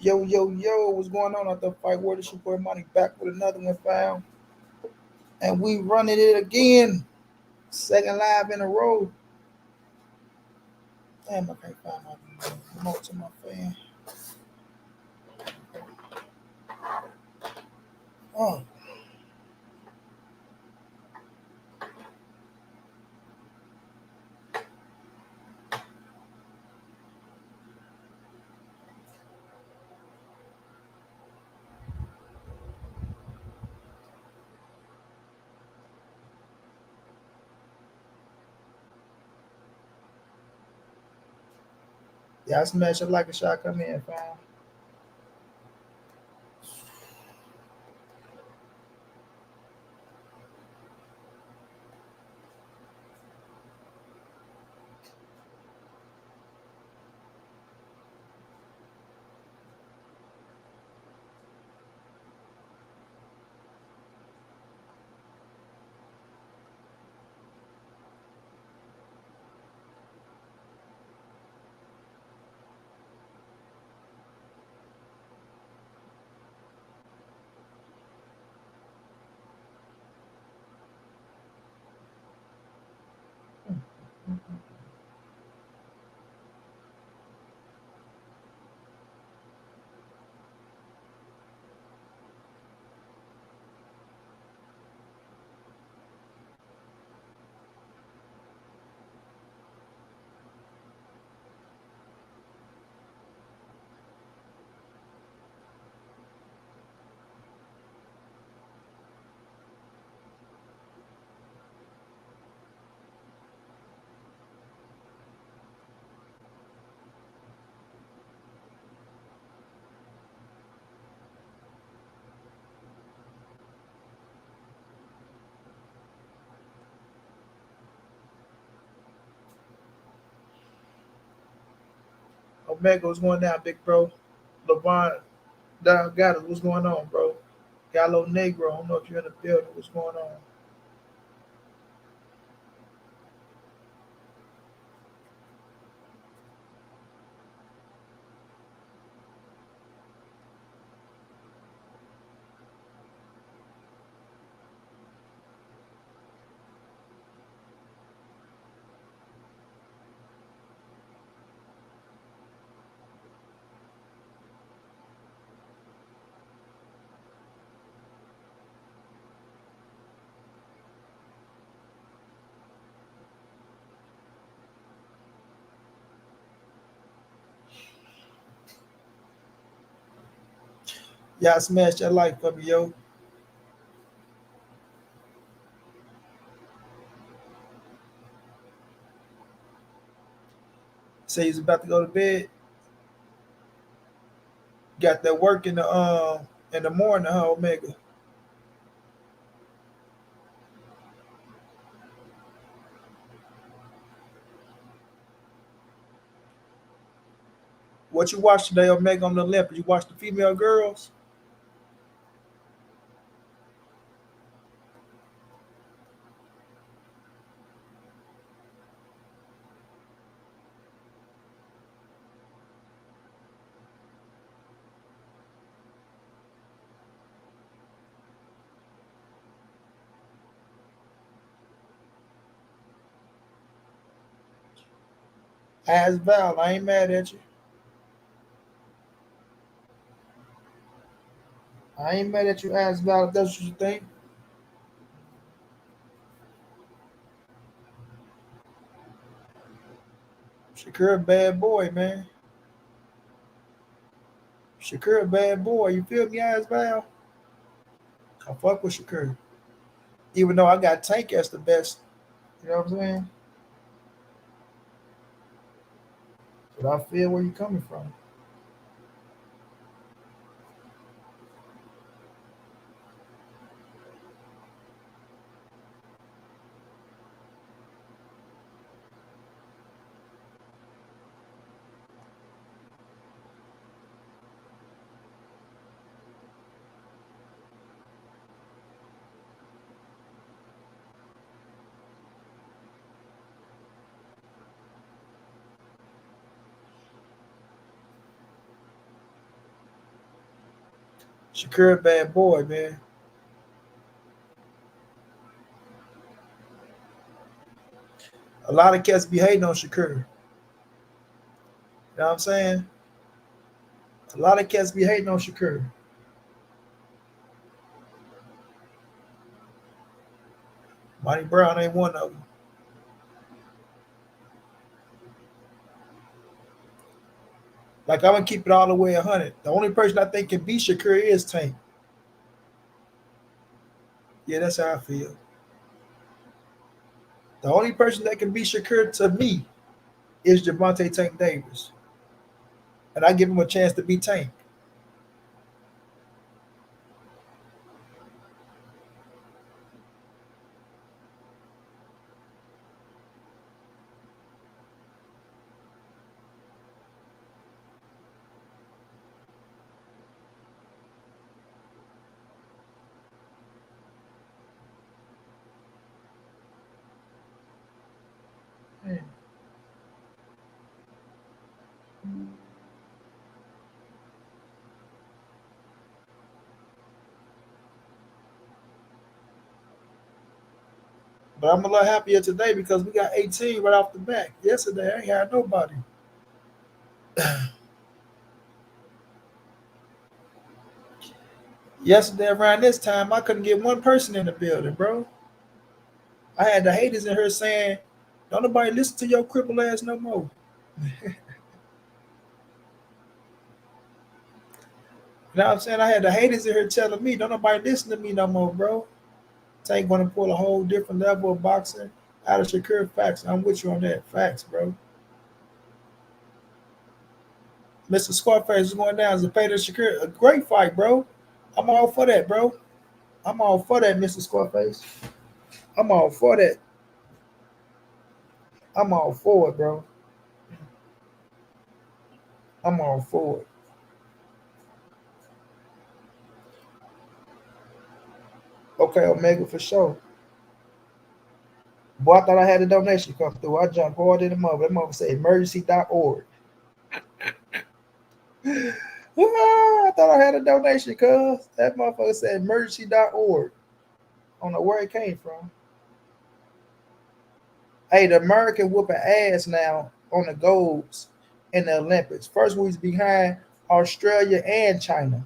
Yo, yo, yo, what's going on out there? Fight Word is your boy Money back with another one found. And we running it again. Second live in a row. Damn, I can't find my remote to my fan. Oh, yeah, I smash it like a shot. Come in, fam. Omega, what's going down, big bro? LeVon, down, got it. What's going on, bro? Gallo Negro, I don't know if you're in the building. What's going on? Yeah, smash that like for me, yo. Say he's about to go to bed. Got that work in the morning, huh, Omega? What you watched today, Omega, on the Olympics? You watched the female girls? Ask Val. I ain't mad at you. I ain't mad at you. Ask Val if that's what you think. Shakur a bad boy, man. Shakur a bad boy. You feel me, Ask Val? I fuck with Shakur. Even though I got Tank as the best. You know what I'm saying? But I feel where you coming from. Shakur, bad boy, man. A lot of cats be hating on Shakur. You know what I'm saying? A lot of cats be hating on Shakur. Monty Brown ain't one of them. Like I'm gonna keep it all the way 100. The only person I think can beat Shakur is Tank. Yeah, that's how I feel. The only person that can beat Shakur to me is Gervonta Tank Davis, and I give him a chance to beat Tank. Hmm. But I'm a lot happier today because we got 18 right off the bat. Yesterday I ain't had nobody. Yesterday around this time I couldn't get one person in the building, bro. I had the haters in here saying, "Don't nobody listen to your cripple ass no more." You know what I'm saying? I had the haters in here telling me, "Don't nobody listen to me no more, bro." Tank gonna pull a whole different level of boxing out of Shakur. Facts. I'm with you on that. Facts, bro. Mr. Scarface is going down as a Peter Shakur. A great fight, bro. I'm all for that, bro. I'm all for that, Mr. Scarface. I'm all for that. I'm all for it, bro. I'm all for it. Okay, Omega for sure. Boy, I thought I had a donation come through. I jumped hard in the mother. That mother said emergency.org. I thought I had a donation, cuz. That motherfucker said emergency.org. I don't know where it came from. Hey, the American whooping ass now on the golds in the Olympics. First, we was behind Australia and China.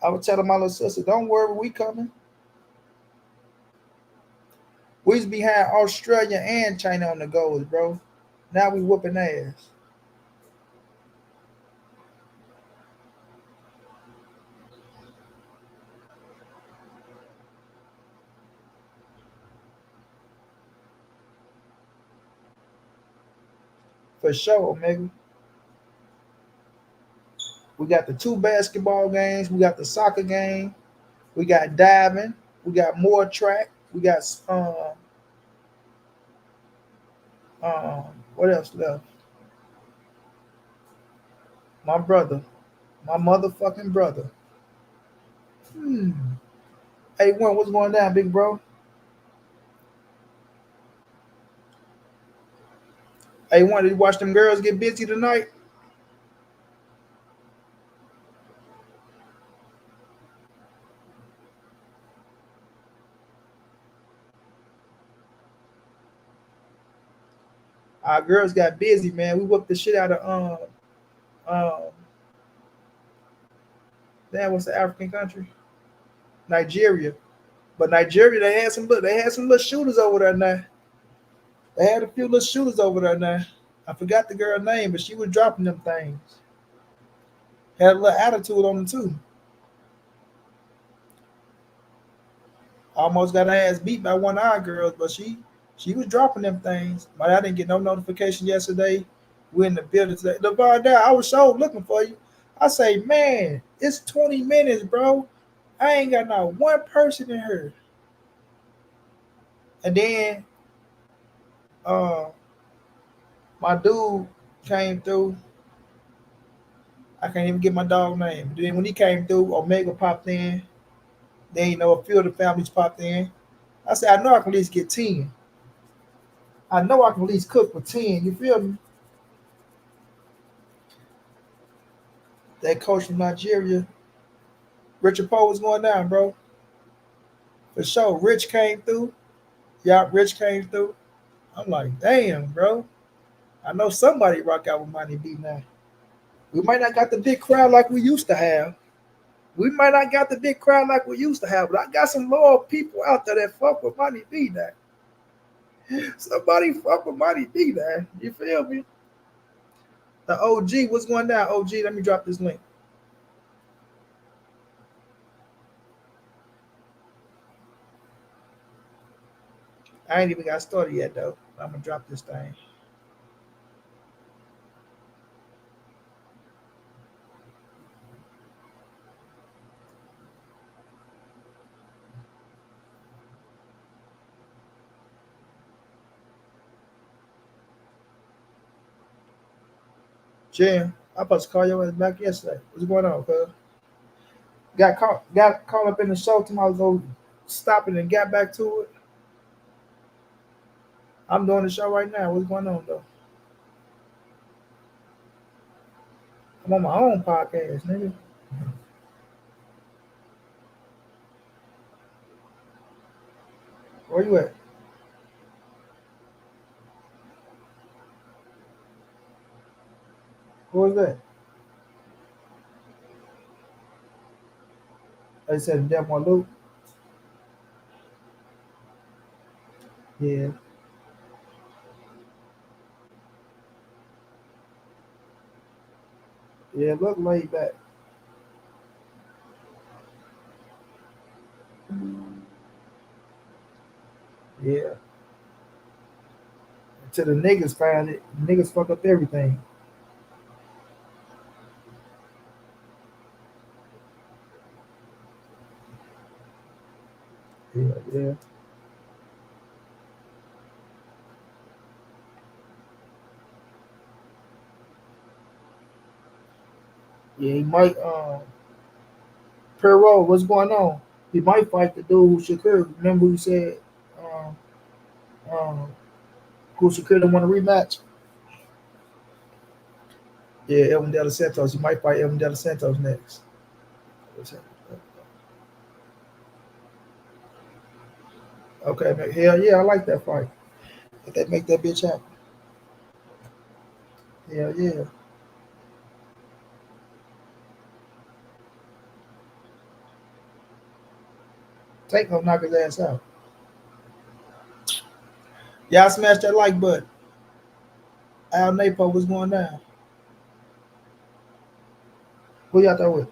I was telling my little sister, don't worry, we coming. We was behind Australia and China on the golds, bro. Now we whooping ass. For sure, Omega. We got the two basketball games. We got the soccer game. We got diving. We got more track. We got what else left? My brother, my motherfucking brother. Hmm. Hey, one, what's going down, big bro? Hey, one, did you watch them girls get busy tonight? Our girls got busy, man. We whooped the shit out of damn, what's the African country? Nigeria. But Nigeria, they had some little shooters over there now. They had a few little shooters over there now. I forgot the girl name, but she was dropping them things. Had a little attitude on them too. Almost got her ass beat by one of our girls, but she was dropping them things. But I didn't get no notification yesterday. We in the building today. LeVar Dow, I was so looking for you. I say, man, it's 20 minutes, bro. I ain't got not one person in here. And then uh my dude came through. I can't even get my dog name. Then when he came through, Omega popped in. Then a few of the families popped in. I said, I know I can at least get 10. I know I can at least cook for 10. You feel me? That coach from Nigeria, Richard Poe was going down, bro. For sure. Rich came through. Yeah, Rich came through. I'm like, damn, bro. I know somebody rock out with Money B now. We might not got the big crowd like we used to have. We might not got the big crowd like we used to have, but I got some loyal people out there that fuck with Money B now. Somebody fuck with Money B now. You feel me? The OG, what's going down? OG, let me drop this link. I ain't even got started yet though. I'm gonna drop this thing. Jim, I supposed to call your ass back yesterday. What's going on, cuz? Got caught up in the show tomorrow, go stop it and got back to it. I'm doing the show right now. What's going on though? I'm on my own podcast, nigga. Where you at? Who was that? They said Demo Luke. Yeah, yeah, look laid back. Yeah. Until the niggas find it, niggas fuck up everything. Yeah, yeah. Yeah, he might Perot, what's going on? He might fight the dude who Shakur. Remember who said um um who Shakur didn't want to rematch? Yeah, Elvin De Los Santos. He might fight Elvin De Los Santos next. Okay, hell yeah, I like that fight. If they make that bitch happen. Hell yeah. Take him, knock his ass out. Y'all smash that like button. Al Napo was going down. Who y'all thought with?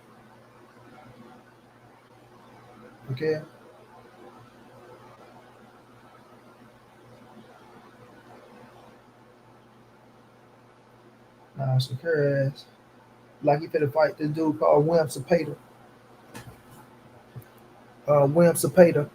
Okay. Nah, Shakur ass. Like he finna fight this dude called William Cepeda. William Cepeda.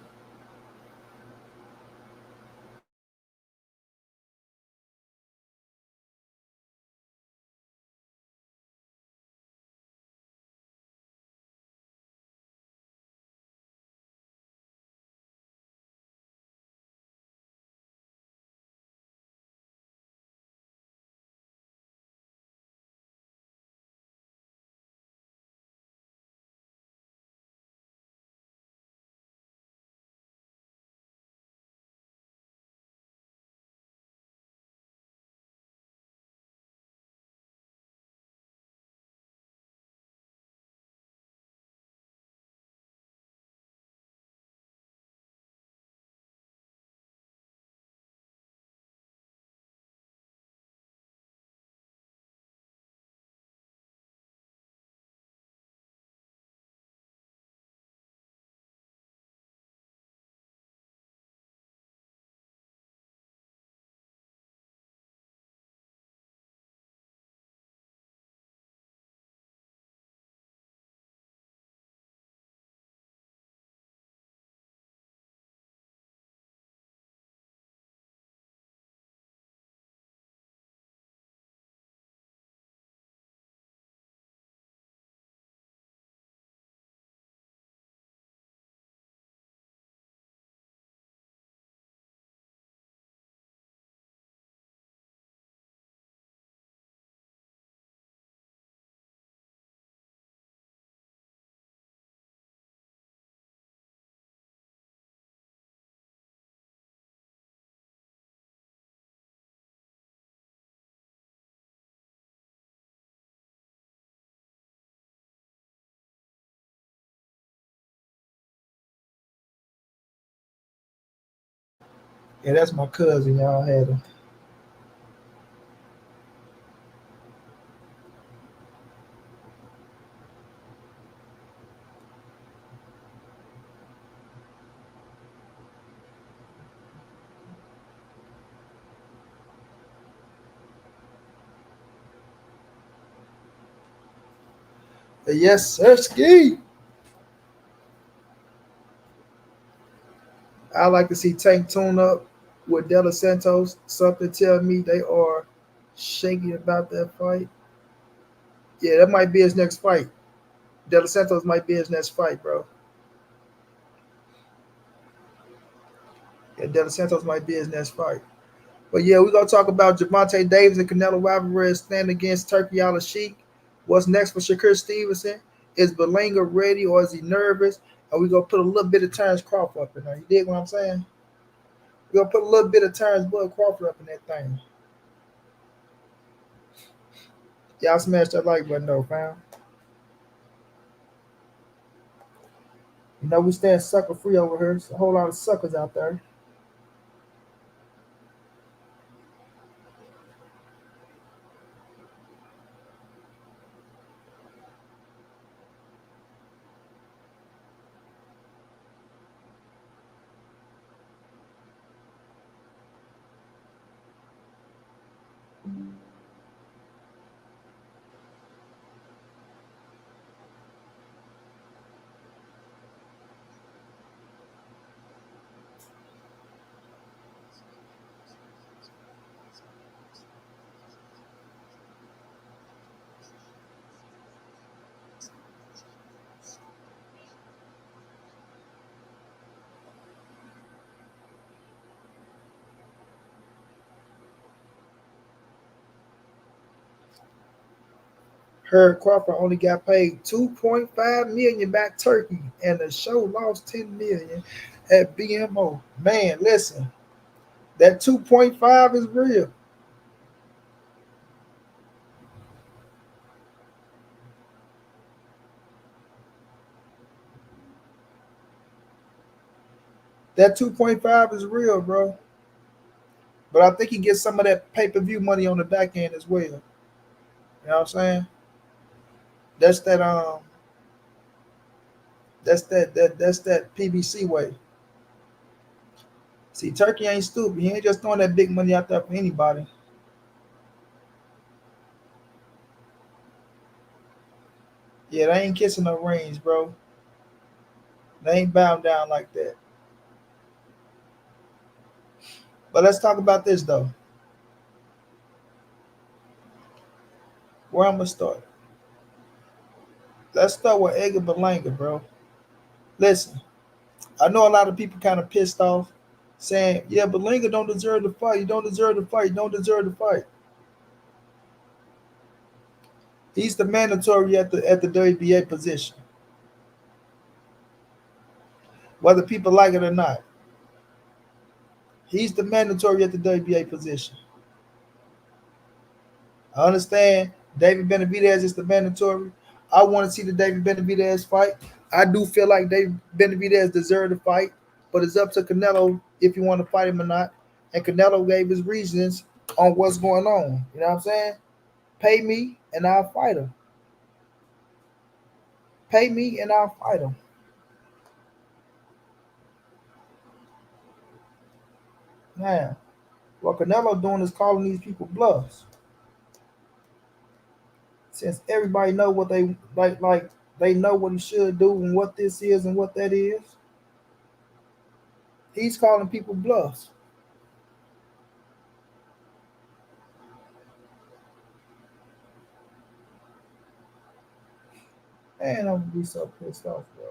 Yeah, that's my cousin. Y'all had him. Yes, sir, ski. I like to see Tank tune up with De Los Santos. Something tell me they are shaky about that fight. Yeah, that might be his next fight. De Los Santos might be his next fight, bro. Yeah, De Los Santos might be his next fight. But yeah, we're gonna talk about Gervonta Davis and Canelo Alvarez standing against Turki Sheik. What's next for Shakur Stevenson? Is Berlanga ready or is he nervous? And we're gonna put a little bit of Terrence Crawford up in there. You dig what I'm saying? We're gonna put a little bit of Terrence Bud Crawford up in that thing. Y'all smash that like button though, fam. You know we stand sucker free over here. There's a whole lot of suckers out there. Heard Crawford only got paid 2.5 million back Turkey, and the show lost 10 million at VENMO. Man, listen, that 2.5 is real. That 2.5 is real, bro. But I think he gets some of that pay-per-view money on the back end as well. You know what I'm saying? That's that that's that PBC way. See, Turkey ain't stupid. He ain't just throwing that big money out there for anybody. Yeah, they ain't kissing no rings, bro. They ain't bowing down like that. But let's talk about this though. Where I'm gonna start? Let's start with Edgar Berlanga, bro. Listen, I know a lot of people kind of pissed off, saying, "Yeah, Berlanga don't deserve to fight. You don't deserve to fight. You don't deserve to fight." He's the mandatory at the WBA position, whether people like it or not. He's the mandatory at the WBA position. I understand David Benavidez is the mandatory. I want to see the David Benavidez fight. I do feel like David Benavidez deserved to fight, but it's up to Canelo if you want to fight him or not. And Canelo gave his reasons on what's going on. You know what I'm saying? Pay me and I'll fight him. Pay me and I'll fight him. Man, what Canelo doing is calling these people bluffs. Since everybody know what they like they know what he should do and what this is and what that is. He's calling people bluffs. Man, I'm gonna be so pissed off, bro.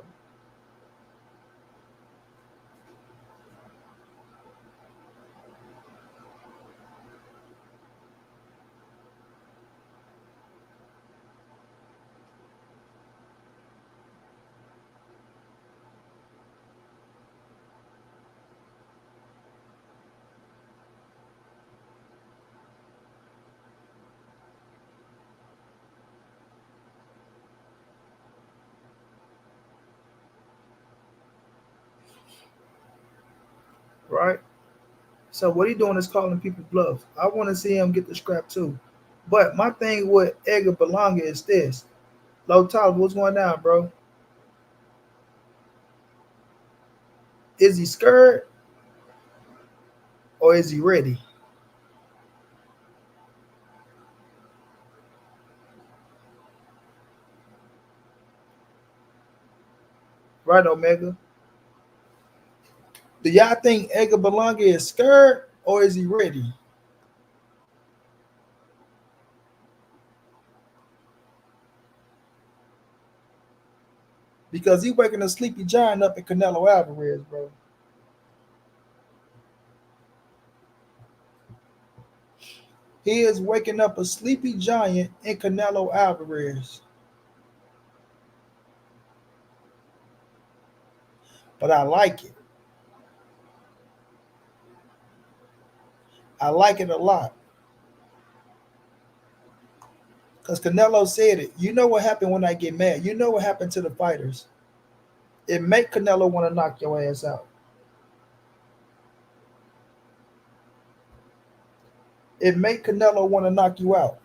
Right? So what he doing is calling people bluffs. I want to see him get the scrap too. But my thing with Edgar Berlanga is this. Low top, what's going on, bro? Is he scared or is he ready? Right, Omega? Do y'all think Edgar Berlanga is scared or is he ready? Because he waking a sleepy giant up in Canelo Alvarez, bro. He is waking up a sleepy giant in Canelo Alvarez. But I like it. I like it a lot. Because Canelo said it. You know what happened when I get mad. You know what happened to the fighters. It make Canelo want to knock your ass out. It make Canelo want to knock you out.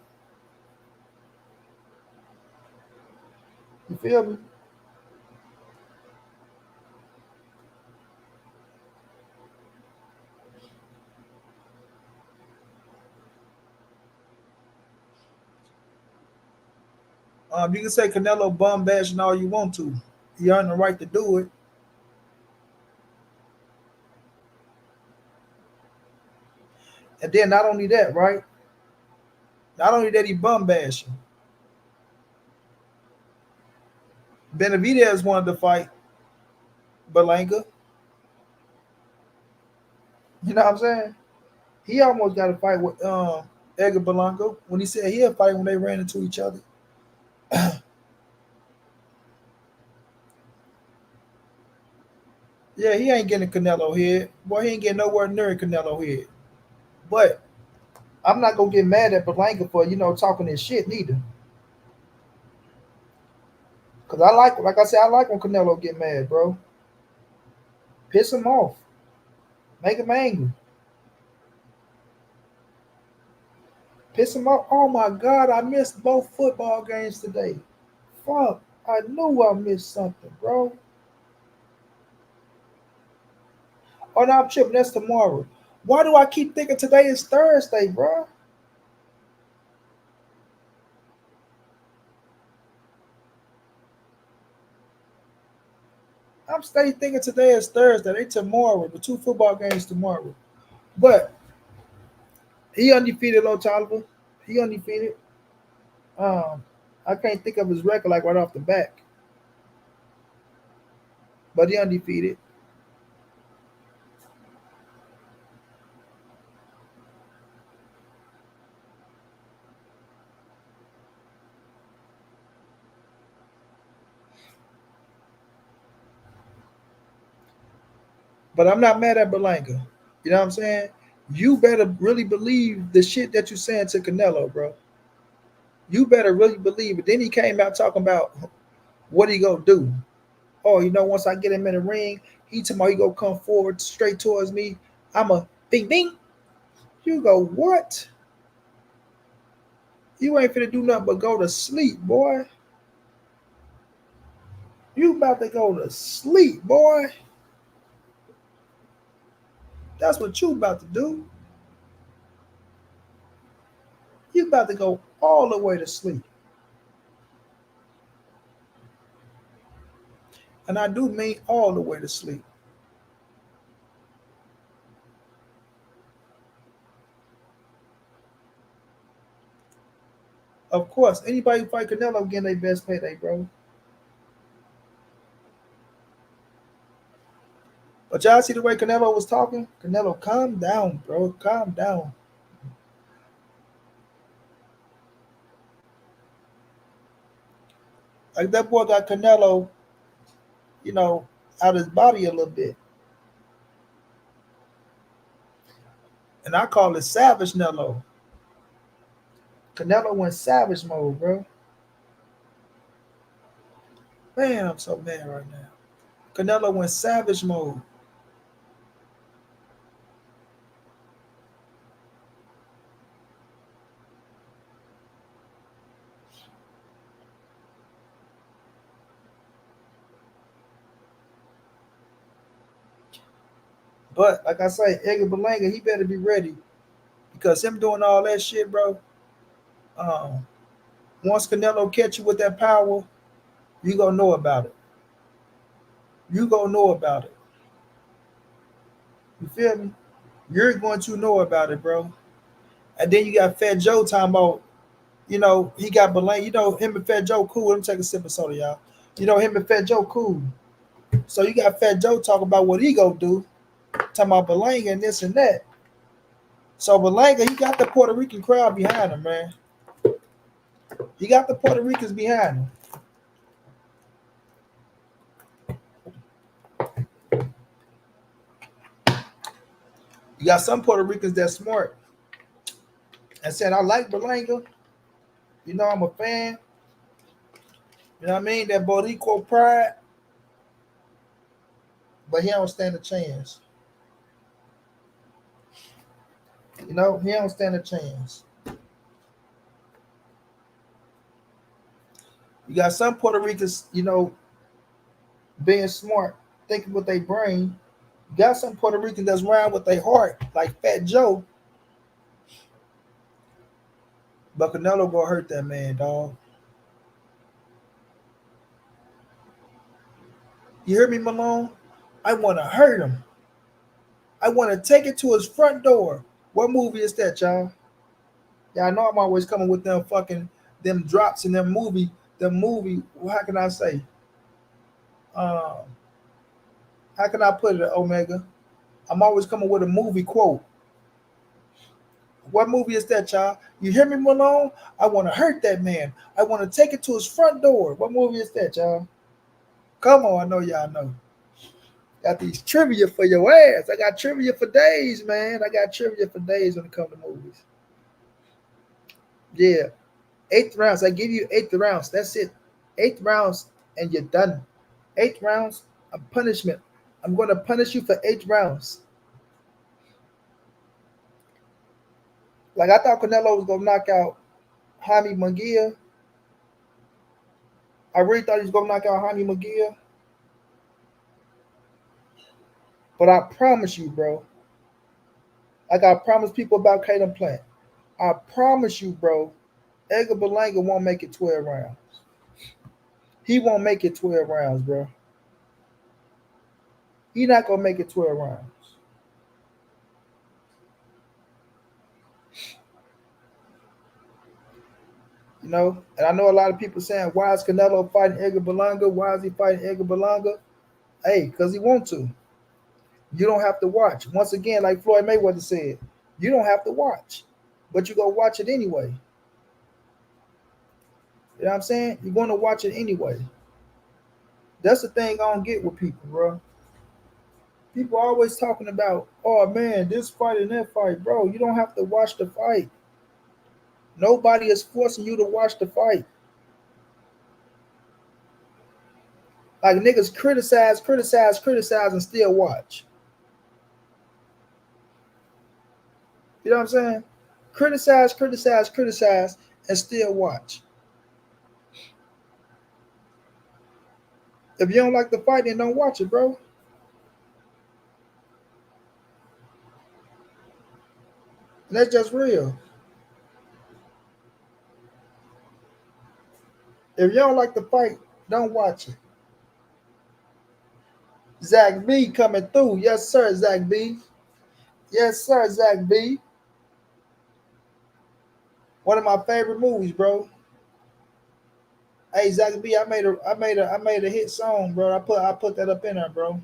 You feel me? You can say Canelo bum bashing all you want to. You earn the right to do it. And then not only that, right? Not only that he bum bashing. Benavidez wanted to fight Berlanga. You know what I'm saying? He almost got a fight with Edgar Berlanga when he said he'll fight when they ran into each other. Yeah, he ain't getting Canelo head. Boy, he ain't getting nowhere near Canelo head. But I'm not gonna get mad at Berlanga for talking his shit neither. Cause like I said, I like when Canelo get mad, bro. Piss him off, make him angry, piss him off. Oh my God, I missed both football games today. Fuck, I knew I missed something, bro. Oh no, I'm tripping. That's tomorrow. Why do I keep thinking today is Thursday, bro? I'm steady thinking today is Thursday. They tomorrow. The two football games tomorrow. But he undefeated, Low Tolliver. He undefeated. Um, I can't think of his record like right off the back, but he undefeated. But I'm not mad at Berlanga. You know what I'm saying? You better really believe the shit that you saying to Canelo, bro. You better really believe it. Then he came out talking about what he gonna do. Oh, once I get him in the ring, he tomorrow he gonna come forward straight towards me. I'm a bing bing. You go what? You ain't finna do nothing but go to sleep, boy. You about to go to sleep, boy. That's what you about to do. You about to go all the way to sleep. And I do mean all the way to sleep. Of course, anybody who fight Canelo getting their best payday, bro. But y'all see the way Canelo was talking? Canelo, calm down, bro. Calm down. Like that boy got Canelo, you know, out his body a little bit. And I call it savage Nello. Canelo went savage mode, bro. Man, I'm so mad right now. Canelo went savage mode. But like I say, Edgar Berlanga, he better be ready because him doing all that shit, bro. Um, Once Canelo catch you with that power, you gonna know about it. You gonna know about it. You feel me? You're going to know about it, bro. And then you got Fat Joe talking about, he got Berlanga. Him and Fat Joe cool. Let me take a sip of soda, y'all. Him and Fat Joe cool. So you got Fat Joe talking about what he gonna do, talking about Berlanga and this and that. So Berlanga, he got the Puerto Rican crowd behind him, man. He got the Puerto Ricans behind him. You got some Puerto Ricans that's smart and said, I like Berlanga. I'm a fan. You know what I mean? That Boricua pride. But he don't stand a chance. He don't stand a chance. You got some Puerto Ricans, being smart, thinking with their brain. You got some Puerto Ricans that's round with their heart, like Fat Joe. But Canelo gonna hurt that man, dog. You hear me, Malone? I want to hurt him. I want to take it to his front door. What movie is that, y'all? Yeah, I know I'm always coming with them drops in them movie. How can I say? How can I put it, Omega? I'm always coming with a movie quote. What movie is that, y'all? You hear me, Malone? I want to hurt that man. I want to take it to his front door. What movie is that, y'all? Come on, I know y'all know. Got these trivia for your ass. I got trivia for days, man. I got trivia for days when it comes to movies. Yeah. 8th rounds. I give you 8th rounds. That's it. 8th rounds and you're done. 8th rounds, a punishment. I'm going to punish you for 8 rounds. Like, I thought Canelo was going to knock out Jaime Munguia. I really thought he was going to knock out Jaime Munguia. But I promise you, bro, like I promised people about Caleb Plant, I promise you, bro, Edgar Berlanga won't make it 12 rounds. He won't make it 12 rounds, bro. He's not going to make it 12 rounds. And I know a lot of people saying, why is Canelo fighting Edgar Berlanga? Why is he fighting Edgar Berlanga? Hey, because he wants to. You don't have to watch. Once again, like Floyd Mayweather said, you don't have to watch. But you're going to watch it anyway. You know what I'm saying? You're going to watch it anyway. That's the thing I don't get with people, bro. People are always talking about, oh man, this fight and that fight, bro. You don't have to watch the fight. Nobody is forcing you to watch the fight. Like niggas criticize, and still watch. You know what I'm saying? Criticize, and still watch. If you don't like the fight, then don't watch it, bro. And that's just real. If you don't like the fight, don't watch it. Zach B coming through. Yes, sir, Zach B. Yes, sir, Zach B. One of my favorite movies, bro. Hey, Zach B, I made a hit song, bro. I put that up in there, bro.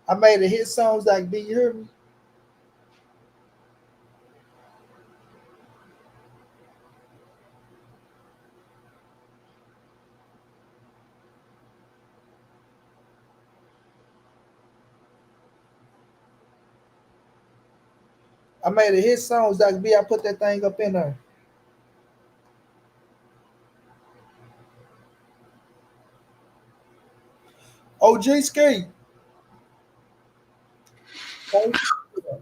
I made a hit song, Zach B. You hear me? I made a hit song, Zach B. I put that thing up in there. OG Ski.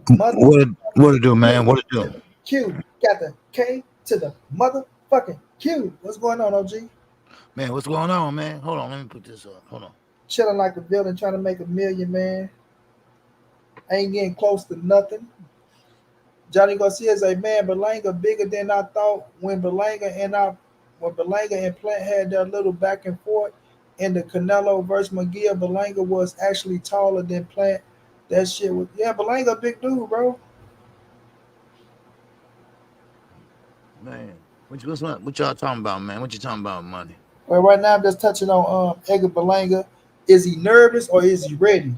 What it do, man? What it do? Q. Got the K to the motherfucking Q. What's going on, OG? Man, what's going on, man? Hold on, let me put this up. Hold on. Chilling like a villain, trying to make a million, man. Ain't getting close to nothing. Johnny Garcia say, man, Berlanga bigger than I thought. When Berlanga and Plant had their little back and forth in the Canelo versus McGill, Berlanga was actually taller than Plant. That shit was Berlanga a big dude, bro. Man, what y'all talking about, man? What you talking about, money? Well, right now I'm just touching on Edgar Berlanga. Is he nervous or is he ready?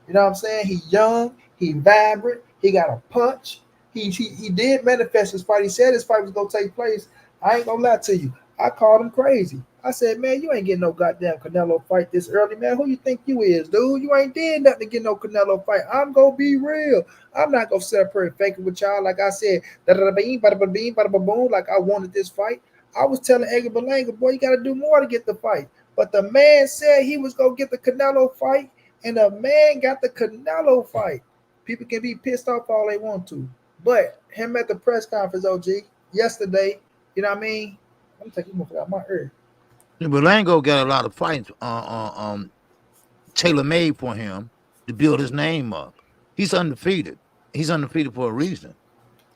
You know what I'm saying? He young, he vibrant, he got a punch. He did manifest his fight. He said his fight was gonna take place. I ain't gonna lie to you. I called him crazy. I said, man, you ain't getting no goddamn Canelo fight this early, man. Who you think you is, dude? You ain't did nothing to get no Canelo fight. I'm gonna be real. I'm not gonna sit up here and fake it with y'all. Like I said, da da bing, bada bing, bada boom. Like I wanted this fight. I was telling Edgar Berlanga, boy, you got to do more to get the fight. But the man said he was going to get the Canelo fight, and the man got the Canelo fight. People can be pissed off all they want to. But him at the press conference, OG, yesterday, you know what I mean? I'm taking out my ear. Berlango got a lot of fights tailor made for him to build his name up. He's undefeated. He's undefeated for a reason.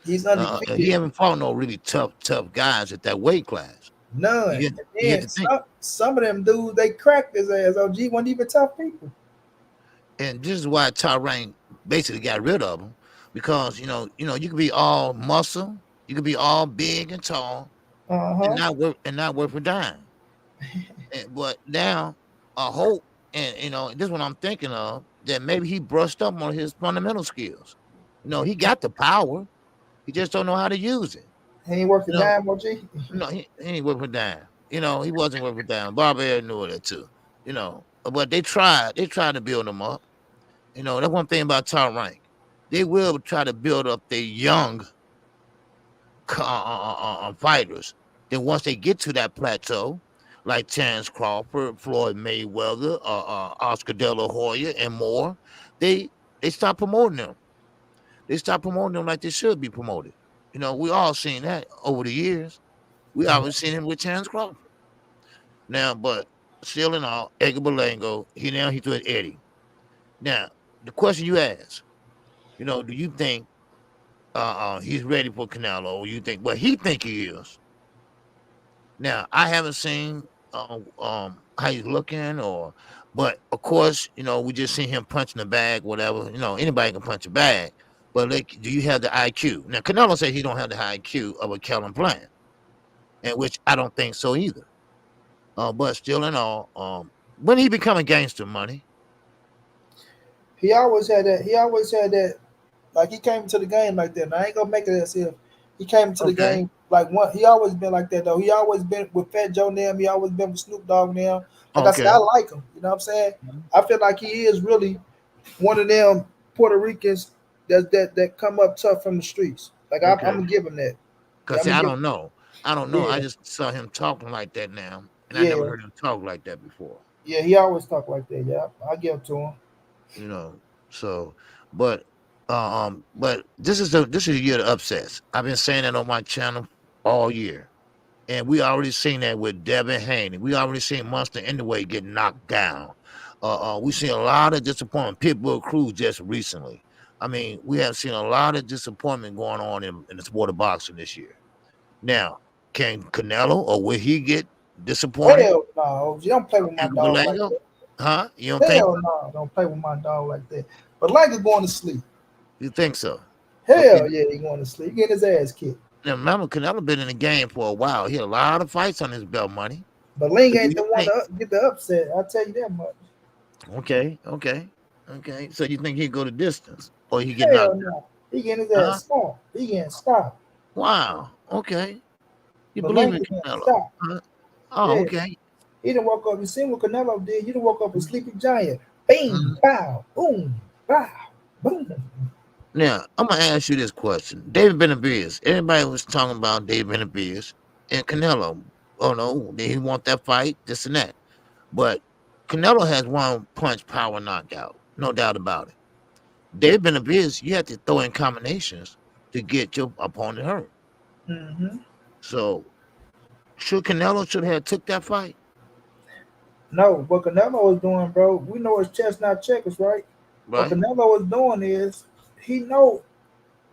He's He undefeated. haven't fought no really tough guys at that weight class. None. You And had then to think. some of them dudes, they cracked his ass. OG wasn't even tough people. And this is why Tyrank basically got rid of him, because you could be all muscle, you could be all big and tall, and Uh-huh. not worth a dime. But now I hope, and this is what I'm thinking of, that maybe he brushed up on his fundamental skills. He got the power, he just don't know how to use it. He ain't worth a You know, dime, OG. he ain't worth a dime. He wasn't worth a dime. Barber knew that too. But they tried to build him up. That's one thing about top rank. They will try to build up their young fighters. Then once they get to that plateau, like Terrence Crawford, Floyd Mayweather, Oscar De La Hoya, and more, they stop promoting them. They stop promoting them like they should be promoted. We all seen that over the years. We always seen him with Terrence Crawford. Now, but still in all, Edgar Berlango, he threw at Eddie. Now, the question you asked, do you think he's ready for Canelo? Or you think he think he is? Now, I haven't seen how he's looking, but of course, we just seen him punching the bag, whatever. Anybody can punch a bag, but like, do you have the IQ? Now, Canelo said he don't have the IQ of a Kellen Plant, and which I don't think so either. But still in all, when he become a gangster, money. He always had that. He always had that. Like he came to the game like that. And I ain't gonna make it as if he came to the Okay. game like one. He always been like that though. He always been with Fat Joe now. He always been with Snoop Dogg now. Like I said, Okay. I like him. You know what I'm saying? I feel like he is really one of them Puerto Ricans that come up tough from the streets. Like I'm Okay. gonna give him that. Yeah, Cause I'm see, gonna I give. don't know. I don't know. I Yeah, just saw him talking like that now, and I never yeah, heard him talk like that before. yeah. He always talk like that. Yeah, I give it to him. You know. So, but but this is a year of upsets. I've been saying that on my channel all year, and we already seen that with Devin Haney. We already seen Monster Anyway get knocked down. We seen a lot of disappointment. Pitbull Cruz just recently. I mean, we have seen a lot of disappointment going on in the sport of boxing this year. Now, can Canelo or will he get disappointed? Hell no, you don't play with my Edgar dog like Berlanga? that. Huh? You don't think Hell no, don't play with my dog like that. But like going to sleep. you think so? Okay. Hell yeah, he going to sleep. He getting his ass kicked. Now remember, Canelo been in the game for a while. He had a lot of fights on his belt, money. But Ling So do ain't you the one think? to get the upset. I'll tell you that much. Okay. So you think he'd go the distance or he get Hell knocked no. He getting his down? ass Huh? stomped. He getting stopped. Wow. Okay. You But believe Ling in getting Canelo? stopped. Huh? Oh, Yeah. okay. He didn't woke up. You seen what Canelo did? He didn't woke up a sleepy giant. Bing, Mhm. pow, boom, bow, boom. Now I'm gonna ask you this question: David Benavidez. Everybody was talking about David Benavidez and Canelo. Oh no, did he want that fight? This and that. But Canelo has one punch power knockout, no doubt about it. David Benavidez, you have to throw in combinations to get your opponent hurt. Mm-hmm. So should have took that fight? No, what Canelo is doing, bro, we know it's chestnut checkers, right? What Right. Canelo is doing is he know,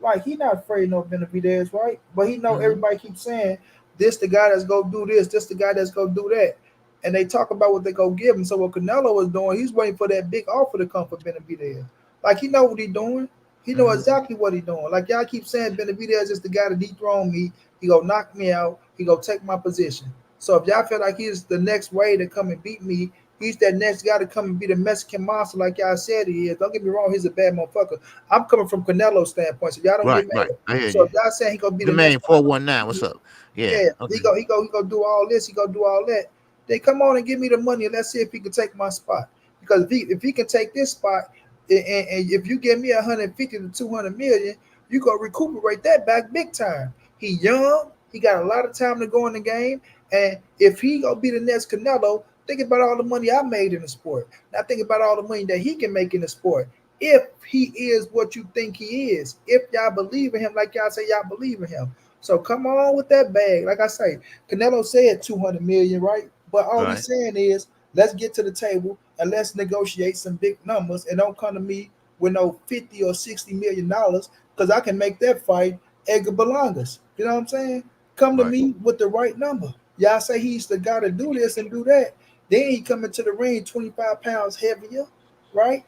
like he not afraid no Benavidez, right? But he know Mm-hmm. everybody keeps saying this the guy that's gonna do this the guy that's gonna do that, and they talk about what they gonna give him. So what Canelo is doing, he's waiting for that big offer to come for Benavidez. Like he know what he doing. He know Mm-hmm. exactly what he doing. Like y'all keep saying Benavidez is the guy to dethrone me. He gonna knock me out. He gonna take my position. So if y'all feel like he's the next way to come and beat me, he's that next guy to come and be the Mexican monster like y'all said he is. Don't get me wrong, he's a bad motherfucker. I'm coming from Canelo's standpoint, so y'all don't get Right. Right. mad. I hear So you. if y'all saying he gonna be The the next main 419. What's up? Yeah. yeah, Okay. he go do all this, he go do all that. Then come on and give me the money and let's see if he can take my spot. Because if he can take this spot, and if you give me 150 to 200 million, you gonna recuperate that back big time. He young, he got a lot of time to go in the game, and if he gonna be the next Canelo, think about all the money I made in the sport. Now think about all the money that he can make in the sport. If he is what you think he is, if y'all believe in him like y'all say y'all believe in him. So come on with that bag. Like I say, Canelo said 200 million, right? But all Right. he's saying is, let's get to the table and let's negotiate some big numbers, and don't come to me with no 50 or 60 million dollars, because I can make that fight Edgar Berlanga's. You know what I'm saying? Come to Right. me with the right number. Y'all say he's the guy to do this and do that. Then he come into the ring 25 pounds heavier, right?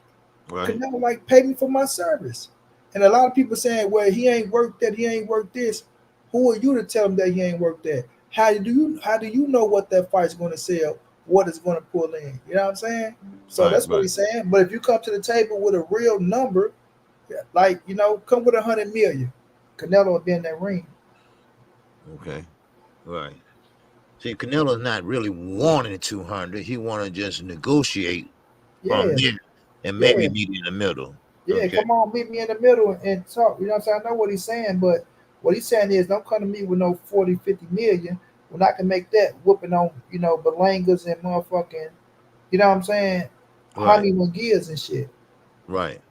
Right. Canelo like pay me for my service. And a lot of people saying, well, he ain't worth that, he ain't worth this. Who are you to tell him that he ain't worth that? How do you know what that fight's gonna sell, what it's gonna pull in? You know what I'm saying? So Right. that's what Right. he's saying. But if you come to the table with a real number, like come with 100 million, Canelo will be in that ring. Okay. Right. See, Canelo's not really wanting 200. He want to just negotiate from Yeah, there and maybe yeah. meet in the middle. Yeah, Okay. come on, meet me in the middle and talk. You know what I'm saying? I know what he's saying, but what he's saying is don't come to me with no 40, 50 million when I can make that whooping on, Berlangas and motherfucking, you know what I'm saying? Right. Jaime Gears and shit. Right.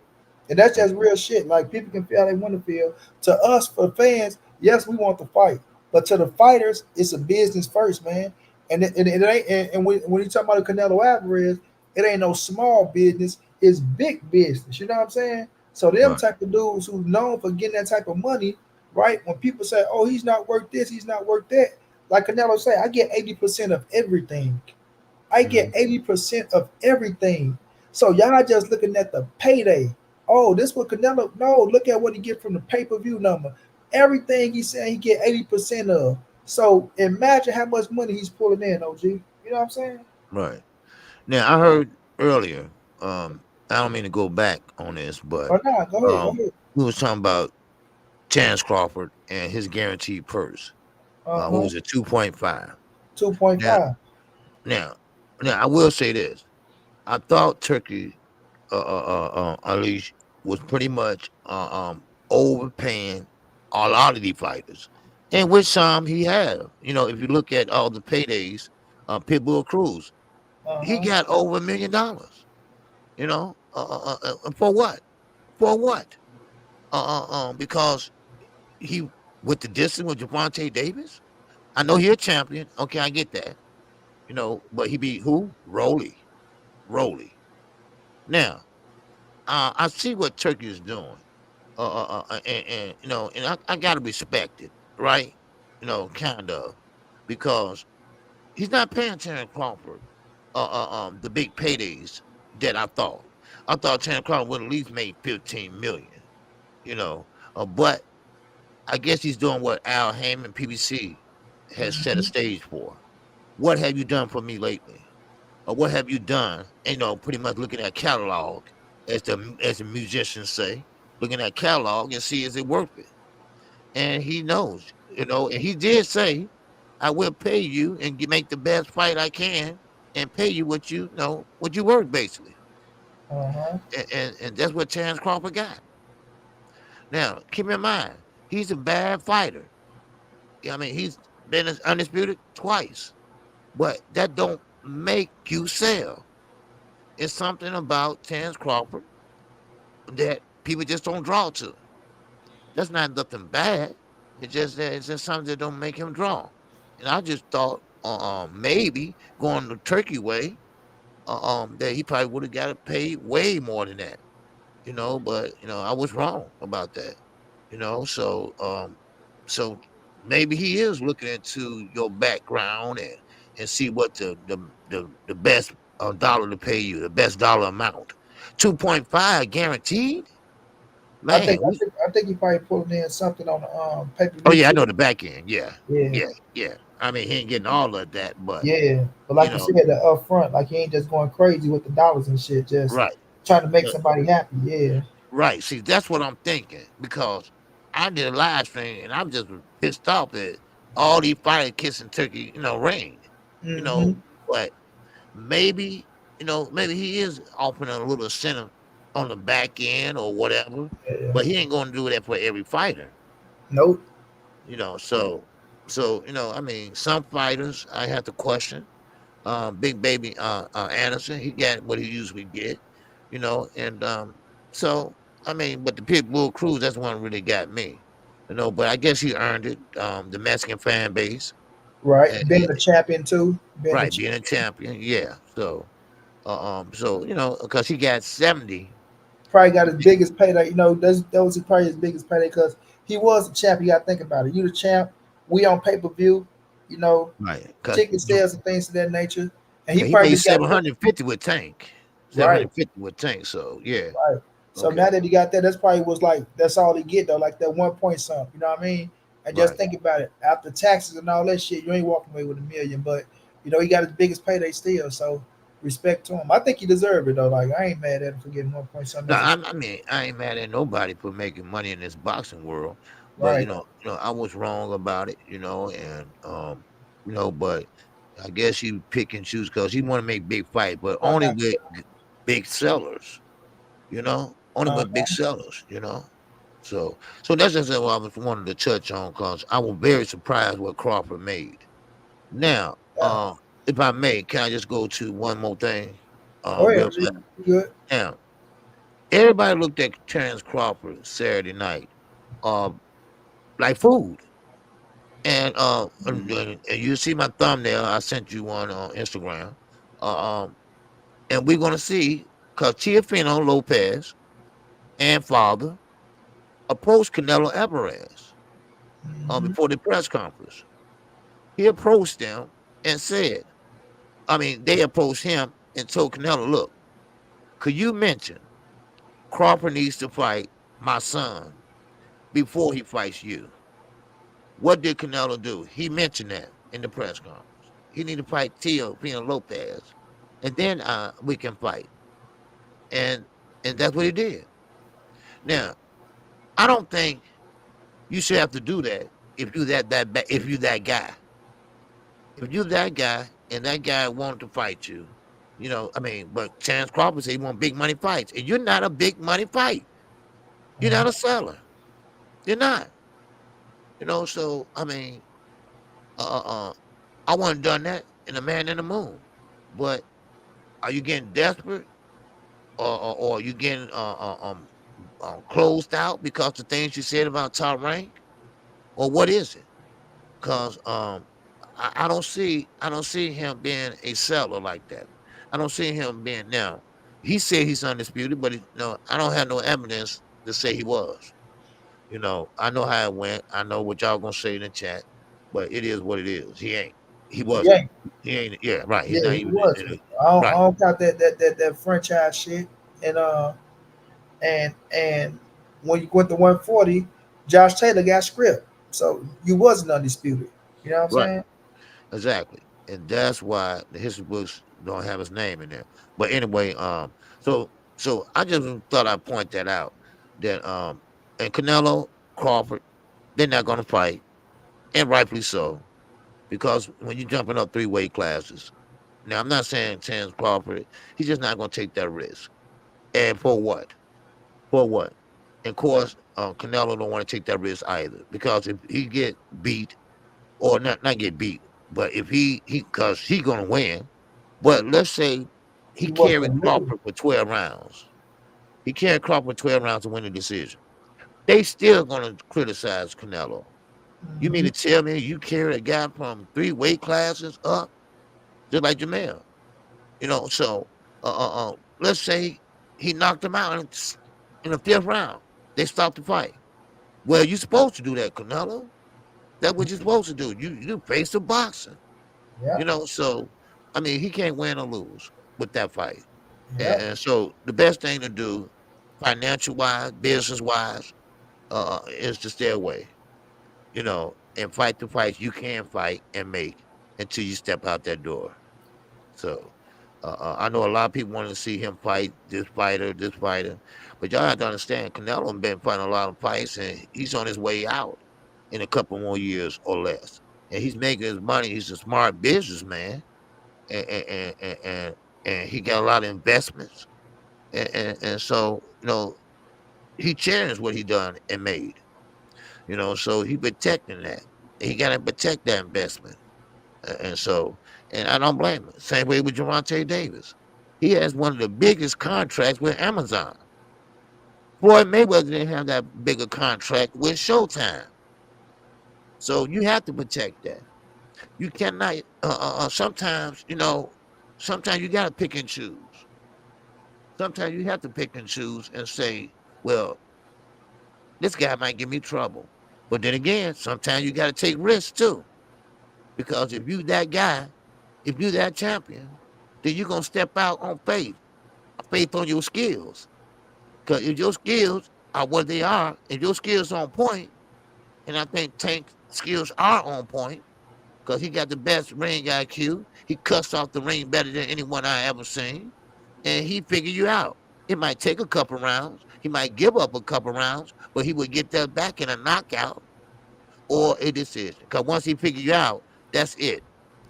And that's just Okay. real shit. Like people can feel how they want to feel. To us, for fans, yes, we want to fight, but to the fighters, it's a business first, man. And it ain't. And when you talk about Canelo Alvarez, it ain't no small business. It's big business. You know what I'm saying? So them Right. type of dudes who's known for getting that type of money, right? When people say, "Oh, he's not worth this, he's not worth that," like Canelo say, I get 80% of everything. I get Hmm. 80% of everything. So y'all just looking at the payday. Oh, this what Canelo. No, look at what he get from the pay-per-view number. Everything he's saying he get 80% of. So imagine how much money he's pulling in, OG. You know what I'm saying? Right. Now I heard earlier. I don't mean to go back on this, but Or not? Go ahead, go ahead. we was talking about Chance Crawford and his guaranteed purse. What Uh-huh. was it? 2.5. Now, 2.5. now, now, I will say this. I thought Turkey, at least, was pretty much overpaying a lot of these fighters, and which some he had. If you look at all the paydays, Pitbull Cruz, he Uh-huh. got over $1 million. For what? For what? Because he with the distance with Gervonta Davis. I know he a champion. Okay, I get that. But he beat who? Rolly. Now, I see what Turkey is doing. And I gotta respect it, right? Kind of, because he's not paying Terrence Crawford the big paydays that I thought. I thought Terrence Crawford would at least made 15 million. You know, but I guess he's doing what Al Heyman PBC has set a Mm-hmm. stage for. What have you done for me lately? Or what have you done? Pretty much looking at catalog, as the musicians say, looking at catalog and see is it worth it. And he knows, and he did say, I will pay you and make the best fight I can and pay you what you worth basically. Uh-huh. And that's what Terrence Crawford got. Now, keep in mind, he's a bad fighter. I mean, he's been undisputed twice, but that don't make you sell. It's something about Terrence Crawford that people just don't draw to. That's not nothing bad. It's just something that don't make him draw. And I just thought, maybe going the Turkey way. that he probably would have got paid way more than that. But I was wrong about that. So maybe he is looking into your background and see what the best dollar to pay you, the best dollar amount. 2.5 guaranteed. I think Man, I think I think he probably pulling in something on the pay per oh view yeah, I too. know the back end. Yeah, Yeah, yeah, yeah. I mean, he ain't getting all of that, but yeah. But you like you know, said, the upfront, like he ain't just going crazy with the dollars and shit, just right. trying to make uh, somebody happy. Yeah. Right. See, that's what I'm thinking because I did a live stream and I'm just pissed off that all these fire kissing turkey, ring, you know, Mm-hmm. but maybe, maybe he is offering a little incentive on the back end or whatever, Yeah. but he ain't going to do that for every fighter, Nope. so, I mean, some fighters I have to question. Big baby Anderson, he got what he usually get, and so I mean, but the Pitbull Cruz, that's one really got me, but I guess he earned it. The Mexican fan base, Right. and, Being a champion too. Being a right, being a champion, yeah. So because he got 70. probably got his biggest payday. That was probably his biggest payday because he was a champ. You got to think about it. You the champ. We on pay per view. You know, Right, because ticket sales and things of that nature. And he he probably made just got 750 with Tank, right, 750 with Tank. So yeah, right. So okay, now that he got that, that's probably was like that's all he get though, like that 1 point something. You know what I mean? And just right. think about it. After taxes and all that shit, you ain't walking away with a million. But he got his biggest payday still. So respect to him. I think he deserved it though. Like I ain't mad at him for getting 1 point something No, as a I mean, I ain't mad at nobody for making money in this boxing world, but right. I was wrong about it, and but I guess he pick and choose because he want to make big fight, but Right only now. with big sellers, only with big Uh, sellers. So that's just what I was wanted to touch on because I was very surprised what Crawford made. Now, yeah. if I may, can I just go to one more thing, Go ahead, real G. fast? You good? Now, everybody looked at Terrence Crawford Saturday night, uh, like food. And you see my thumbnail. I sent you one on Instagram. Uh, um, and we're gonna see because Teofimo Lopez and father approached Canelo Alvarez Mm-hmm. before the press conference. He approached them and said, I mean, they approached him and told Canelo, look, could you mention Crawford needs to fight my son before he fights you? What did Canelo do? He mentioned that in the press conference. He need to fight Teofimo Lopez, and then we can fight. And that's what he did. Now, I don't think you should have to do that if you if you that guy. If you that guy and that guy wanted to fight you, I mean, but Chance Crawford said he want big money fights, and you're not a big money fight. You're not a seller. You're not. So I mean, uh, uh, I wouldn't done that in a man in the moon. But are you getting desperate, or are you getting closed out because the things you said about top rank, or what is it? Because I don't see him being a seller like that. I don't see him being now. He said he's undisputed, but I don't have no evidence to say he was. I know how it went. I know what y'all gonna say in the chat, but it is what it is. He ain't. He wasn't. Yeah, He ain't. Yeah, right. He's yeah, not he even. was. I Right. don't count that franchise shit. And when you went to 140, Josh Taylor got script, so you wasn't undisputed. You know what I'm Right. saying? Exactly. And that's why the history books don't have his name in there. But anyway, so I just thought I'd point that out. That and Canelo, Crawford, they're not gonna fight, and rightfully so, because when you're jumping up 3 weight classes, now I'm not saying Chance Crawford, he's just not gonna take that risk. And for what? For what? And of course, Canelo don't want to take that risk either, because if he get beat, or not get beat, but if he because he gonna win. But let's say he He wasn't carried gonna lose. Crawford for 12 rounds. He carried Crawford for 12 rounds to win the decision. They still gonna criticize Canelo. You mean Mm-hmm. to tell me you carry a guy from 3 weight classes up, just like Jamel? So let's say he knocked him out in the fifth round. They stopped the fight. Well, you're supposed to do that, Canelo. That's what you're supposed to do. You face the boxer. Yeah, So I mean, he can't win or lose with that fight. yeah, And so the best thing to do, financial wise, business wise, is to stay away. And fight the fights you can fight and make until you step out that door. So I know a lot of people want to see him fight this fighter, but y'all have to understand, Canelo been fighting a lot of fights, and he's on his way out in a couple more years or less, and he's making his money. He's a smart businessman, and he got a lot of investments, and so he cherished what he done and made. So he protecting that. He got to protect that investment. And so, and I don't blame him. Same way with Gervonta Davis. He has one of the biggest contracts with Amazon. Floyd Mayweather didn't have that bigger contract with Showtime. So you have to protect that. You cannot, sometimes you got to pick and choose. Sometimes you have to pick and choose and say, well, this guy might give me trouble. But then again, sometimes you got to take risks too. Because if you that guy, if you that champion, then you're gonna step out on faith on your skills. Because if your skills are what they are, if your skills are on point, and I think Tank's skills are on point, because he got the best ring IQ, he cuts off the ring better than anyone I ever seen, and he figure you out. It might take a couple rounds, he might give up a couple rounds, but he would get that back in a knockout or a decision. Because once he figure you out, that's it.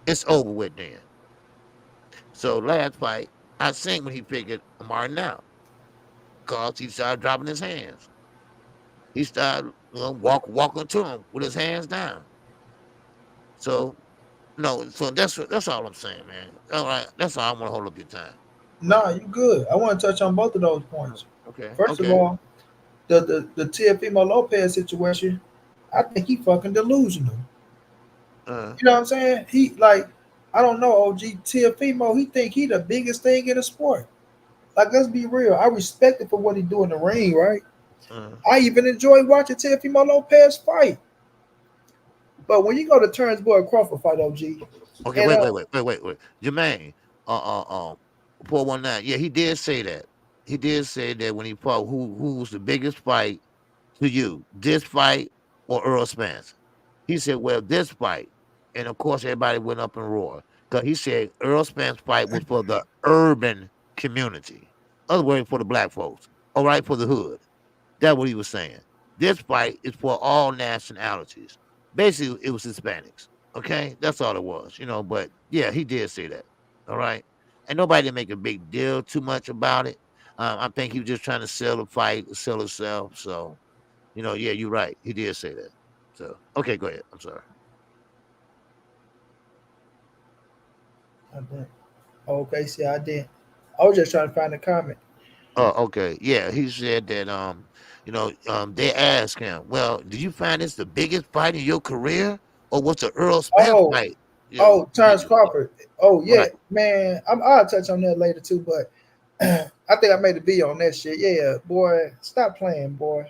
It's over with then. So last fight, I seen when he figured Martin out because he started dropping his hands. He started walking to him with his hands down. So no, so that's all I'm saying, man. All right, that's all. I want to hold up your time. nah, you good. I want to touch on both of those points. Okay, First of okay. all, the Teofimo Lopez situation, I think he fucking delusional. Uh, You know what I'm saying? He like, I don't know, OG Teofimo. He think he the biggest thing in the sport. Like, let's be real. I respect it for what he do in the ring, right? uh. I even enjoy watching Teofimo Lopez fight. But when you go to Terrence Boyd Crawford fight, OG, Okay, and wait. Jermaine, uh, 419. Yeah, he did say that. He did say that when he fought. Who was the biggest fight to you? This fight or Earl Spence? He said, well, this fight. And of course, everybody went up and roared. Because he said Earl Spence fight was for the urban community. Other words, for the black folks. All right, for the hood. That's what he was saying. This fight is for all nationalities. Basically, it was Hispanics. Okay, that's all it was. But yeah, he did say that. All right, and nobody didn't make a big deal too much about it. I think he was just trying to sell the fight, sell himself. So, yeah, you're right. He did say that. So, okay, go ahead. I'm sorry. I didn't. Okay, see, I didn't. I was just trying to find a comment. Oh, okay. Yeah, he said that they asked him, well, did you find this the biggest fight in your career, or what's the Earl Spence Oh, fight? oh, Terrence Yeah, Crawford. Oh yeah, right, man. I'll touch on that later too. But I think I made a video on that shit. Yeah, boy, stop playing, boy.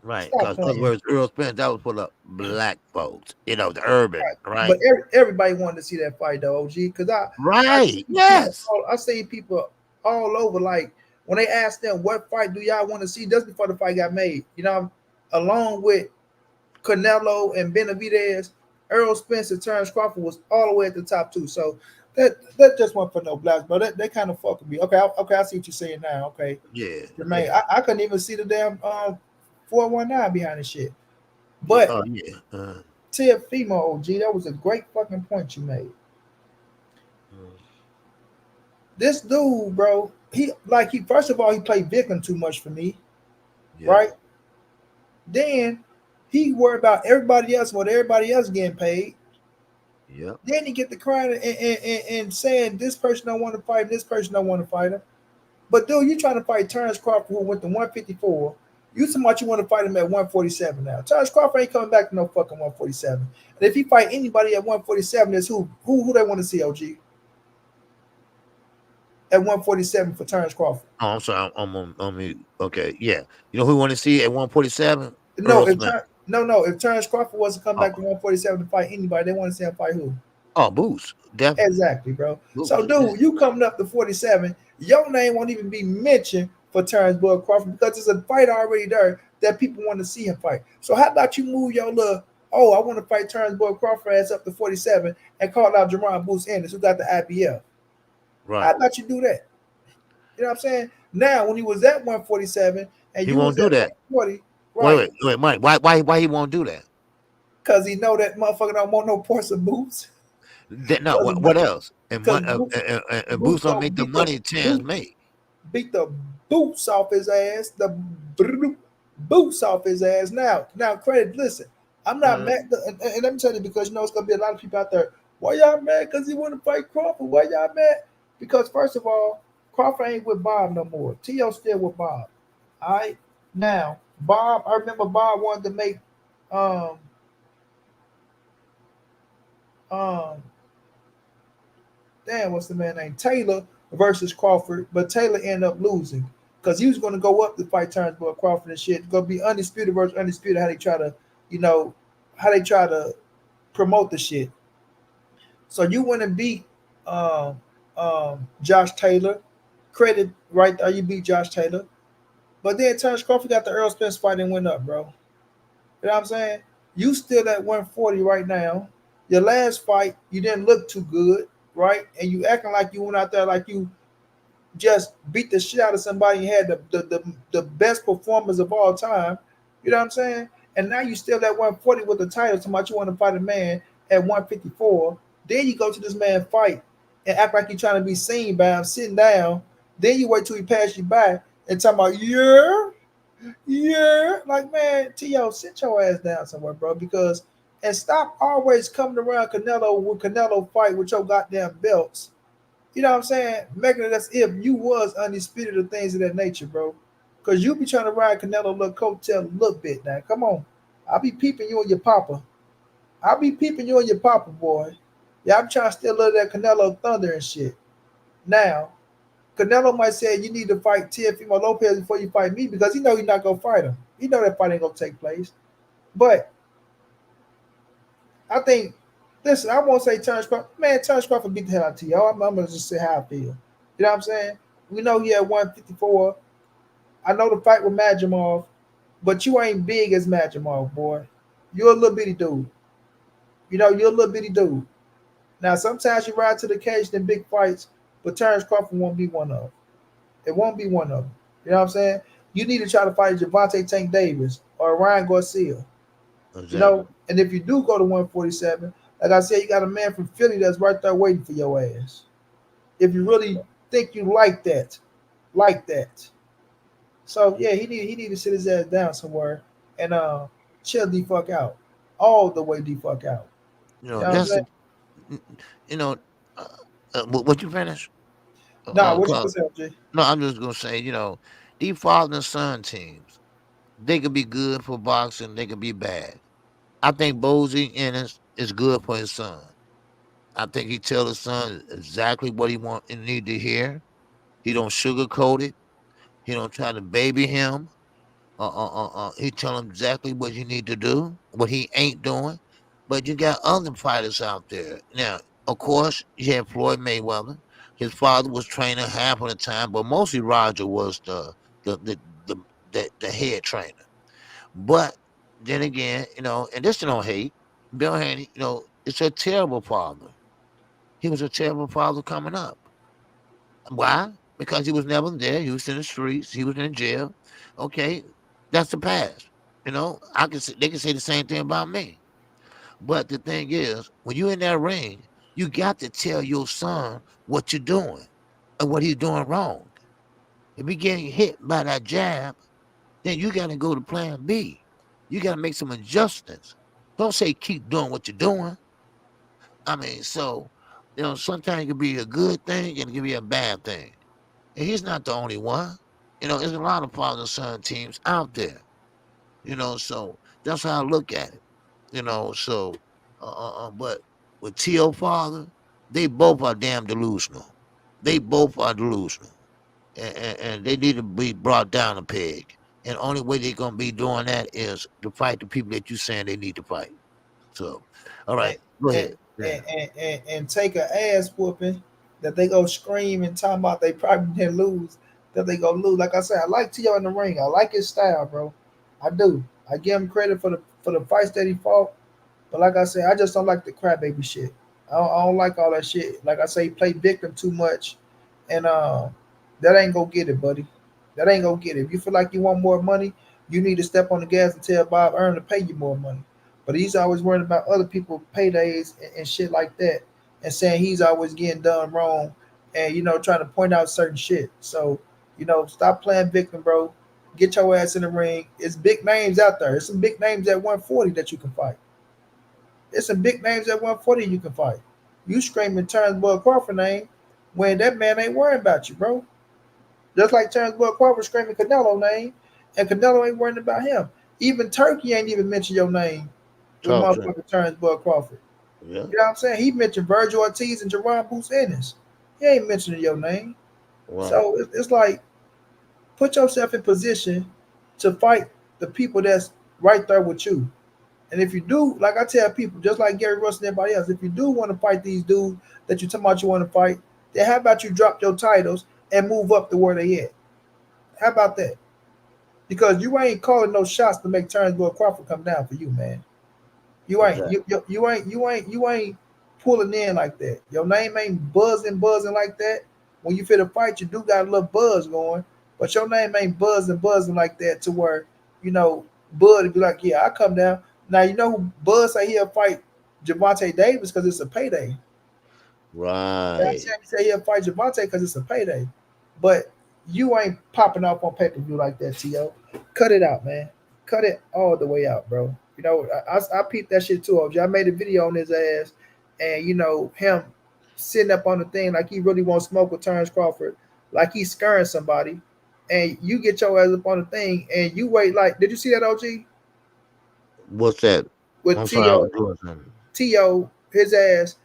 right. Stop Because other playing. words, Earl Spence, that was for the black folks, the urban, But right? everybody wanted to see that fight though, OG, because I Right. see people Yes. I see people all over. Like when they asked them what fight do y'all want to see, just before the fight got made, along with Canelo and Benavidez, Earl Spencer, Terrence Crawford was all the way at the top too. So that just went for no blacks, but they kind of fuck with me. Okay, okay, I see what you're saying now. Okay, Yeah. Jermaine, Yeah. I couldn't even see the damn 419 behind the shit. Yeah. But Oh, yeah. Teofimo, OG, that was a great fucking point you made. Mm, This dude, bro, he first of all he played victim too much for me, yep. right? Then he worried about everybody else, what everybody else getting paid. Yep. Then he get the crying and saying this person don't want to fight, this person don't want to fight him. But dude, you trying to fight Terrence Crawford who went to 154. You so much you want to fight him at 147 now. Terrence Crawford ain't coming back to no fucking 147. And if he fight anybody at 147, is who they want to see, OG. at 147 for Terrence Crawford. Oh, I'm sorry. I'm mute. Okay, yeah. You know who we want to see at 147? No, Earl if Smith. if Terrence Crawford was to come Oh, back to 147 to fight anybody, they want to see him fight who? oh, Boots, definitely Exactly, bro. So, Boots. Yeah. dude, you coming up to 47, your name won't even be mentioned for Terrence Bud Crawford because there's a fight already there that people want to see him fight. So, how about you move your little, oh, I want to fight Terrence Bud Crawford ass up to 47 and call out Jerron Boots Ennis, who got the IBF? How Right. about you do that? You know what I'm saying? Now, when he was at 147 and He you won't was do at that. 140, Wait, right? wait, wait, Mike. Why he won't do that? Because he know that motherfucker don't want no parts of Boots. No. Because What else? because And Boots Boots don't gonna make the beat the money Chance Boots make. beat the boots off his ass. The boots off his ass. Now, credit. Listen, I'm not Uh, mad, and let me tell you because you know it's gonna be a lot of people out there. Why y'all mad? Because he want to fight Crawford. Why y'all mad? Because first of all, Crawford ain't with Bob no more. T.O. still with Bob. All right. Now, Bob. I remember Bob wanted to make um um damn, what's the man name? Taylor versus Crawford, but Taylor ended up losing because he was going to go up to fight Turnbull Crawford and shit. It's going to be undisputed versus undisputed. How they try to, you know, how they try to promote the shit. So you went and beat um, Josh Taylor. Credit right there, you beat Josh Taylor. But then Terrence Crawford got the Earl Spence fight and went up, bro. You know what I'm saying? You still at 140 right now. Your last fight, you didn't look too good, right? And you acting like you went out there like you just beat the shit out of somebody and had the best performers of all time. You know what I'm saying? And now you still at 140 with the title. So much you want to fight a man at 154. Then you go to this man fight and act like you're trying to be seen by him sitting down. Then you wait till he pass you by and talk about yeah. Like man, T.O., sit your ass down somewhere, bro. Because and stop always coming around Canelo with Canelo fight with your goddamn belts, you know what I'm saying? Making it as if you was undisputed or things of that nature, bro. Cause you be trying to ride Canelo little coattail a little bit now. Come on. I'll be peeping you and your papa. I'll be peeping you and your papa, boy. Yeah, I'm trying to steal a little of that Canelo thunder and shit. Now, Canelo might say you need to fight Teofimo Lopez before you fight me because he know he's not gonna fight him. He know that fight ain't gonna take place. But I think, listen, I won't say Terrence Crawford. Man, Terrence Crawford beat the hell out of T.O. I'm gonna just say how I feel. You know what I'm saying? We know he had 154. I know the fight with Madrimov, but you ain't big as Madrimov, boy. You're a little bitty dude. You know, you're a little bitty dude. Now, sometimes you ride to the cage in big fights, but Terrence Crawford won't be one of them. It won't be one of them. You know what I'm saying? You need to try to fight Gervonta Tank Davis or Ryan Garcia. You exactly. know, and if you do go to 147, like I said, you got a man from Philly that's right there waiting for your ass. If you really think you like that. So yeah, he need to sit his ass down somewhere and chill the fuck out, all the way the fuck out. You You know know what I'm that's saying? the. You know, uh, what you finish? Nah, what you gonna Cause, say, OJ? no, I'm just gonna say, these father and son teams, they could be good for boxing, they could be bad. I think Bozy Ennis is good for his son. I think he tell his son exactly what he want and need to hear. He don't sugarcoat it. He don't try to baby him. He tell him exactly what you need to do, what he ain't doing. But you got other fighters out there. Now, of course, you have Floyd Mayweather. His father was training half of the time, but mostly Roger was the the the, the head trainer. But then again, and this you don't hate. Bill Haney, it's a terrible father. He was a terrible father coming up. Why? Because he was never there. He was in the streets. He was in jail. Okay, that's the past. They can say the same thing about me. But the thing is, when you're in that ring, you got to tell your son what you're doing and what he's doing wrong. If he getting hit by that jab, then you got to go to plan B. You got to make some adjustments. Don't say keep doing what you're doing. I mean, so, sometimes it can be a good thing and it can be a bad thing. And he's not the only one. There's a lot of father son teams out there. So that's how I look at it. So, but with T.O. father, they both are damn delusional. They both are delusional, and they need to be brought down a peg. And the only way they're gonna be doing that is to fight the people that you saying they need to fight. So, all and right, go and ahead. Yeah. and take a ass whooping that they go scream and talking about they probably didn't lose, that they go lose. Like I said, I like Tio in the ring. I like his style, bro. I do. I give him credit for the fights that he fought. But like I said, I just don't like the crybaby shit. I don't like all that shit. Like I say, he play victim too much, and that ain't gonna get it, buddy. That ain't gonna get it. If you feel like you want more money, you need to step on the gas and tell Bob Earn to pay you more money. But he's always worried about other people paydays and shit like that, and saying he's always getting done wrong, and trying to point out certain shit. So stop playing victim, bro. Get your ass in the ring. It's big names out there. It's some big names at 140 that you can fight. There's some big names at 140 you can fight. You screaming Turnbull Crawford name when that man ain't worrying about you, bro. Just like Turnbull Crawford screaming Canelo name, and Canelo ain't worrying about him. Even Turkey ain't even mentioned your name with Talk to him. motherfucking Turnbull Crawford. Yeah. You know what I'm saying? He mentioned Virgil Ortiz and Jerron Bruce Ennis. He ain't mentioning your name. Right. So it's like put yourself in position to fight the people that's right there with you. And if you do, like I tell people, just like Gary Russell and everybody else, if you do want to fight these dudes that you talking about you want to fight, then how about you drop your titles and move up to where they at? How about that? Because you ain't calling no shots to make Turnbull Crawford come down for you, man. You ain't Exactly. you ain't pulling in like that. Your name ain't buzzing like that. When you fit a fight, you do got a little buzz going, but your name ain't buzzing like that to where you know Bud would be like, yeah, I come down. Now you know who Buzz say he'll fight Gervonta Davis because it's a payday. Yeah, I Right. said he say he'll fight Gervonta because it's a payday, but you ain't popping off on pay per view like that, To. Cut it out, man. Cut it all the way out, bro. I peeped that shit too. I made a video on his ass, and him sitting up on the thing like he really wants smoke with Terrence Crawford, like he's scaring somebody, and you get your ass up on the thing and you wait. Like, did you see that OG What's that? with I'm sorry, I T.O. was doing something. T.O. his ass?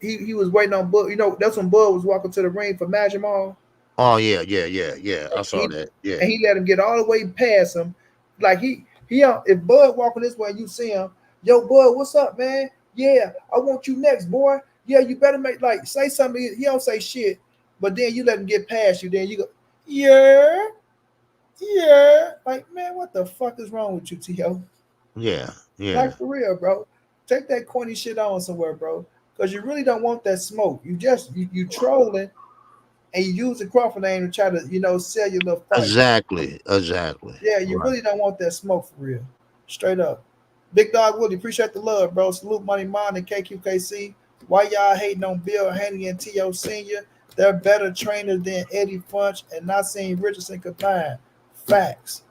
He was waiting on Bud. That's when Bud was walking to the ring for Majimal. Oh yeah, yeah, yeah, yeah. I saw He that. Yeah, and he let him get all the way past him. Like if Bud walking this way and you see him, yo Bud, what's up, man? Yeah, I want you next, boy. Yeah, you better make like say something. He don't say shit, but then you let him get past you. Then you go, yeah, yeah. Like man, what the fuck is wrong with you, T.O.? yeah, yeah. Like for real, bro. Take that corny shit on somewhere, bro. Because you really don't want that smoke. You trolling and you use the Crawford name to try to sell your little fight. Exactly, exactly. Yeah, you Right. really don't want that smoke for real. Straight up. Big Dog Woody, appreciate the love, bro. Salute Money Mind and KQKC. Why y'all hating on Bill Haney and T.O. Sr.? They're better trainers than Eddie Funch and not seeing Richardson combined. Facts.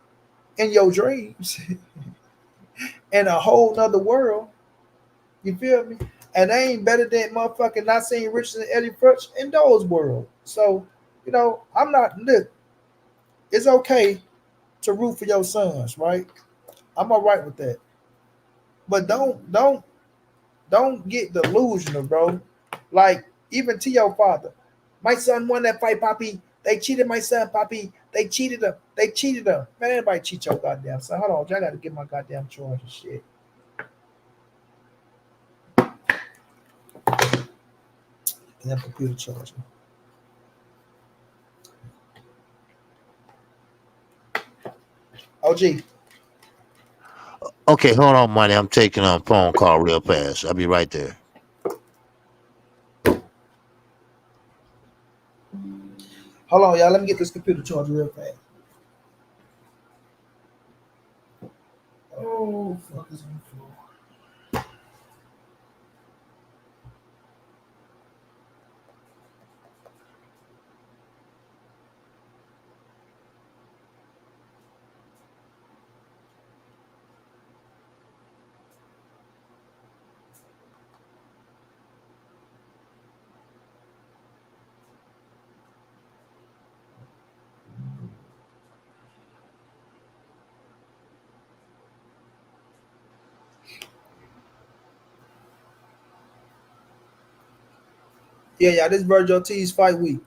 In your dreams. In a whole nother world. You feel me? And they ain't better than motherfucking not seeing Richardson and Eddie Funch in those worlds. So, I'm not, look, it's okay to root for your sons, right? I'm all right with that. But don't get delusional, bro. Like even to your father, my son won that fight, Poppy. They cheated my son, Poppy. They cheated him. They cheated him. Man, everybody cheat your goddamn son. Hold on, I gotta get my goddamn charge and shit. Damn computer charge. OG, Okay, hold on, money. I'm taking a phone call real fast. I'll be right there. hold on, y'all. Let me get this computer charge real fast. Oh, fuck is on the floor. Yeah, yeah. This Virgil Ortiz fight week.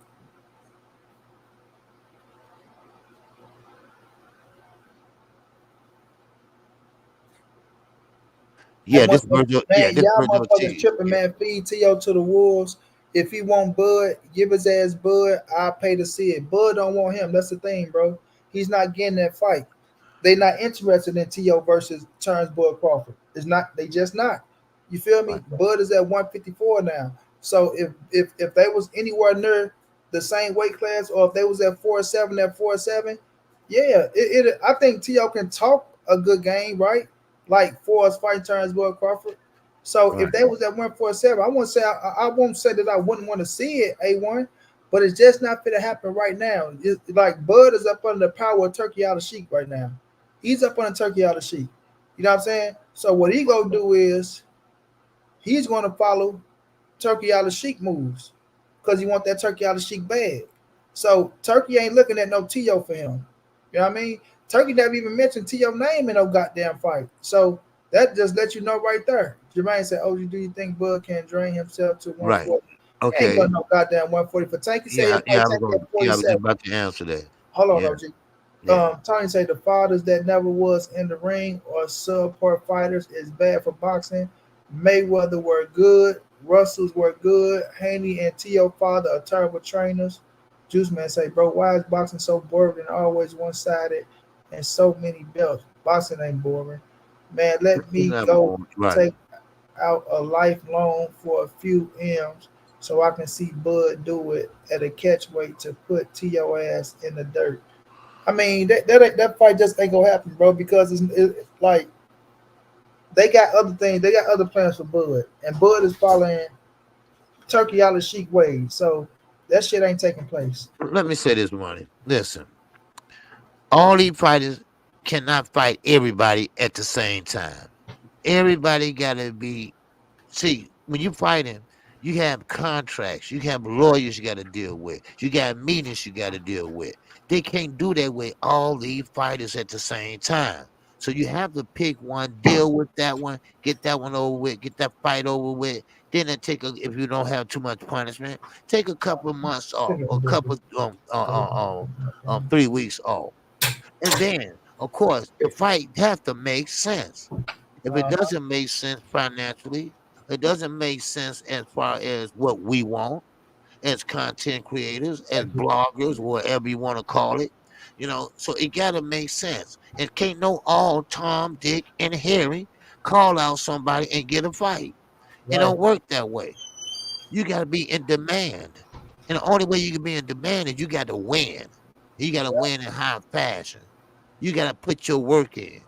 And Yeah, this Virgil. Yeah, man, this y'all Virgil motherfuckers Ortiz. tripping, Yeah, man. Feed T.O. to the wolves. If he want Bud, give his ass Bud. I'll pay to see it. Bud don't want him. That's the thing, bro. He's not getting that fight. They not interested in T.O. versus Terrence Bud Crawford. It's not. They just not. You feel me? right, Bud is at 154 now. So if they was anywhere near the same weight class, or if they was at 4-7, at 4-7, yeah, I think T.O. can talk a good game, right? Like for us fighting Terrence Bud Crawford. So if right. they was at 147, I won't say I won't say that I wouldn't want to see it A1, but it's just not going to happen right now. It's like Bud is up under the power of Turkey out of Sheik right now. He's up on the Turkey out of Sheik. You know what I'm saying? So what he gonna do is he's gonna follow Turkey out of Sheik moves because he want that Turkey out of Sheik bag. So Turkey ain't looking at no T.O. for him. You know what I mean? Turkey never even mentioned T.O. name in no goddamn fight. So that just lets you know right there. Jermaine said, "Oh, do you think Bud can drain himself to Right. 140? He ain't Okay. going no goddamn 140 for Tank. He said Yeah, he'll fight yeah. I was Tank going. at Yeah, I was just 47. about to answer that. Hold on, Yeah, OG. yeah. Tony say the fathers that never was in the ring or subpar fighters is bad for boxing. Mayweather were good. Russells were good. Haney and T.O. father are terrible trainers. Juice Man say, bro, why is boxing so boring and always one sided and so many belts? Boxing ain't boring. Man, let It's me not go boring. Right. take out a life loan for a few M's so I can see Bud do it at a catch weight to put T.O. ass in the dirt. I mean, that fight just ain't gonna happen, bro, because like they got other things. They got other plans for Bud, and Bud is following Turkey out of Sheik ways. So that shit ain't taking place. Let me say this, money. Listen, all these fighters cannot fight everybody at the same time. Everybody gotta be. See, when you fighting, you have contracts, you have lawyers you got to deal with, you got meetings you got to deal with. They can't do that with all these fighters at the same time. So you have to pick one, deal with that one, get that one over with, get that fight over with. Then it take a, if you don't have too much punishment, take a couple of months off, or a couple 3 weeks off, and then of course the fight has to make sense. If it Uh-huh. doesn't make sense financially, it doesn't make sense as far as what we want as content creators, as bloggers, whatever you want to call it. So it gotta make sense. And can't no all Tom, Dick, and Harry call out somebody and get a fight. It Right. don't work that way. You gotta be in demand. And the only way you can be in demand is you got to win. You got to win in high fashion. You got to put your work in.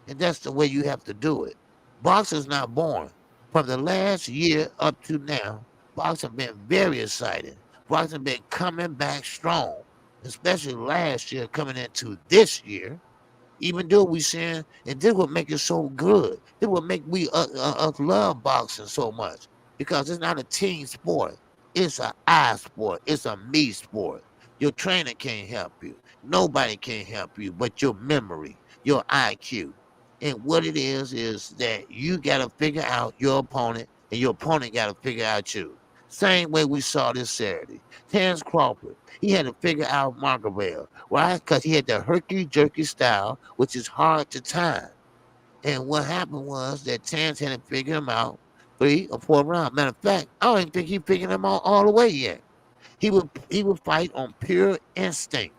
And that's the way you have to do it. Boxing's not boring. From the last year up to now, boxing been very exciting. Boxing been coming back strong, especially last year coming into this year. Even though we saying, and this would make it so good. This would make we us love boxing so much because it's not a team sport. It's a I sport. It's a me sport. Your trainer can't help you. Nobody can help you but your memory, your IQ. And what it is that you got to figure out your opponent, and your opponent got to figure out you. Same way we saw this Saturday. Terrence Crawford, he had to figure out Markavale. Why? Because he had the herky jerky style, which is hard to time. And what happened was that Terrence hadn't figured him out 3 or 4 rounds. Matter of fact, I don't even think he figured him out all the way yet. He would fight on pure instinct,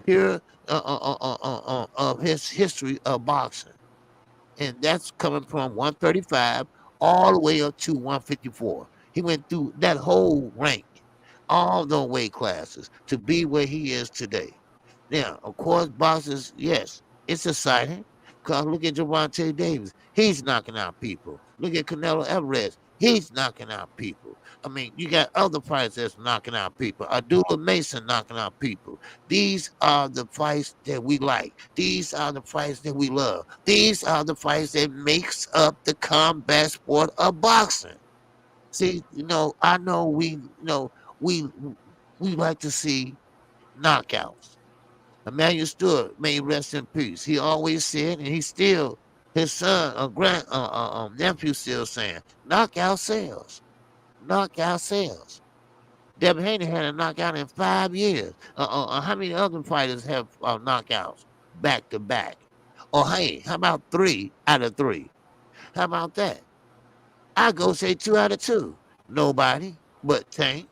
pure of his history of boxing, and that's coming from 135 all the way up to 154. He went through that whole rank, all those weight classes to be where he is today. Now, of course, boxers, yes, it's exciting. Because look at Gervonta Davis. He's knocking out people. Look at Canelo Alvarez. He's knocking out people. I mean, you got other fighters that's knocking out people. Abdullah Mason knocking out people. These are the fights that we like. These are the fights that we love. These are the fights that makes up the combat sport of boxing. See, I know we we like to see knockouts. Emmanuel Stewart, may he rest in peace. He always said, and he still, his son, nephew, still saying, knockout sales, knockout sales. Devin Haney had a knockout in 5 years. How many other fighters have knockouts back to back? Or hey, how about 3 out of 3? How about that? I go say 2 out of 2. Nobody but Tank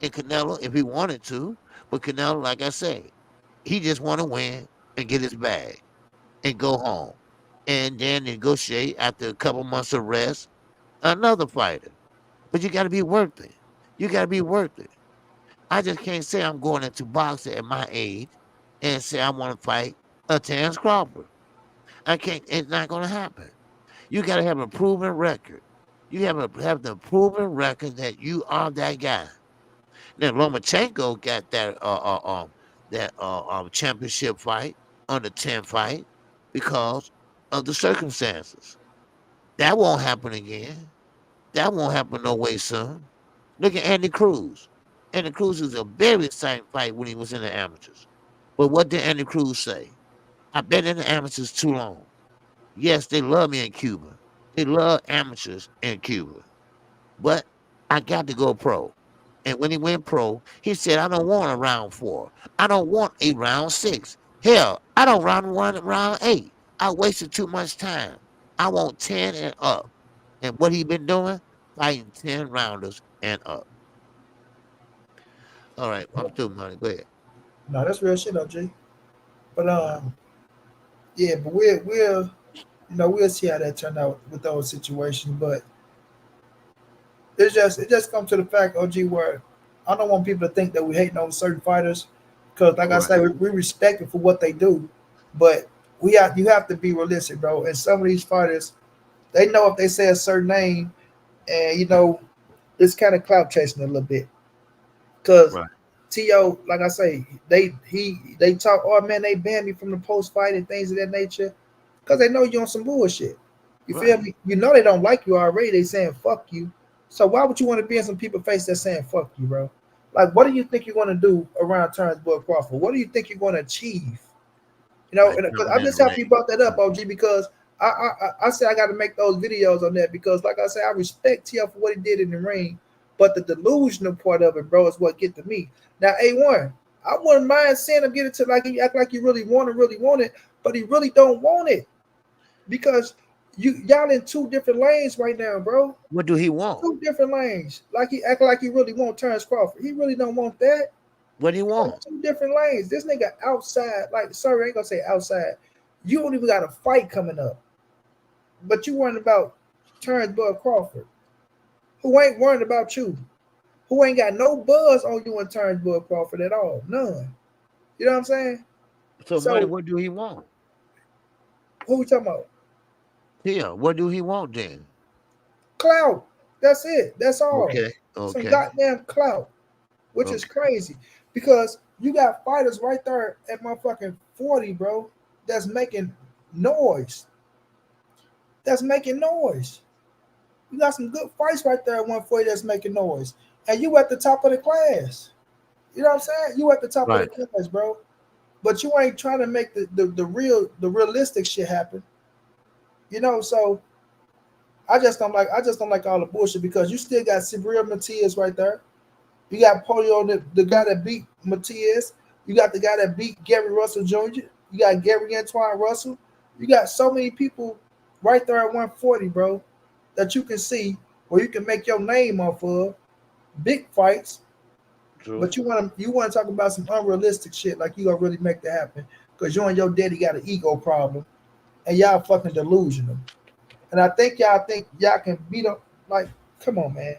and Canelo if he wanted to. But Canelo, like I say, he just want to win and get his bag and go home. And then negotiate after a couple months of rest another fighter. But you got to be worth it. You got to be worth it. I just can't say I'm going into boxing at my age and say I want to fight a Terrence Crawford. I can't. It's not going to happen. You got to have a proven record. You have the proven record that you are that guy. Now Lomachenko got that championship fight under 10 fight because of the circumstances. That won't happen again. That won't happen no way soon. Look at Andy Cruz. Andy Cruz was a very exciting fight when he was in the amateurs. But what did Andy Cruz say? I've been in the amateurs too long. Yes, they love me in Cuba. They love amateurs in Cuba. But I got to go pro. And when he went pro, he said, I don't want a round 4. I don't want a round 6. Hell, I don't want round 8. I wasted too much time. I want 10 and up. And what he been doing? Fighting 10 rounders and up. All right, I'm through, money. Go ahead. No, that's real shit, OG. But Right. yeah, but we'll see how that turn out with those situations. But it just comes to the fact, OG, where I don't want people to think that we hating on certain fighters, because like I Right. say, we respect it for what they do, but you have to be realistic, bro. And some of these fighters, they know if they say a certain name, and it's kind of clout chasing a little bit. Because Right. To, like I say, they talk, oh man, they banned me from the post fight and things of that nature, because they know you on some bullshit. You feel Right. me? You know they don't like you already. They saying fuck you. So why would you want to be in some people's face that's saying fuck you, bro? Like, what do you think you're going to do around Turnbull Crawford? What do you think you're going to achieve? Like And 'cause jumping I'm in the just happy ring. you brought that up, OG, because I said I got to make those videos on that, because, like I said, I respect TL for what he did in the ring, but the delusional part of it, bro, is what get to me. Now, A1, I wouldn't mind seeing him get it to, like, he act like he really want it, but he really don't want it, because y'all in two different lanes right now, bro. What do he want? Two different lanes. Like, he act like he really want Terrence Crawford. He really don't want that. What do he On want? two different lanes. This nigga outside, like, sorry, I ain't gonna say outside. You don't even got a fight coming up, but you worrying about Turnbull Crawford, who ain't worrying about you, who ain't got no buzz on you and Turnbull Crawford at all, none. You know what I'm saying? So money, So what do he want? who we talking about? Yeah, what do he want then? Clout. That's it. That's all. Okay. Some Okay. goddamn clout, which is Okay. crazy, because you got fighters right there at my fucking 40, bro, that's making noise. That's making noise. You got some good fights right there at 140 that's making noise. And you at the top of the class. You know what I'm saying? You at the top of the Right. class, bro. But you ain't trying to make the realistic shit happen. So I just don't like all the bullshit, because you still got Sabrina Matias right there. You got Polio, the guy that beat Matias. You got the guy that beat Gary Russell Jr. You got Gary Antoine Russell. You got so many people right there at 140, bro, that you can see where you can make your name off of big fights. True. But you want to talk about some unrealistic shit, like you gonna really make that happen, because you and your daddy got an ego problem, and y'all fucking delusional. And I think y'all can beat up. Like, come on, man,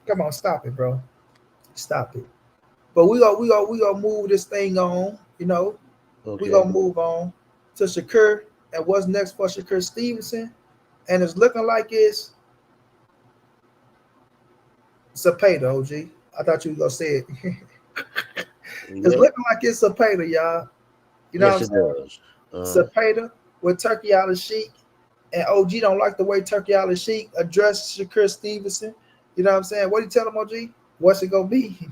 come on, stop it, bro, stop it. But we gonna move this thing on. We Okay. gonna move on to Shakur, and what's next for Shakur Stevenson, and it's looking like it's Zapata, OG. I thought you was gonna say it. It's Yep. looking like it's Zapata, y'all. You know what Yes, I'm it saying? does. Zapata with Turkey out of Sheik, and OG don't like the way Turkey out of Sheik addressed Shakur Stevenson. You know what I'm saying? What do you tell him, OG? What's it gonna be?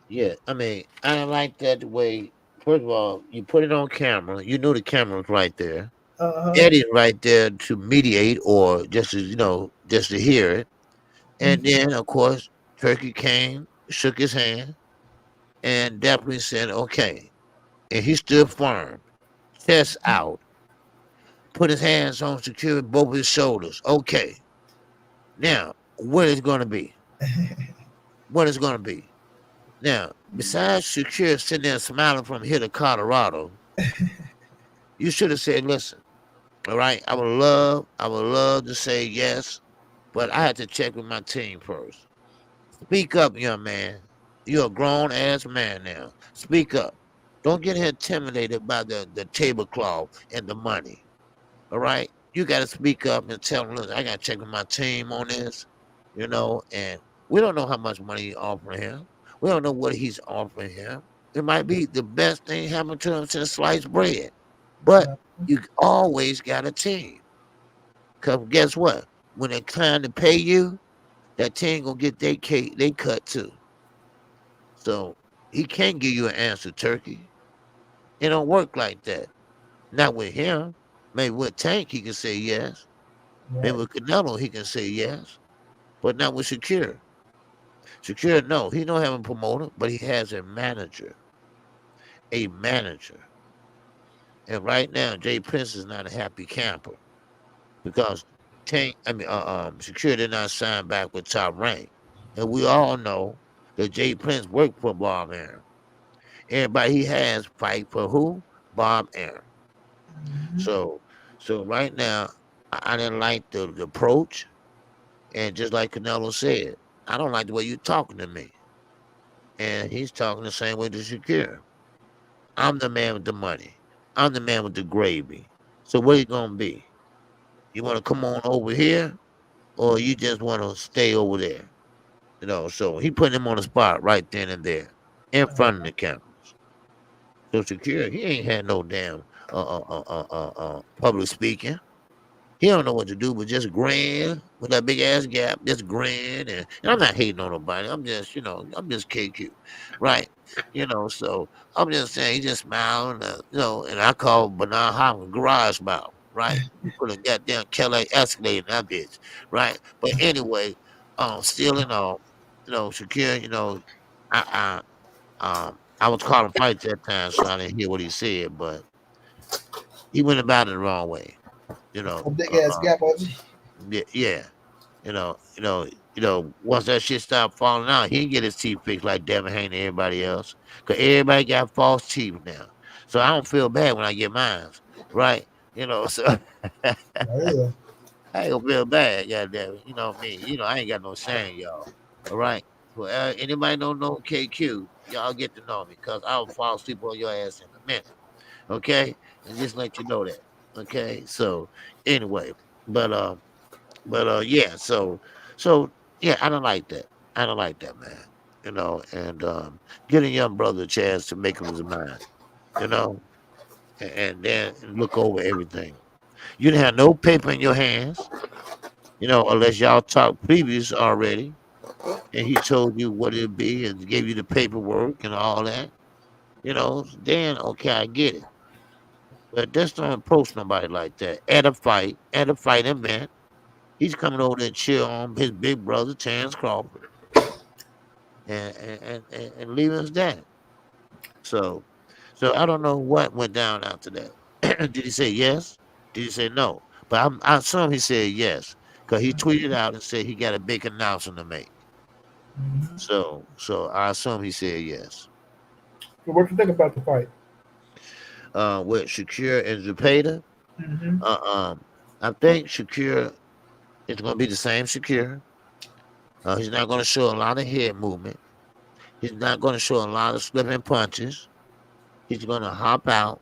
Yeah. I mean, I don't like that the way. First of all, you put it on camera. You knew the camera was right there. Uh-huh. Eddie right there to mediate, or just to just to hear it. And Mhm. then, of course, Turkey came, shook his hand, and definitely said, "Okay." And he stood firm, chest out. put his hands on secure both his shoulders. Okay. Now, what is going to be? What is going to be? Now, besides Secure sitting there smiling from here to Colorado, you should have said, listen, all right, I would love to say yes, but I had to check with my team first. Speak up, young man. You're a grown ass man now. Speak up. Don't get intimidated by the tablecloth and the money. All right. You got to speak up and tell them, look, I got to check with my team on this, and we don't know how much money he's offering him. We don't know what he's offering him. It might be the best thing happened to him since sliced bread. But you always got a team. Because guess what? When it's time to pay you, that team going to get their cake, they cut too. So he can't give you an answer, Turkey. It don't work like that. Not with him. Maybe with Tank, he can say yes. Maybe with Canelo, he can say yes. But not with Shakur. Shakur, no, he don't have a promoter, but he has a manager. A manager. And right now, Jay Prince is not a happy camper because Shakur did not sign back with Top Rank. And we all know that Jay Prince worked for Bob Arum. Everybody he has fight for who? Bob Arum. So right now, I didn't like the approach. And just like Canelo said, I don't like the way you're talking to me. And he's talking the same way to Shakur. I'm the man with the money. I'm the man with the gravy. So what are you going to be? You want to come on over here or you just want to stay over there? So he put him on the spot right then and there in front of the cameras. So Shakur, he ain't had no damn public speaking. He don't know what to do, but just grin with that big ass gap, just grin. And I'm not hating on nobody. I'm just, I'm just KQ, right? So I'm just saying, he just smiled, and I call Bernard Hopkins garage smile, right? You put a goddamn Kelly Escalade in that bitch, right? But anyway, still in all, Shakur, I was calling fights that time, so I didn't hear what he said, but he went about it the wrong way, you A know. big Uh, ass uh, gap, OG. yeah, once that shit stopped falling out, he didn't get his teeth fixed like Devin Haney and everybody else. Cause everybody got false teeth now. So I don't feel bad when I get mine, right? So Yeah. I ain't gonna feel bad, goddamn it. You know me. I ain't got no shame, y'all. All right. Well, anybody don't know KQ, y'all get to know me, cause I'll fall asleep on your ass in a minute. Okay, and just let you know that. Okay. So anyway, but yeah, so yeah, I don't like that. I don't like that, man. And get a young brother a chance to make up his mind, you know, and then look over everything. You didn't have no paper in your hands, unless y'all talked previous already, and he told you what it'd be and gave you the paperwork and all that. Then okay, I get it. But just don't approach nobody like that. At a fight event, he's coming over there to cheer on his big brother, Terrence Crawford, and leaving us that. So, so I don't know what went down after that. Did he say yes? Did he say no? But I assume he said yes because he tweeted out and said he got a big announcement to make. So I assume he said yes. So what you think about the fight? With Shakur and Zepeda, Mm-hmm. uh, I think Shakur is going to be the same Shakur. He's not going to show a lot of head movement. He's not going to show a lot of slipping punches. He's going to hop out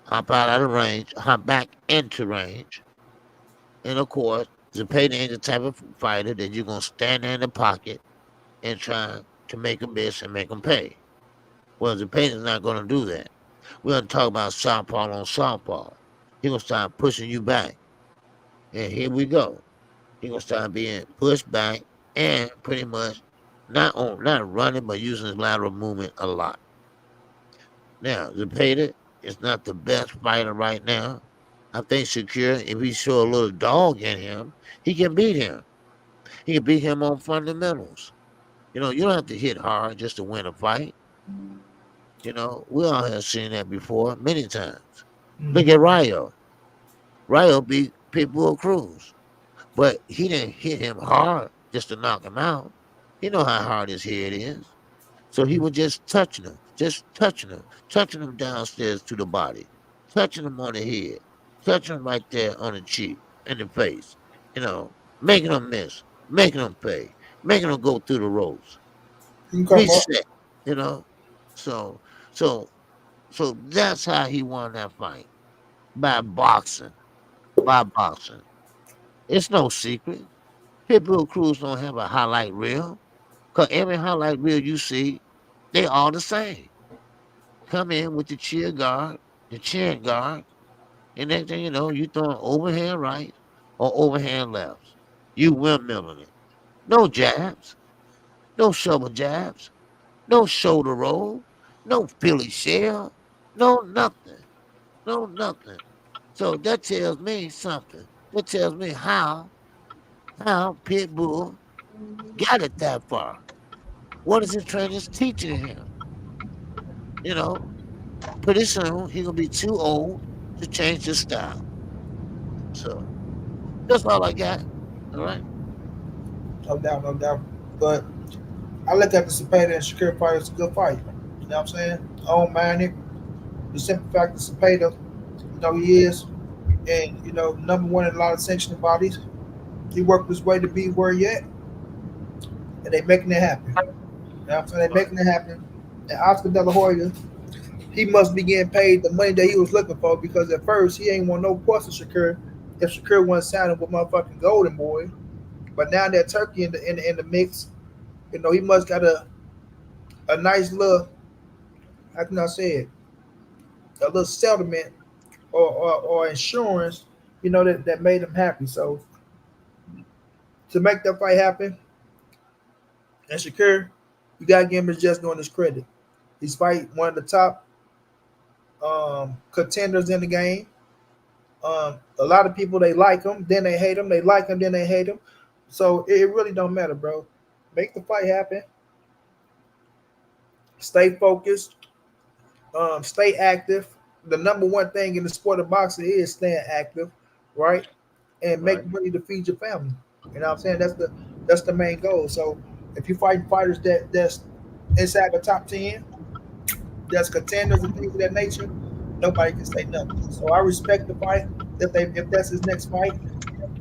of range, hop back into range. And of course, Zepeda ain't the type of fighter that you're going to stand there in the pocket and try to make him miss and make him pay. Well, Zepeda's not going to do that. We're going to talk about southpaw on southpaw. He's going to start pushing you back. And here we go. He's going to start being pushed back and pretty much not running, but using his lateral movement a lot. Now, Zepeda is not the best fighter right now. I think Shakur, if he show a little dog in him, he can beat him. He can beat him on fundamentals. You don't have to hit hard just to win a fight. We all have seen that before many times. Look Mm-hmm. at Ryo. Ryo beat Pitbull Cruz, but he didn't hit him hard just to knock him out. He know how hard his head is. So he was just touching him downstairs to the body, touching him on the head, touching him right there on the cheek, in the face, making him miss, making him pay, making him go through the ropes, You come up. reset, you know. So, so, so that's how he won that fight, by boxing, by boxing. It's no secret. Pitbull Cruz don't have a highlight reel, cause every highlight reel you see, they all the same. Come in with the cheer guard, the chin guard, and next thing you know, you throwing overhand right or overhand lefts. You windmilling it. No jabs, no shovel jabs, no shoulder roll, no Philly shell, no nothing, no nothing. So that tells me something. That tells me how Pitbull got it that far. What is his trainers teaching him? You know, pretty soon he gonna be too old to change his style. So that's all I got. All right. No doubt, no doubt. But I look at the Cepeda and Shakur fight as a good fight. You know what I'm saying? I don't mind it. The simple fact that Cepeda, he is, and number one in a lot of sanctioning bodies. He worked his way to be where he at, and they making it happen. You know what I'm saying? They Right. making it happen. And Oscar De La Hoya, he must be getting paid the money that he was looking for because at first he ain't want no parts of Shakur if Shakur wasn't signing with motherfucking Golden Boy. But now that Turkey in the mix, he must got a nice little, how can I say it, a little settlement or insurance, that made him happy. So to make that fight happen, and Shakur, you gotta give him his just doing his credit. He's fighting one of the top contenders in the game. A lot of people they like him, then they hate him. They like him, then they hate him. So it really don't matter, bro. Make the fight happen. Stay focused. Stay active. The number one thing in the sport of boxing is staying active, right? And make Right. money to feed your family. You know what I'm saying? That's the main goal. So if you fighting fighters that's inside the top 10, that's contenders and things of that nature, nobody can say nothing. So I respect the fight if that's his next fight,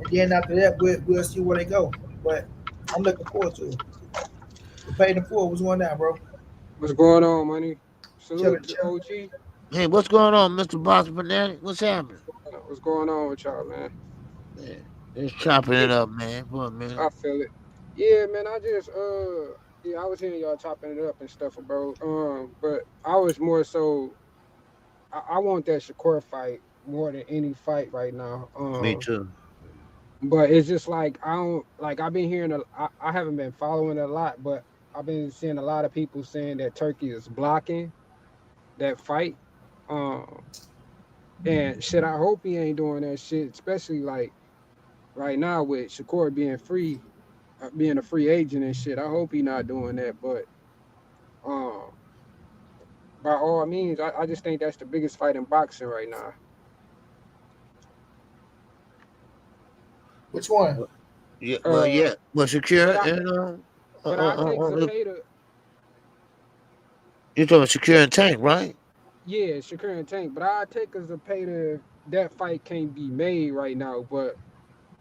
and then after that we'll see where they go. But I'm looking forward to it. The paid in full was going down, bro. What's going on, money? Chilling, Salute to chilling. OG. Hey, what's going on, Mr. Boston Fanatic? What's happening? What's going on with y'all, man? Yeah, just chopping Yeah, it up, man, for a minute. I feel it. Yeah, man. I just yeah, I was hearing y'all chopping it up and stuff, bro. But I was more so I want that Shakur fight more than any fight right now. Me too. But it's just like I don't like I've been hearing I haven't been following it a lot, but I've been seeing a lot of people saying that Turkey is blocking that fight. Um, and shit, I hope he ain't doing that shit, especially like right now with Shakur being free, being a free agent and shit. I hope he not doing that, but um, by all means, I just think that's the biggest fight in boxing right now. Which one? Well, yeah, well, Uh, yeah, well, but Shakira I and I take Zapata. you talking about Shakira and Tank, right? Yeah, Shakur and Tank, but I take a Zapata. That fight can't be made right now, but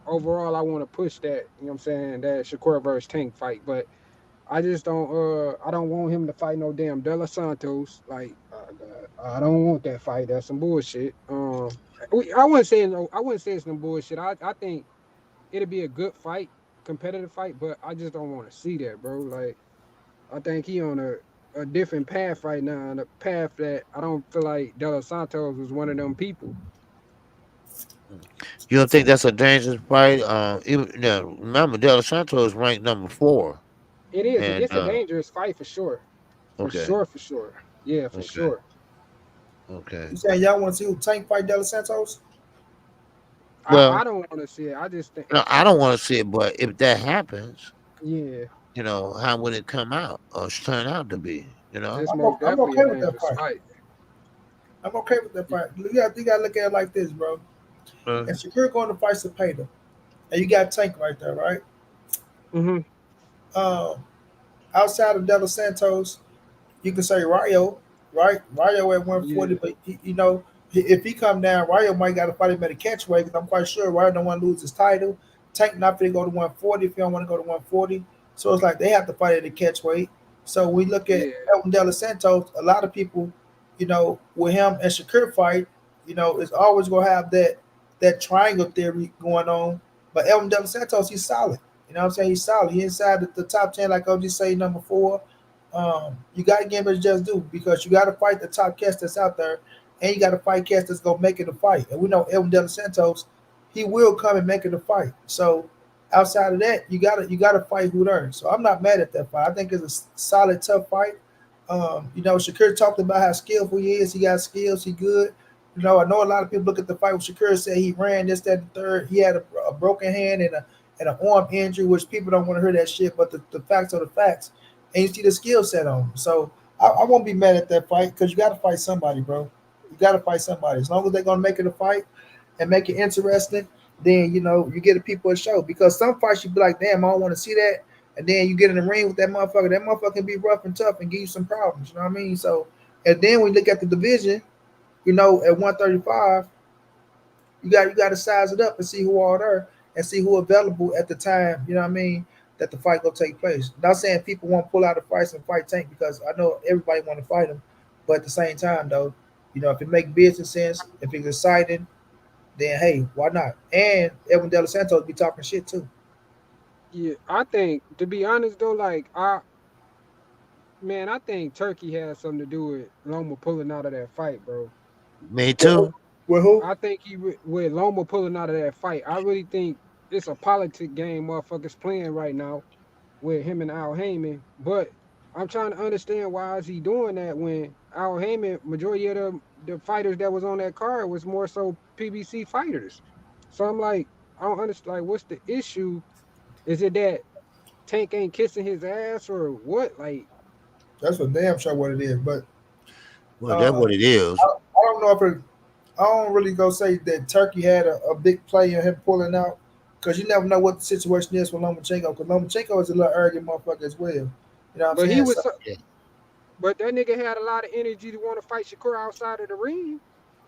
overall, I want to push that. You know what I'm saying? That Shakur versus Tank fight, but I just don't. I don't want him to fight no damn De Los Santos. Like, I don't want that fight. That's some bullshit. I wouldn't say no. I wouldn't say it's some bullshit. I think it'd be a good fight, competitive fight, but I just don't want to see that, bro. Like, I think he on a different path right now, and a path that I don't feel like De Los Santos was one of them people. You don't think that's a dangerous fight? Even now, remember, De Los Santos is ranked number 4, It is. and It's a dangerous fight for sure. For okay, sure. For sure. Yeah, for okay, sure. okay. You saying y'all want to see who Tank fight De Los Santos? I Well, don't want to see it. I just think, I don't want to see it, but if that happens, yeah, how would it come out or turn out to be? it's most I'm definitely okay a with that dangerous fight. fight. I'm okay with that fight. You got to look at it like this, bro. And Shakur going to fight Cepeda, and you got Tank right there, right? Mm-hmm. Um, Outside of De Los Santos, you can say Rayo, right? Rayo at 140, Yeah. but if he come down, Rayo might got to fight him at a catch weight because I'm quite sure Rayo don't want to lose his title. Tank not going to go to 140 if he don't want to go to 140. So it's like they have to fight at a catch weight. So we look at Yeah. Elton De Los Santos. A lot of people, with him and Shakur fight, it's always going to have that triangle theory going on. But Elton De Los Santos, he's solid. You know what I'm saying? He's solid. He's inside the top 10, like OG say, number 4. You got to give it just due because you got to fight the top cast that's out there, and you got to fight cast that's gonna make it a fight. And we know Elton De Los Santos, he will come and make it a fight. So outside of that, you gotta fight who there. So I'm not mad at that fight. I think it's a solid, tough fight. Shakur talked about how skillful he is. He got skills. He good. I know a lot of people look at the fight with Shakur said he ran this, that, and the third. He had a broken hand and an arm injury, which people don't want to hear that shit. But the facts are the facts, and you see the skill set on him. So I won't be mad at that fight because you got to fight somebody, bro. You got to fight somebody. As long as they're gonna make it a fight and make it interesting, then you get the people a show. Because some fights you be like, damn, I don't want to see that, and then you get in the ring with that motherfucker. That motherfucker can be rough and tough and give you some problems. You know what I mean? So, and then when you look at the division, at 135, you got to size it up and see who are there and see who available at the time. You know what I mean? That the fight gonna take place. Not saying people won't pull out the fights and fight Tank because I know everybody want to fight him, but at the same time though, if it make business sense, if it's exciting, then hey, why not? And Edwin De Los Santos be talking shit too. Yeah. I think, to be honest though, like I think Turkey has something to do with Loma pulling out of that fight, bro. Me With too. who? I think with Loma pulling out of that fight, I really think it's a politic game motherfuckers playing right now with him and Al Heyman. But I'm trying to understand why is he doing that when Al Heyman, majority of the fighters that was on that card was more so PBC fighters. So I'm like, I don't understand. Like, what's the issue? Is it that Tank ain't kissing his ass or what? Like, That's for damn sure what it is. But Well, that's uh, what it is. I don't know if it, I don't really go say that Turkey had a big play in him pulling out because you never know what the situation is with Lomachenko because Lomachenko is a little arrogant motherfucker as well. You know what I'm but he saying? was, So Yeah. but that nigga had a lot of energy to want to fight Shakur outside of the ring.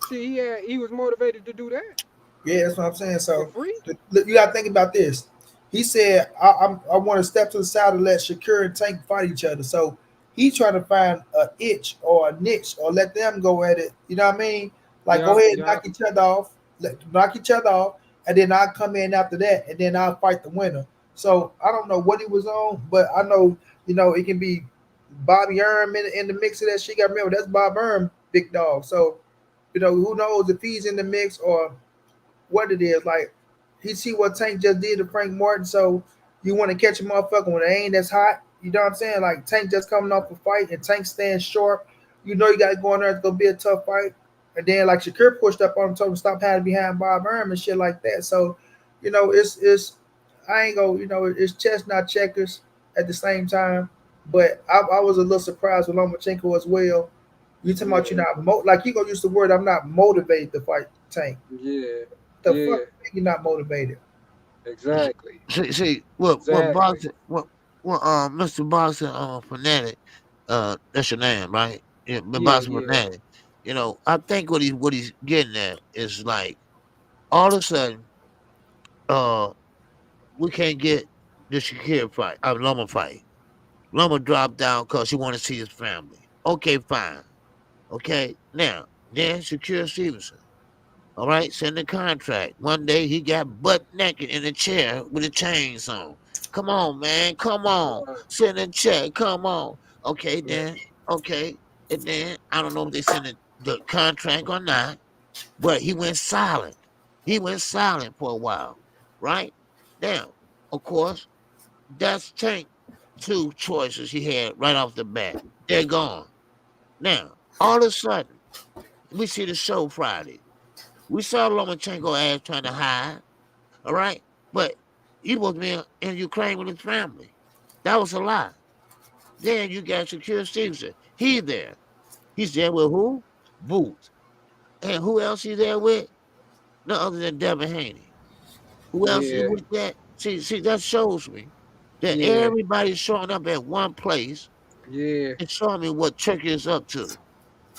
See, he was motivated to do that yeah, that's what I'm saying. for So free. you got to think about this. He said, I want to step to the side and let Shakur and Tank fight each other. So he's trying to find a itch or a niche or let them go at it. You know what I mean? Like, go Yup, ahead and knock yup, each other off, knock each other off, and then I'll come in after that, and then I'll fight the winner. So I don't know what he was on, but I know, it can be Bobby Erm in the mix of that shit. Got to remember, that's Bob Erm, big dog. So, who knows if he's in the mix or what it is. Like he see what Tank just did to Frank Martin, so you want to catch a motherfucker when it ain't that's hot. You know what I'm saying? Like Tank just coming off a fight and Tank stands sharp. You got to go in there. It's gonna be a tough fight. And then like Shakur pushed up on him, told him stop hiding behind Bob Arum and shit like that. So, it's I ain't go. It's chess not checkers at the same time. But I was a little surprised with Lomachenko as well. You talking about you yeah, not like you gonna use the word I'm not motivated to fight Tank. yeah, The yeah. fuck you not motivated? Exactly, See, what exactly. boxing, what Mr. Boxing fanatic, that's your name, right? Yeah, the Yeah, boxing yeah, fanatic. I think what he's getting at is like all of a sudden, uh, we can't get the Shakir fight, Loma fight. Loma dropped down because he want to see his family. Okay, fine. Okay, now then Shakur Stevenson. All right, send the contract. One day he got butt naked in a chair with a chains on. Come on, man. Come on. right, Send a check. Come on. Okay, right, then. Okay. And then I don't know if they sent the contract or not, but he went silent. He went silent for a while. Right? Now, of course, that's Tank two choices he had right off the bat. They're gone. Now, all of a sudden, we see the show Friday. We saw Lomachenko ass trying to hide, all right? But he was in Ukraine with his family. That was a lie. Then you got Shakur Stevenson. He there. He's there with who? Boots. And who else he there with? none other than Devin Haney. Who else is Yeah, with that? See, that shows me that yeah, everybody's showing up at one place yeah, and showing me what Turkey is up to.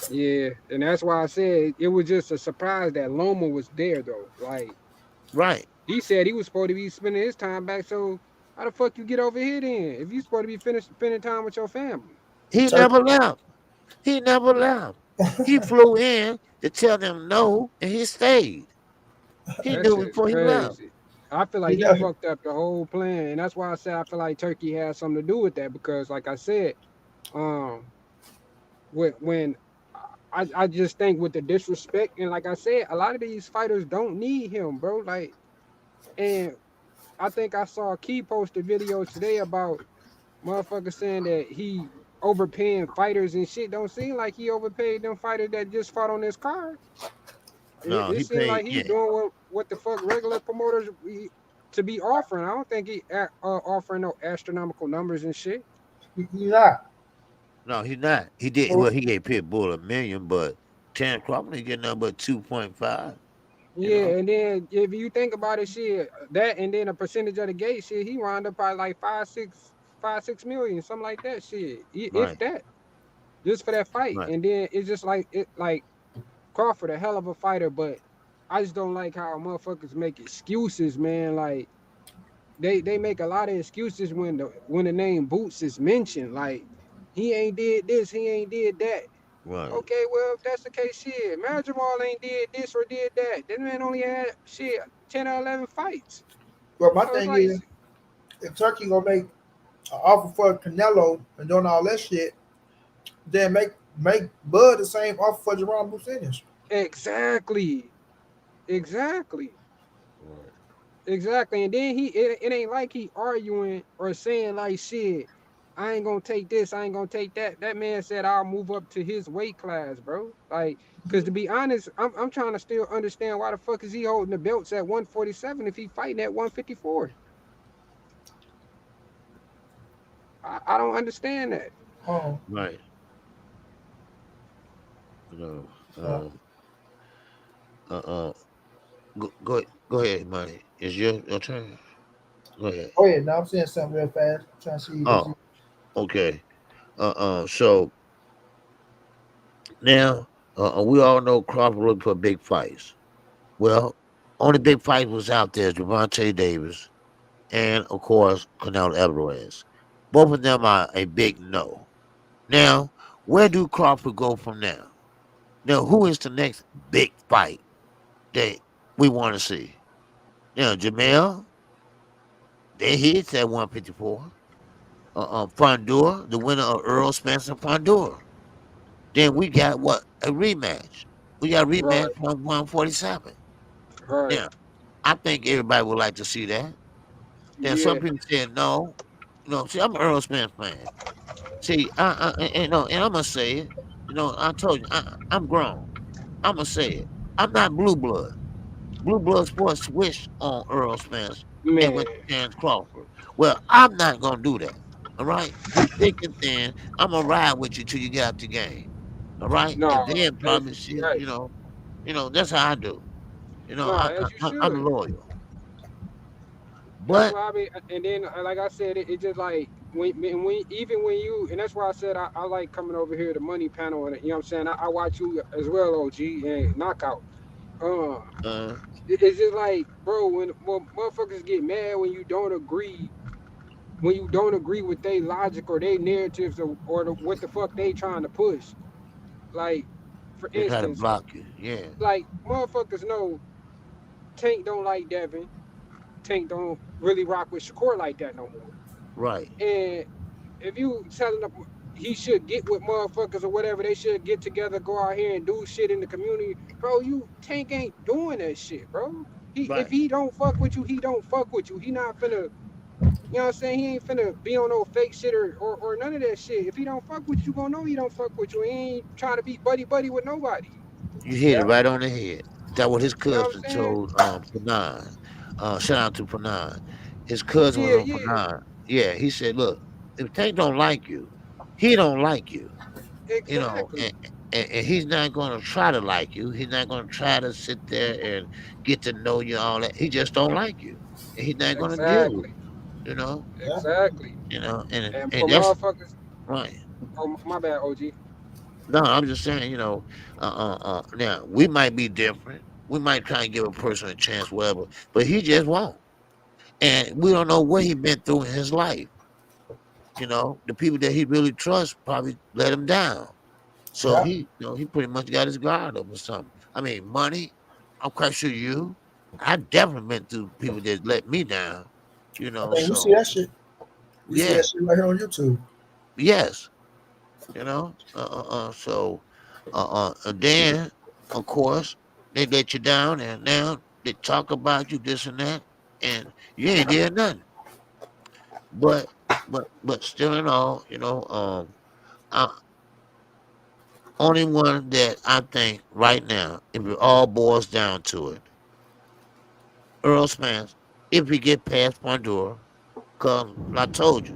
yeah. And that's why I said it was just a surprise that Loma was there though. Like Right. he said he was supposed to be spending his time back. So how the fuck you get over here then? If you supposed to be finished spending time with your family? He Turkey. never left. He never left. He flew in to tell them no, and he stayed. He That knew shit is before he left. crazy. I feel like You he know, fucked up the whole plan, and that's why I said I feel like Turkey had something to do with that because, like I said, um, when I just think with the disrespect and like I said, a lot of these fighters don't need him, bro. Like, and I think I saw Key post a video today about motherfuckers saying that he overpaying fighters and shit. Don't seem like he overpaid them fighters that just fought on his card. It, No, it he seemed paid. like he Yeah. doing what the fuck regular promoters to be offering. I don't think he offering no astronomical numbers and shit. you not. No, he not. He did. So, Well, he gave Pitbull a million, but Terrence Crawford ain't getting nothing but 2.5. You Yeah, know. and then if you think about it, shit, that and then a percentage of the gate, shit, he wound up by like 5, 6 million, something like that, shit. If Right. that, just for that fight. Right. And then it's just like Crawford, a hell of a fighter, but I just don't like how motherfuckers make excuses, man. Like they make a lot of excuses when the name Boots is mentioned. Like he ain't did this, he ain't did that. Right. Okay, well if that's the case, shit, Jamal ain't did this or did that. That man only had shit 10 or 11 fights. but my So it's thing like, is, if Turkey gonna make an offer for Canelo and doing all that shit, then make Bud the same offer for Jerome Businius. exactly, exactly. Right. Exactly. And then it ain't like he arguing or saying like shit, I ain't gonna take this, I ain't gonna take that. That man said I'll move up to his weight class, bro. Like, cause to be honest, I'm trying to still understand why the fuck is he holding the belts at 147 if he fighting at 154. I don't understand that. Um, Right. No. uh, Uh. Go ahead, money. It's your turn. Go ahead. oh yeah, now I'm saying something real fast. I'm trying to see what's. Oh. Okay. So now, we all know Crawford looking for big fights. Well, only big fight was out there: Gervonta Davis and, of course, Canelo Alvarez. Both of them are a big no. Now, where do Crawford go from now? Now, who is the next big fight that we want to see? Now, Jamel, they hits at 154. Fondor, the winner of Earl Spencer Fondor. Then we got what? A rematch. We got a rematch Right, from 147. right. Now, I think everybody would like to see that. Then some Yeah, people said no. See, I'm an Earl Spence fan. See, and I'm gonna say it. I told you, I'm grown. I'm gonna say it. I'm not blue blood. Blue blood sports switched on Earl Spence and man. went to Terrence Crawford. Well, I'm not gonna do that. All right, through thick and thin, I'm gonna ride with you till you get out the game. All right, No, and then as probably shit. right. That's how I do. No, as you I'm should. loyal, That's but why I mean, and then like I said, it just like when even when you and that's why I said I like coming over here to Money Panel and you know what I'm saying I watch you as well, OG and Knockout. Uh, uh, it's just like bro, when motherfuckers get mad when you don't agree with their logic or their narratives or what the fuck they trying to push. Like for they try to instance, block you. Yeah, like motherfuckers know Tank don't like Devin. Tank don't really rock with Shakur like that no more. right, And if you telling them he should get with motherfuckers or whatever, they should get together, go out here and do shit in the community, bro. You Tank ain't doing that shit, bro. If right. he don't fuck with you, he don't fuck with you. He not finna, you know what I'm saying? He ain't finna be on no fake shit or none of that shit. If he don't fuck with you, gonna know he don't fuck with you. He ain't trying to be buddy with nobody. You hit it yeah. right on the head. That what his You know what cousin I'm saying? told Fanon. Shout out to Fanon. His cousin was Yeah, on yeah, Fanon. Yeah, he said, look, if Tank don't like you, he don't like you. You know, and, exactly. and he's not going to try to like you. He's not going to try to sit there and get to know you all that. He just don't like you, and he's not going to deal with Exactly. you. Yeah. Exactly. And And for that's motherfuckers, right. oh my bad, OG. No, I'm just saying, now we might be different. We might try and give a person a chance, whatever, but he just won't. And we don't know what he been through in his life. The people that he really trusts probably let him down. So Yeah. he pretty much got his guard up or something. I mean, money. I'm quite sure I definitely been through people that let me down. I think we see So that shit. We see yeah, that shit right here on YouTube. yes, So, and then of course they let you down, and now they talk about you this and that, and you ain't did nothing. But but still in all, I, only one that I think right now, if it all boils down to it, Earl Spence, if he get past Pandora, cause I told you,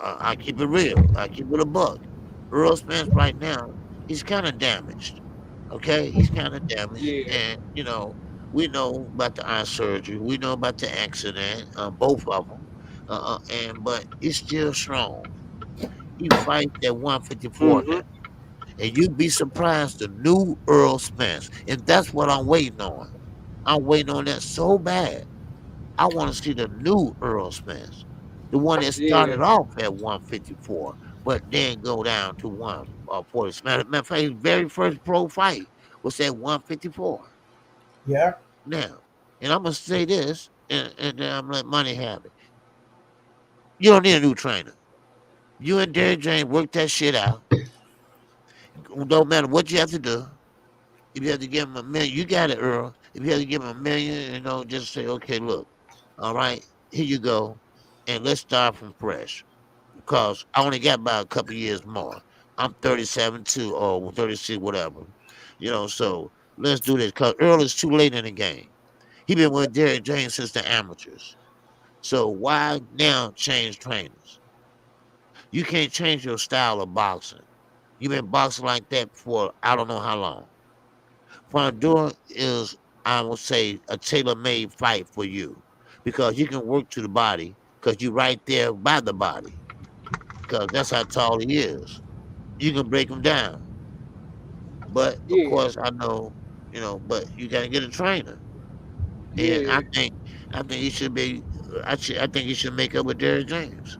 I keep it real, I keep it a buck. Earl Spence right now, he's kind of damaged. Okay, he's kind of damaged, Yeah. and we know about the eye surgery, we know about the accident, both of them, and but he's still strong. He fights at 154 now. Mm-hmm. And you'd be surprised the new Earl Spence. And that's what I'm waiting on. I'm waiting on that so bad. I want to see the new Earl Spence. The one that Yeah. started off at 154, but then go down to 140. Matter of fact, his very first pro fight was at 154. Yeah. Now, and I'm gonna say this, and then I'm gonna let money have it. You don't need a new trainer. You and Derrick James work that shit out. Don't matter what you have to do. If you have to give him $1 million, you got it, Earl. If you have to give him $1 million, just say, okay, look, all right, here you go, and let's start from fresh. Because I only got about a couple years more. I'm 37 too, or 36, whatever. So let's do this. Because Earl is too late in the game. He been with Derrick James since the amateurs. So why now change trainers? You can't change your style of boxing. You've been boxing like that for I don't know how long. Pandora is, I would say, a tailor-made fight for you because you can work to the body because you're right there by the body because that's how tall he is. You can break him down, but of Yeah. course I know, but you got to get a trainer, and Yeah. I think he should be. I think he should make up with Derrick James.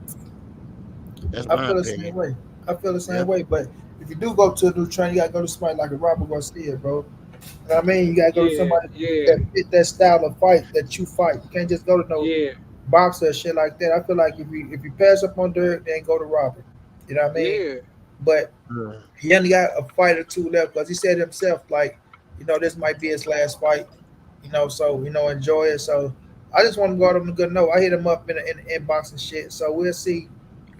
That's I my feel the same opinion. way. I feel the Yeah. same way. But if you do go to a new trainer, you gotta go to somebody like a Robert Garcia, bro. You know what I mean? You gotta go to Yeah. somebody Yeah. that fit that style of fight that you fight. You can't just go to no Yeah. boxer or shit like that. I feel like if you pass up on Dirk, then go to Robert. You know what I mean? Yeah. But Uh, he only got a fight or two left because he said himself, like, this might be his last fight. So enjoy it. So I just want to go out on a good note. I hit him up in inbox and shit. So we'll see,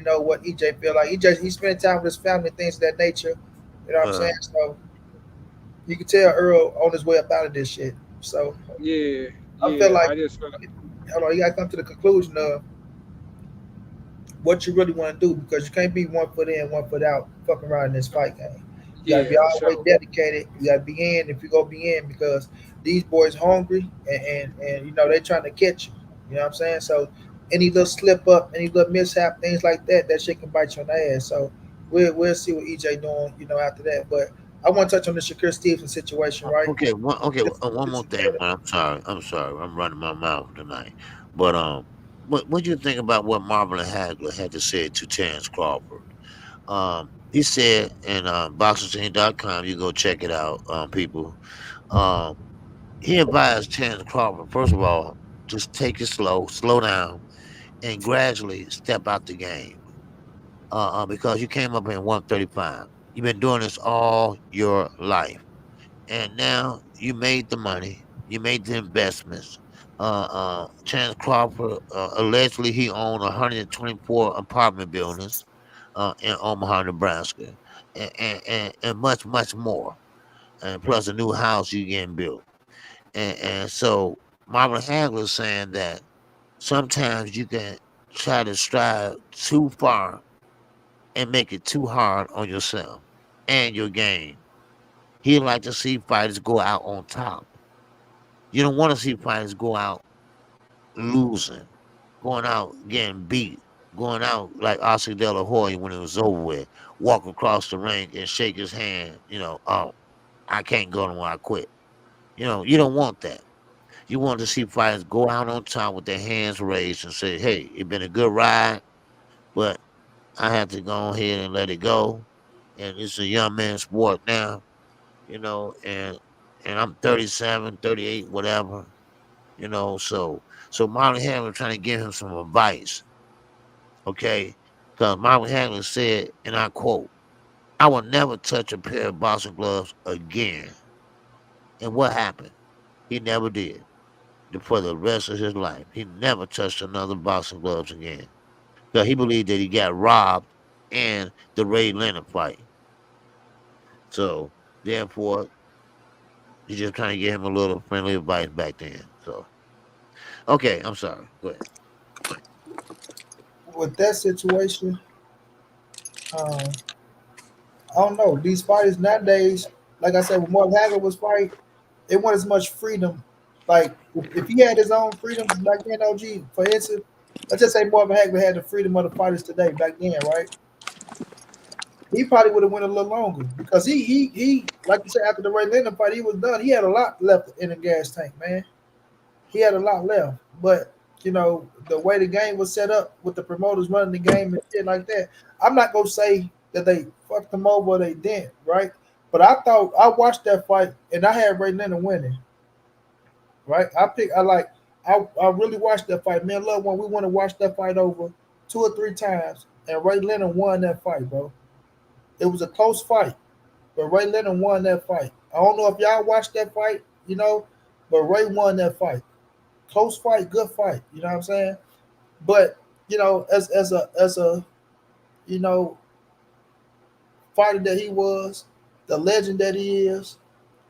what EJ feel like. He's spending time with his family, things of that nature. You know what I'm saying? uh, So you can tell Earl on his way up out of this shit. So Yeah. I feel Yeah. like, I just feel hold on, you gotta come to the conclusion of what you really want to do because you can't be 1 foot in, 1 foot out, fucking around in this fight game. You gotta yeah, be for all the way sure. dedicated. You gotta be in if you go be in because these boys hungry and they trying to catch you. You know what I'm saying? So any little slip up, any little mishap, things like that, that shit can bite you on the ass. So we'll see what EJ doing, after that. But I want to touch on the Shakur Stevenson situation, right? one more Just thing, man. I'm sorry. I'm running my mouth tonight. But what do you think about what Marvin Hagler had to say to Terrence Crawford? He said in boxing.com, you go check it out, people. Um, he advised Terrence Crawford, first of all, just take it slow down, and gradually step out the game. Because you came up in 135. You've been doing this all your life, and now you made the money, you made the investments. Chance Crawford allegedly he owned 124 apartment buildings in Omaha, Nebraska, and much more, and plus a new house you getting built. And so Marvin Hagler is saying that sometimes you can try to strive too far and make it too hard on yourself and your game. He like to see fighters go out on top. You don't want to see fighters go out losing, going out getting beat, going out like Oscar De La Hoya when it was over with, walk across the ring and shake his hand. Oh, I can't go no more. I quit. You don't want that. You want to see fighters go out on top with their hands raised and say, "Hey, it's been a good ride, but I have to go ahead and let it go. And it's a young man's sport now, and I'm 37, 38, whatever, So Marlon Handler trying to give him some advice, okay? Because Marlon Handler said, and I quote, "I will never touch a pair of boxing gloves again." And what happened? He never did. For the rest of his life, he never touched another boxing gloves again. Because he believed that he got robbed in the Ray Leonard fight. So therefore, he's just trying to give him a little friendly advice back then. So okay, I'm sorry. Go ahead. With that situation, uh, I don't know. These fighters nowadays, like I said, when Mark Hagler was fighting, it wasn't as much freedom. Like if he had his own freedoms back then, OG, for instance, let's just say Marvin Hagler had the freedom of the fighters today back then, right? He probably would have went a little longer because he like you said after the Ray Leonard fight, he was done. He had a lot left in the gas tank, man. He had a lot left, but the way the game was set up with the promoters running the game and shit like that. I'm not gonna say that they fucked him over or they didn't, right? But I thought I watched that fight and I had Ray Leonard winning, right? I really watched that fight. Man, love one. We want to watch that fight over 2 or 3 times, and Ray Leonard won that fight, bro. It was a close fight, but Ray Leonard won that fight. I don't know if y'all watched that fight, but Ray won that fight. Close fight, good fight. You know what I'm saying? But as a you know fighter that he was, the legend that he is,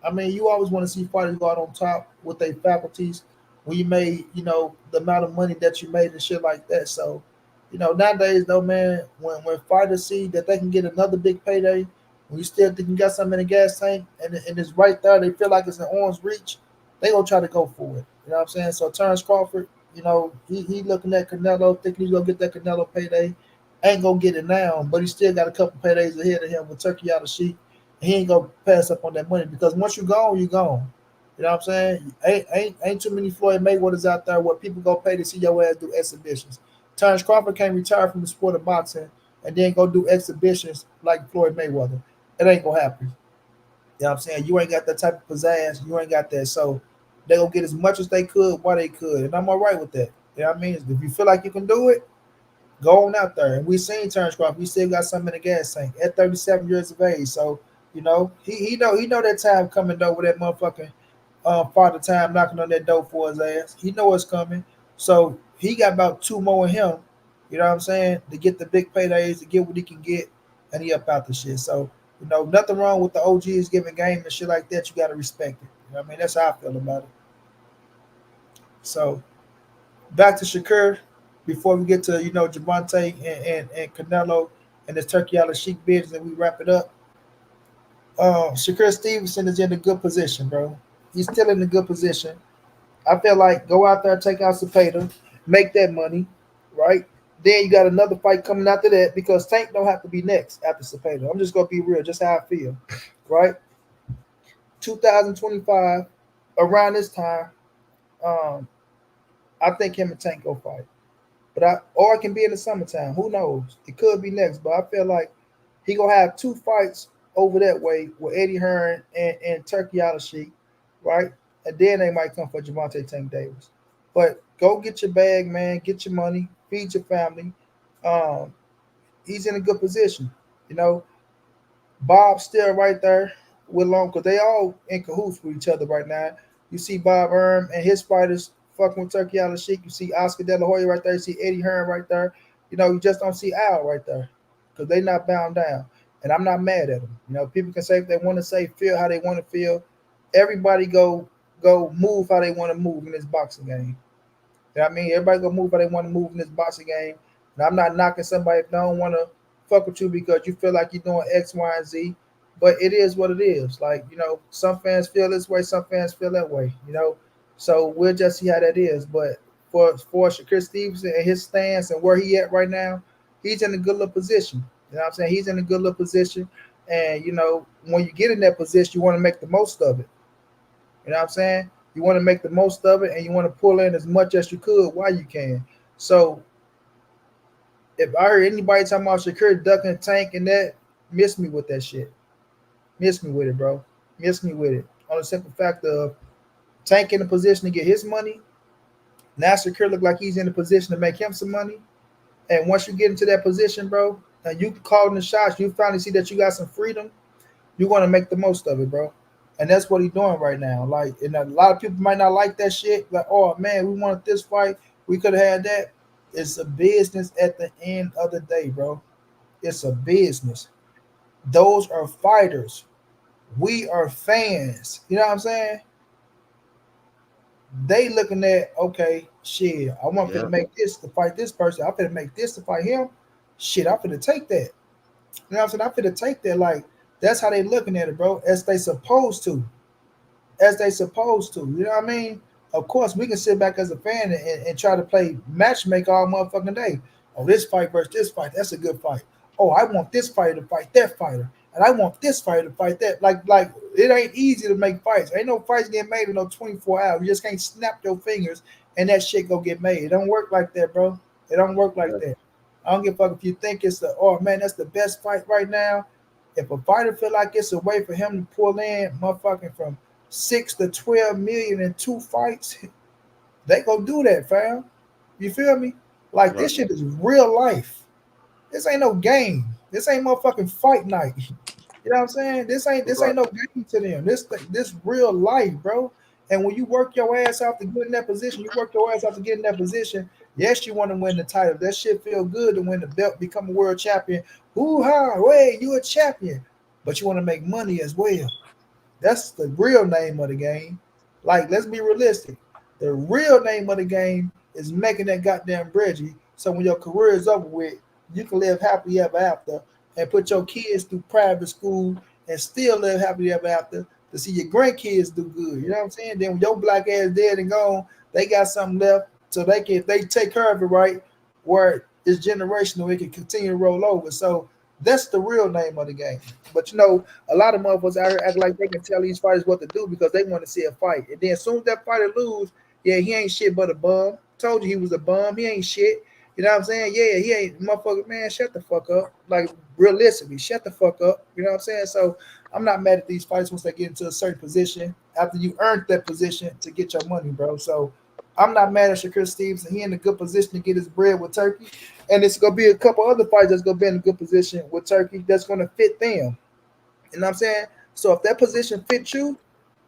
I mean, you always want to see fighters go out on top with their faculties when you made, the amount of money that you made and shit like that. So, nowadays though, man, when fighters see that they can get another big payday, when you still think you got something in the gas tank and it's right there, they feel like it's in arm's reach, they gonna try to go for it. You know what I'm saying? So Terrence Crawford, he looking at Canelo, thinking he's gonna get that Canelo payday. Ain't gonna get it now, but he still got a couple paydays ahead of him with Turkey out of sheet. He ain't gonna pass up on that money because once you gone, you gone. You know what I'm saying? Ain't too many Floyd Mayweathers out there where people go pay to see your ass do exhibitions. Terrence Crawford can't retire from the sport of boxing and then go do exhibitions like Floyd Mayweather. It ain't gonna happen. You know what I'm saying? You ain't got that type of pizzazz. You ain't got that. So they gonna get as much as they could while they could. And I'm all right with that. You know what I mean? If you feel like you can do it, go on out there. And we seen Terrence Crawford. We still got something in the gas tank at 37 years of age. So, he know that time coming though with that motherfucking father time knocking on that door for his ass. He know it's coming. So he got about 2 more in him, you know what I'm saying, to get the big paydays, to get what he can get, and he up out the shit. So, nothing wrong with the OGs giving game and shit like that. You gotta respect it. You know what I mean? That's how I feel about it. So back to Shakur before we get to Gervonta and Canelo and this Turkey out of Sheik business and we wrap it up. Shakur Stevenson is in a good position, bro. He's still in a good position. I feel like go out there, take out Cepeda, make that money, right? Then you got another fight coming after that because Tank don't have to be next after Cepeda. I'm just gonna be real, just how I feel, right? 2025, around this time, um, I think him and Tank go fight. Or it can be in the summertime. Who knows? It could be next, but I feel like he gonna have 2 fights over that way with Eddie Hearn and Turkey Sheik, right? And then they might come for Gervonta Tank Davis. But go get your bag, man. Get your money. Feed your family. Um, he's in a good position. You know, Bob's still right there with Long because they all in cahoots with each other right now. You see Bob Erm and his fighters fucking with Turkey Sheik. You see Oscar De La Hoya right there. You see Eddie Hearn right there. You just don't see Al right there because they not bound down. And I'm not mad at them. People can say if they want to say feel how they want to feel. Everybody go move how they want to move in this boxing game. You know what I mean? Everybody go move how they want to move in this boxing game. And I'm not knocking somebody if they don't want to fuck with you because you feel like you're doing X, Y, and Z. but it is what it is. Like, some fans feel this way, some fans feel that way. So we'll just see how that is. But for Shakur Stevenson and his stance and where he at right now, he's in a good little position. You know what I'm saying? He's in a good little position. And when you get in that position, you want to make the most of it. You know what I'm saying? You want to make the most of it, and you want to pull in as much as you could while you can. So if I heard anybody talking about Shakur ducking Tank and that, miss me with that shit. Miss me with it, bro. Miss me with it. On the simple fact of Tank in a position to get his money. Now Shakur look like he's in a position to make him some money. And once you get into that position, bro, and you calling the shots, you finally see that you got some freedom. You want to make the most of it, bro. And that's what he's doing right now. Like, and a lot of people might not like that shit. Like, oh man, we wanted this fight. We could have had that. It's a business at the end of the day, bro. It's a business. Those are fighters. We are fans. You know what I'm saying? They looking at, okay, shit, I want to Yeah. make this to fight this person. I'm gonna make this to fight him. Shit, I'm gonna take that. You know what I'm saying? I'm gonna take that. Like, that's how they looking at it, bro. As they supposed to. As they supposed to. You know what I mean? Of course, we can sit back as a fan and try to play matchmaker all motherfucking day. Oh, this fight versus this fight, that's a good fight. Oh, I want this fighter to fight that fighter, and I want this fighter to fight that. Like it ain't easy to make fights. Ain't no fights getting made in no 24 hours. You just can't snap your fingers and that shit go get made. It don't work like that, bro. It don't work like that. I don't give a fuck if you think it's the oh man, that's the best fight right now. If a fighter feel like it's a way for him to pull in motherfucking from 6 to 12 million in 2 fights, they go do that, fam. You feel me? Like Right. this shit is real life. This ain't no game. This ain't motherfucking fight night. You know what I'm saying? This ain't Right. no game to them. This real life, bro. And when you work your ass out to get in that position, you work your ass out to get in that position. Yes, you want to win the title. That shit feel good to win the belt, become a world champion. Hoo ha! Wait, you a champion, but you want to make money as well. That's the real name of the game. Like, let's be realistic. The real name of the game is making that goddamn bread. So when your career is over with, you can live happily ever after and put your kids through private school and still live happily ever after to see your grandkids do good. You know what I'm saying? Then when your black ass dead and gone, they got something left so they can if they take care of it right, where it's generational, it can continue to roll over. So that's the real name of the game. But a lot of motherfuckers out here act like they can tell these fighters what to do because they want to see a fight. And then as soon as that fighter lose, yeah, he ain't shit but a bum. Told you he was a bum. He ain't shit. You know what I'm saying? Yeah, he ain't motherfucker, man, shut the fuck up. Like realistically, shut the fuck up. You know what I'm saying? So I'm not mad at these fights once they get into a certain position after you earned that position to get your money, bro. So I'm not mad at Shakur Stevenson. He in a good position to get his bread with Turkey. And it's gonna be a couple other fights that's gonna be in a good position with Turkey that's gonna fit them. You know what I'm saying? So if that position fits you,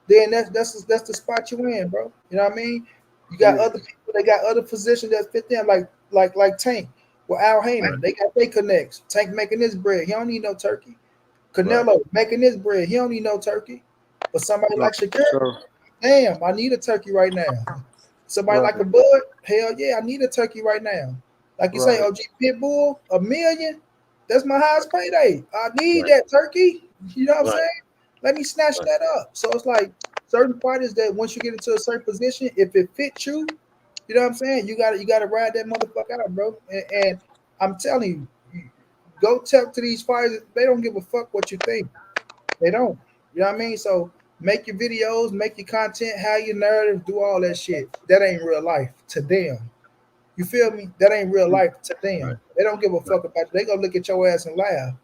then that's the spot you in, bro. You know what I mean? You got Yeah. other people that got other positions that fit them, like Tank with Al Heyman. They got they connects. Tank making this bread. He don't need no turkey. Right. Canelo making this bread. He don't need no turkey. But somebody Right. like Shakur, So damn, I need a turkey right now. Somebody right. like a Bud, hell yeah, I need a turkey right now. Like you say, Right. OG Pitbull, a million. That's my highest payday. I need Right. that turkey. You know what I'm Right. saying? Let me snatch Right. that up. So it's like certain fighters that once you get into a certain position, if it fits you, you know what I'm saying? You gotta ride that motherfucker out, bro. And I'm telling you, go talk to these fighters. They don't give a fuck what you think. They don't. You know what I mean? So make your videos, make your content, have your narrative, do all that shit. That ain't real life to them. You feel me? That ain't real life to Right. them. They don't give a Right. fuck about you. They gonna look at your ass and laugh.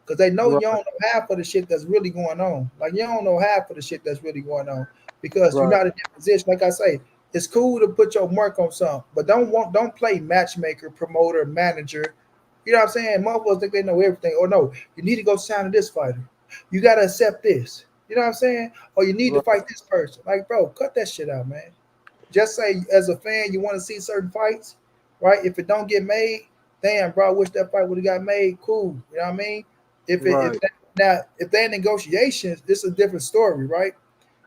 Cause they know you Right. don't know half of the shit that's really going on. Like you don't know half of the shit that's really going on. Because you're Right. not in that position. Like I say, it's cool to put your mark on something, but don't play matchmaker, promoter, manager. You know what I'm saying? Motherfuckers think they know everything. Or no, you need to go sign to this fighter. You gotta accept this. You know what I'm saying? Or you need to Right. fight this person. Like, bro, cut that shit out, man. Just say as a fan you want to see certain fights, right? If it don't get made, damn, bro, I wish that fight would have got made. Cool, you know what I mean? If Right. now if they're in negotiations, this is a different story, right?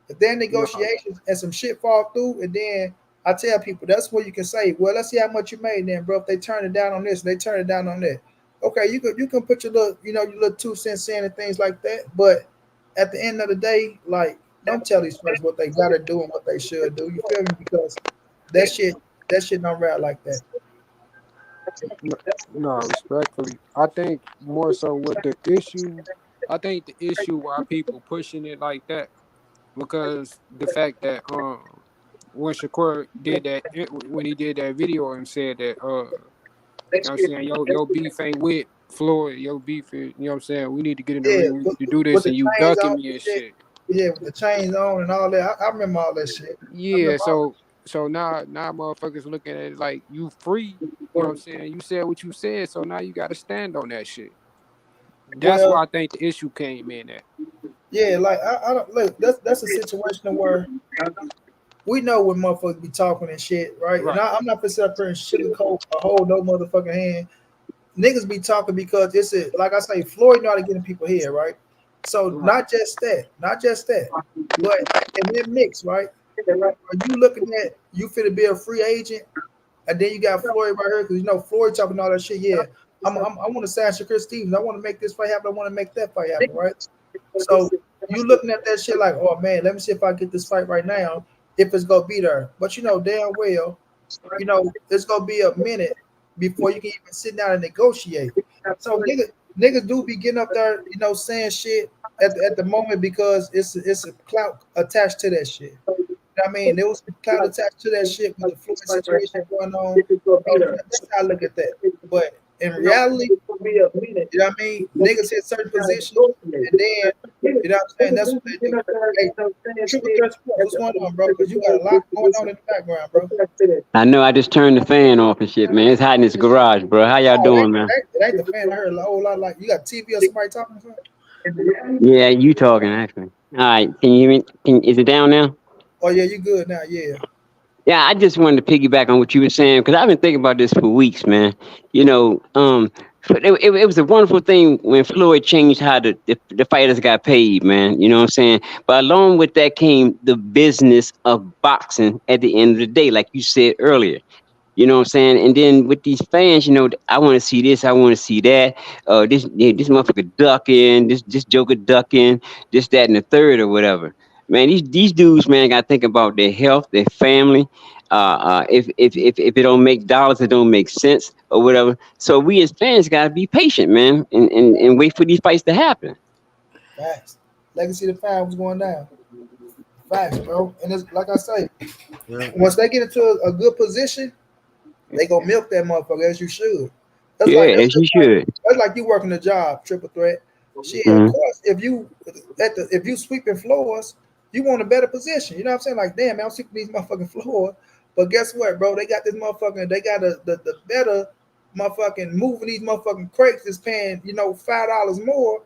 If they're in Right. negotiations and some shit fall through, and then I tell people that's where you can say, well, let's see how much you made then, bro. If they turn it down on this, they turn it down on that. Okay, you can put your little 2 cents in and things like that, but at the end of the day, like, don't tell these folks what they gotta do and what they should do. You feel me? Because that shit, that shit don't rap like that. No, no, respectfully, I think more so with the issue. I think the issue why people pushing it like that because the fact that when Shakur did that when he did that video and said that you know what I'm saying your beef ain't with Floyd, your beef is, you know what I'm saying, we need to get in the Yeah, ring, we need to do with this, the and you chains ducking on me and and shit. shit. Yeah, with the chains on and all that. I remember all that shit. I Yeah, remember all so now motherfuckers looking at it like you free, you know what I'm saying? You said what you said, so now you gotta stand on that shit. That's well, where I think the issue came in at. yeah, like I don't look. That's a situation where we know when motherfuckers be talking and shit, right? And Right, I'm not gonna sit up here and sugarcoat a whole no motherfucking hand. Niggas be talking because it's a, like I say, Floyd know how to get in people here, right? So right. not just that, but in that mix, right? Are you looking at you finna be a free agent, and then you got Floyd right here because you know Floyd talking all that shit. Yeah, I want to sign Shakur Stevens. I want to make this fight happen. I want to make that fight happen, right? So you looking at that shit like, oh man, let me see if I get this fight right now, if it's gonna be there. But you know damn well, you know it's gonna be a minute before you can even sit down and negotiate. So niggas do be getting up there, you know, saying shit at the moment because it's a clout attached to that shit. You know what I mean, there was some clout attached to that shit with the Floyd situation going on. So that's how I look at that. But in reality, you know what I mean? Niggas hit certain positions and then, you know what I'm saying? That's what they do. Hey, Triple Threat Sports, what's going on, bro? Because you got a lot going on in the background, bro. I know I just turned the fan off and shit, man. It's hot in this garage, bro. How y'all Oh, doing, man? it ain't the fan. I heard a whole lot like you got TV or somebody talking or something? Yeah, you talking actually. All right, can you hear me? Is it down now? Oh, yeah, you good now. Yeah. Yeah, I just wanted to piggyback on what you were saying because I've been thinking about this for weeks, man. You know, it was a wonderful thing when Floyd changed how the fighters got paid, man. You know what I'm saying? But along with that came the business of boxing at the end of the day, like you said earlier. You know what I'm saying? And then with these fans, you know, I want to see this, I want to see that. This motherfucker ducking, this Joker ducking, this, that, and the third or whatever. Man, these dudes, man, got to think about their health, their family. If it don't make dollars, it don't make sense or whatever. So we as fans got to be patient, man, and wait for these fights to happen. Facts. Legacy of the fan was going down. Facts, bro. And it's like I say, Yeah. once they get into a good position, they gonna milk that motherfucker as you should. That's like Yeah, as you should. that's like you working a job, triple threat. Shit, of Hmm. course, if you sweeping floors, you want a better position. You know what I'm saying? Like, damn, man, I'm sweeping these motherfucking floors. But guess what, bro? They got this motherfucking, they got the better motherfucking moving these motherfucking crates is paying, you know, $5 more.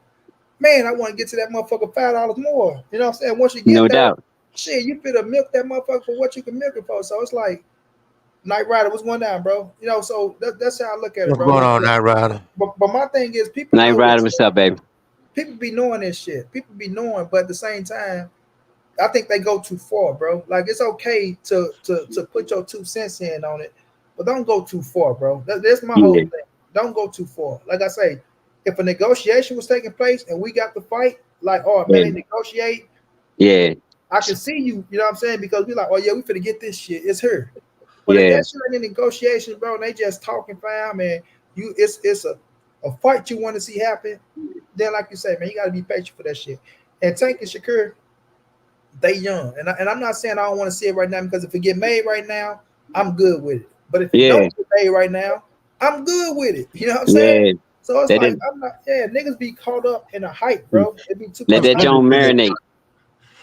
Man, I want to get to that motherfucker $5 more. You know what I'm saying? Once you get No there, doubt. shit, you fit to milk that motherfucker for what you can milk it for. So it's like Night Rider was going down, bro. You know, so that's how I look at it, What's bro. going Like, on, Night Rider? but my thing is, people Night know Rider, this what's shit. up, baby? People be knowing this shit. People be knowing, but at the same time, I think they go too far, bro. Like it's okay to put your 2 cents in on it, but don't go too far, bro. That's my whole Yeah, thing. Don't go too far. Like I say, if a negotiation was taking place and we got the fight, like, oh man, yeah, they negotiate. yeah, I can see you. You know what I'm saying? Because we like, oh yeah, we finna get this shit. It's her. But if yeah, that shit ain't in negotiations, bro, and they just talking fam, and it's a fight you want to see happen, then like you say, man, you gotta be patient for that shit. And Tank and Shakur, they young, and I'm not saying I don't want to see it right now because if it get made right now, I'm good with it. But if it yeah, don't get made right now, I'm good with it. You know what I'm saying? yeah. So it's Let like it I'm not. Yeah, niggas be caught up in a hype, bro. It be too let much that Let hype. me Joan say this. marinate.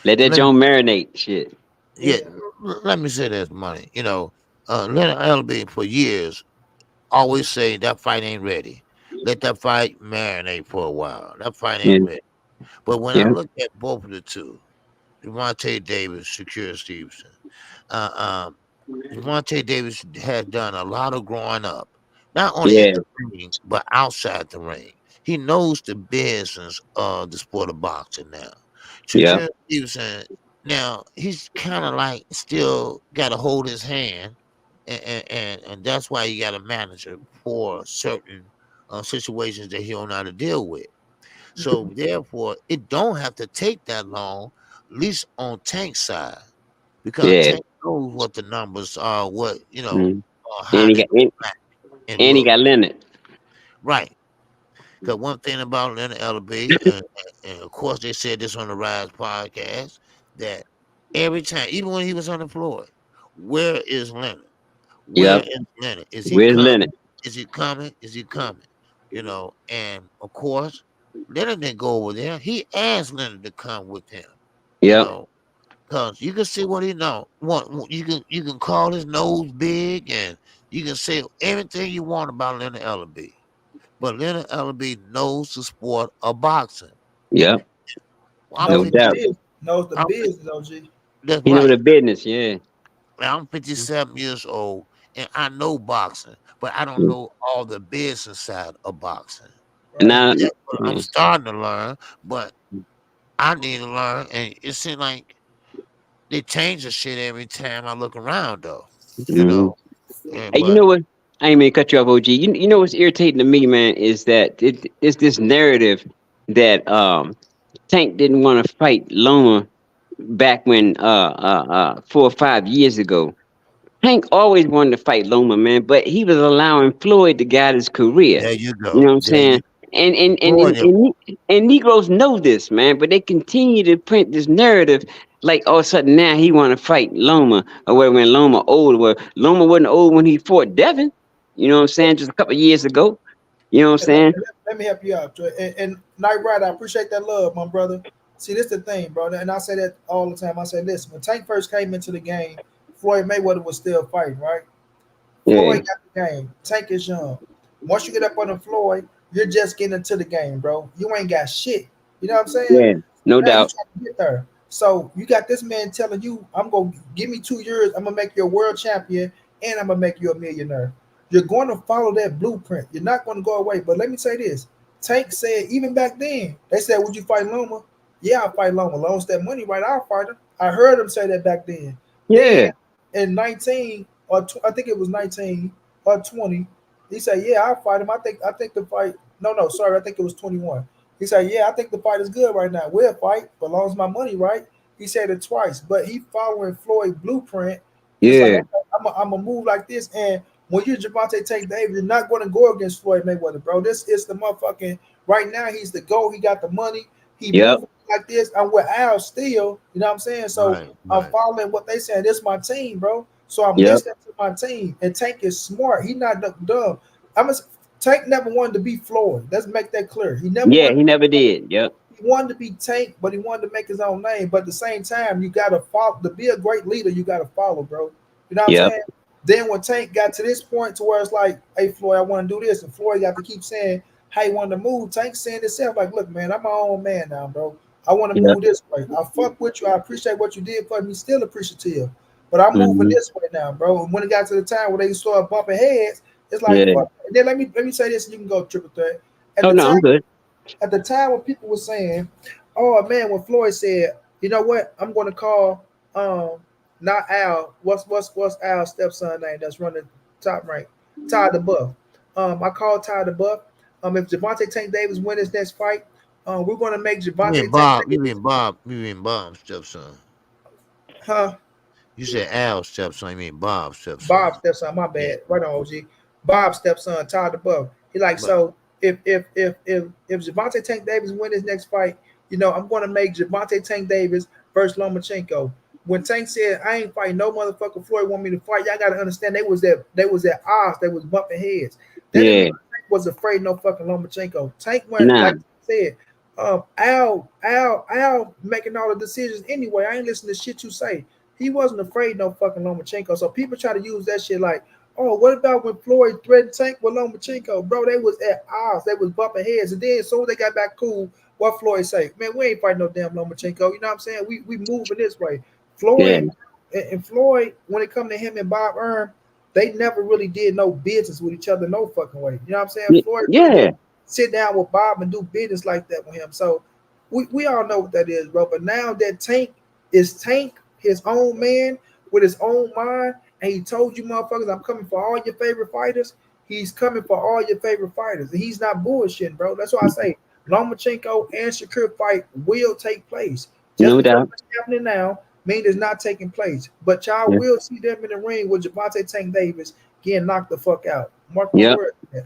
Let that Let me, Joan marinate. Shit. yeah, Yeah, let me say this, money. You know, Leonard Elby for years always say that fight ain't ready. Let that fight marinate for a while. That fight Yeah, ain't ready. But when I yeah, look at both of the two, Gervonta Davis, Shakur Stevenson, uh, Gervonta Davis has done a lot of growing up, not only in yeah, the ring but outside the ring. He knows the business of the sport of boxing now. yeah, Shakur Stevenson, now he's kind of like still got to hold his hand, and that's why you got a manager for certain situations that he don't know how to deal with. So therefore, it don't have to take that long, at least on Tank side, because Yeah. Tank knows what the numbers are, what Mm. how And he they got and, act and and he look. got Leonard. Right. Because one thing about Leonard Ellerbe, and of course they said this on the Rise podcast, that every time, even when he was on the floor, where is Leonard? Where Yep. is Leonard? Is he Where's coming? Leonard? Is he coming? Is he coming? And of course, Leonard didn't go over there. He asked Leonard to come with him. You Yep. know, because you can see what he know. You can call his nose big, and you can say everything you want about Leonard Ellerbe. But Leonard Ellerbe knows the sport of boxing. Yep. Well, I'm No Knows the 50. doubt. biz, knows the I'm 50, business, OG. that's He know the right. business. Yeah. I'm 57 years old, and I know boxing, but I don't know all the business side of boxing. Right. Now, That's what I'm yeah. starting to learn, but I need to learn, and it seems like they change the shit every time I look around, though. You Mhm. know, and Hey, you but know what? I ain't mean to cut you off, OG. You know what's irritating to me, man, is that it's this narrative that Tank didn't want to fight Loma back when 4 or 5 years ago. Hank always wanted to fight Loma, man, but he was allowing Floyd to guide his career. there you You know go. what I'm There you saying? And and and and, Floyd. and, and Negroes know this, man, but they continue to print this narrative like all of a sudden now he want to fight Loma or where when Loma old, where Loma wasn't old when he fought Devin. You know what I'm saying? Just a couple of years ago. You know what I'm And let, saying? let me help you out, Troy. And Night Rider, I appreciate that love, my brother. See, this the thing, bro. And I say that all the time. I say, listen, when Tank first came into the game, Floyd Mayweather was still fighting, right? Yeah, Floyd got the game. Tank is young. Once you get up on the Floyd, you're just getting into the game, bro. You ain't got shit. You know what I'm saying? yeah, no Now you doubt. trying to get there. So you got this man telling you, I'm gonna give me 2 years, I'm gonna make you a world champion and I'm gonna make you a millionaire. You're going to follow that blueprint. You're not going to go away. But let me say this. Tank said, even back then, they said, would you fight Loma? Yeah, I'll fight Loma. Long as that money right, I'll fight him. I heard him say that back then. Then Yeah, in 19 or I think it was 19 or 20, he said, yeah, I'll fight him. I think the fight, no, sorry, I think it was 21. He said, "Yeah, I think the fight is good right now. We'll fight, but as long as my money right." He said it twice, but he following Floyd blueprint. It's like, yeah, okay, I'm a move like this, and when you're Gervonta Tank Davis, you're not going to go against Floyd Mayweather, bro. This is the motherfucking right now. He's the GOAT. He got the money. He yep, moving like this. I'm with Al still. You know what I'm saying? So Right, I'm right. following what they saying. This is my team, bro. So I'm yep, listening to my team. And Tank is smart. He not dumb. I'm a, Tank never wanted to be Floyd. Let's make that clear. He never yeah. wanted He never did. Yep, he wanted to be Tank, but he wanted to make his own name. But at the same time, you gotta follow to be a great leader, you gotta follow, bro. You know what I'm yep, saying? Then when Tank got to this point to where it's like, hey Floyd, I want to do this, and Floyd got to keep saying how he wanted to move. Tank saying himself, like, look, man, I'm my own man now, bro. I want to yep. move this way. I fuck with you. I appreciate what you did for me. Still appreciative. But I'm moving Hmm. this way now, bro. And when it got to the time where they started bumping heads, it's like Yeah. fuck. And then let me say this, and you can go triple threat. At Oh the no, time I'm good. when people were saying, "Oh man," when Floyd said, "You know what? I'm going to call not Al. What's Al's stepson name that's running top rank? Ty the Buff. I called Ty the Buff. If Gervonta Tank Davis win his next fight, we're going to make You mean Gervonta Tank Bob? You Davis, mean Bob? You mean Bob's stepson? huh? You said Al's stepson. You mean Bob's Bob's stepson? stepson, my Yeah, bad. Right on, OG. Bob's stepson, Todd above. He like, but so if Gervonta Tank Davis win his next fight, I'm gonna make Gervonta Tank Davis versus Lomachenko. When Tank said I ain't fighting no motherfucker Floyd want me to fight, y'all gotta understand they was at odds, they was bumping heads. That didn't mean Yeah. Tank was afraid no fucking Lomachenko. Tank went Nah. like I said, Al making all the decisions anyway. I ain't listening to shit you say. He wasn't afraid no fucking Lomachenko. So people try to use that shit like, oh, what about when Floyd threatened Tank with Lomachenko? Bro, they was at odds. They was bumping heads. And then as soon as they got back cool, what Floyd say? Man, we ain't fighting no damn Lomachenko. You know what I'm saying? We moving this way. Yeah. Floyd and Floyd, when it come to him and Bob Earn, they never really did no business with each other no fucking way. You know what I'm saying? Floyd really Yeah. didn't sit down with Bob and do business like that with him. So we all know what that is, bro. But now that Tank his own man with his own mind, and he told you motherfuckers, I'm coming for all your favorite fighters. He's coming for all your favorite fighters, and he's not bullshitting, bro. That's why I say Lomachenko and Shakur fight will take place. Just No because doubt. it's happening now means it's not taking place. But y'all Yeah. will see them in the ring with Gervonta Tank Davis getting knocked the fuck out. Mark my Yep. word. Yeah.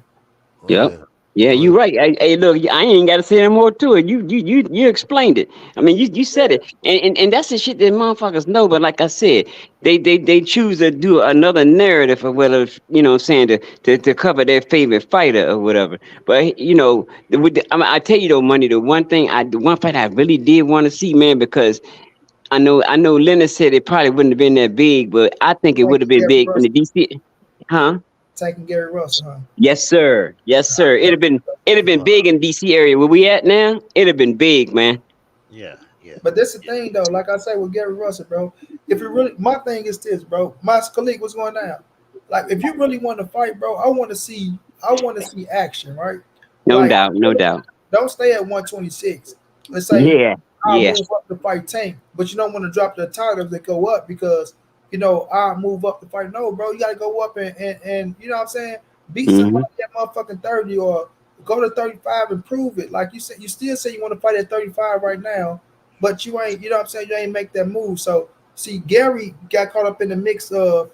Oh Yep. yeah. Yeah, Oh you're yeah. right. Hey, look, I ain't got to say any more to it. You explained it. I mean, you said it, and that's the shit that motherfuckers know. But like I said, they choose to do another narrative or whatever. You know, what I'm saying to cover their favorite fighter or whatever. But you know, I mean, I tell you though, money. The one fight I really did want to see, man, because I know Leonard said it probably wouldn't have been that big, but I think it would have Taking been Gary big in the Russell. DC. Huh? Taking Gary Russell, huh? Yes, sir. Yes, sir. It'd have been big in DC area. Where we at now? It'd have been big, man. Yeah. Yeah. But that's the Yeah. thing though, like I say with Gary Russell, bro. If you really, my thing is this, bro. My colleague, what's going down? Like, if you really want to fight, bro, I want to see action, right? No Like, doubt. No doubt. don't stay at 126. Let's say Yeah. I'll Yeah. move up to fight Tank, but you don't want to drop the titles that go up because I'll move up to fight. No, bro, you got to go up and you know what I'm saying? Beat Hmm. somebody at motherfucking 30 or go to 35 and prove it. Like you said, you still say you want to fight at 35 right now, but you ain't. You know what I'm saying? You ain't make that move. So see, Gary got caught up in the mix of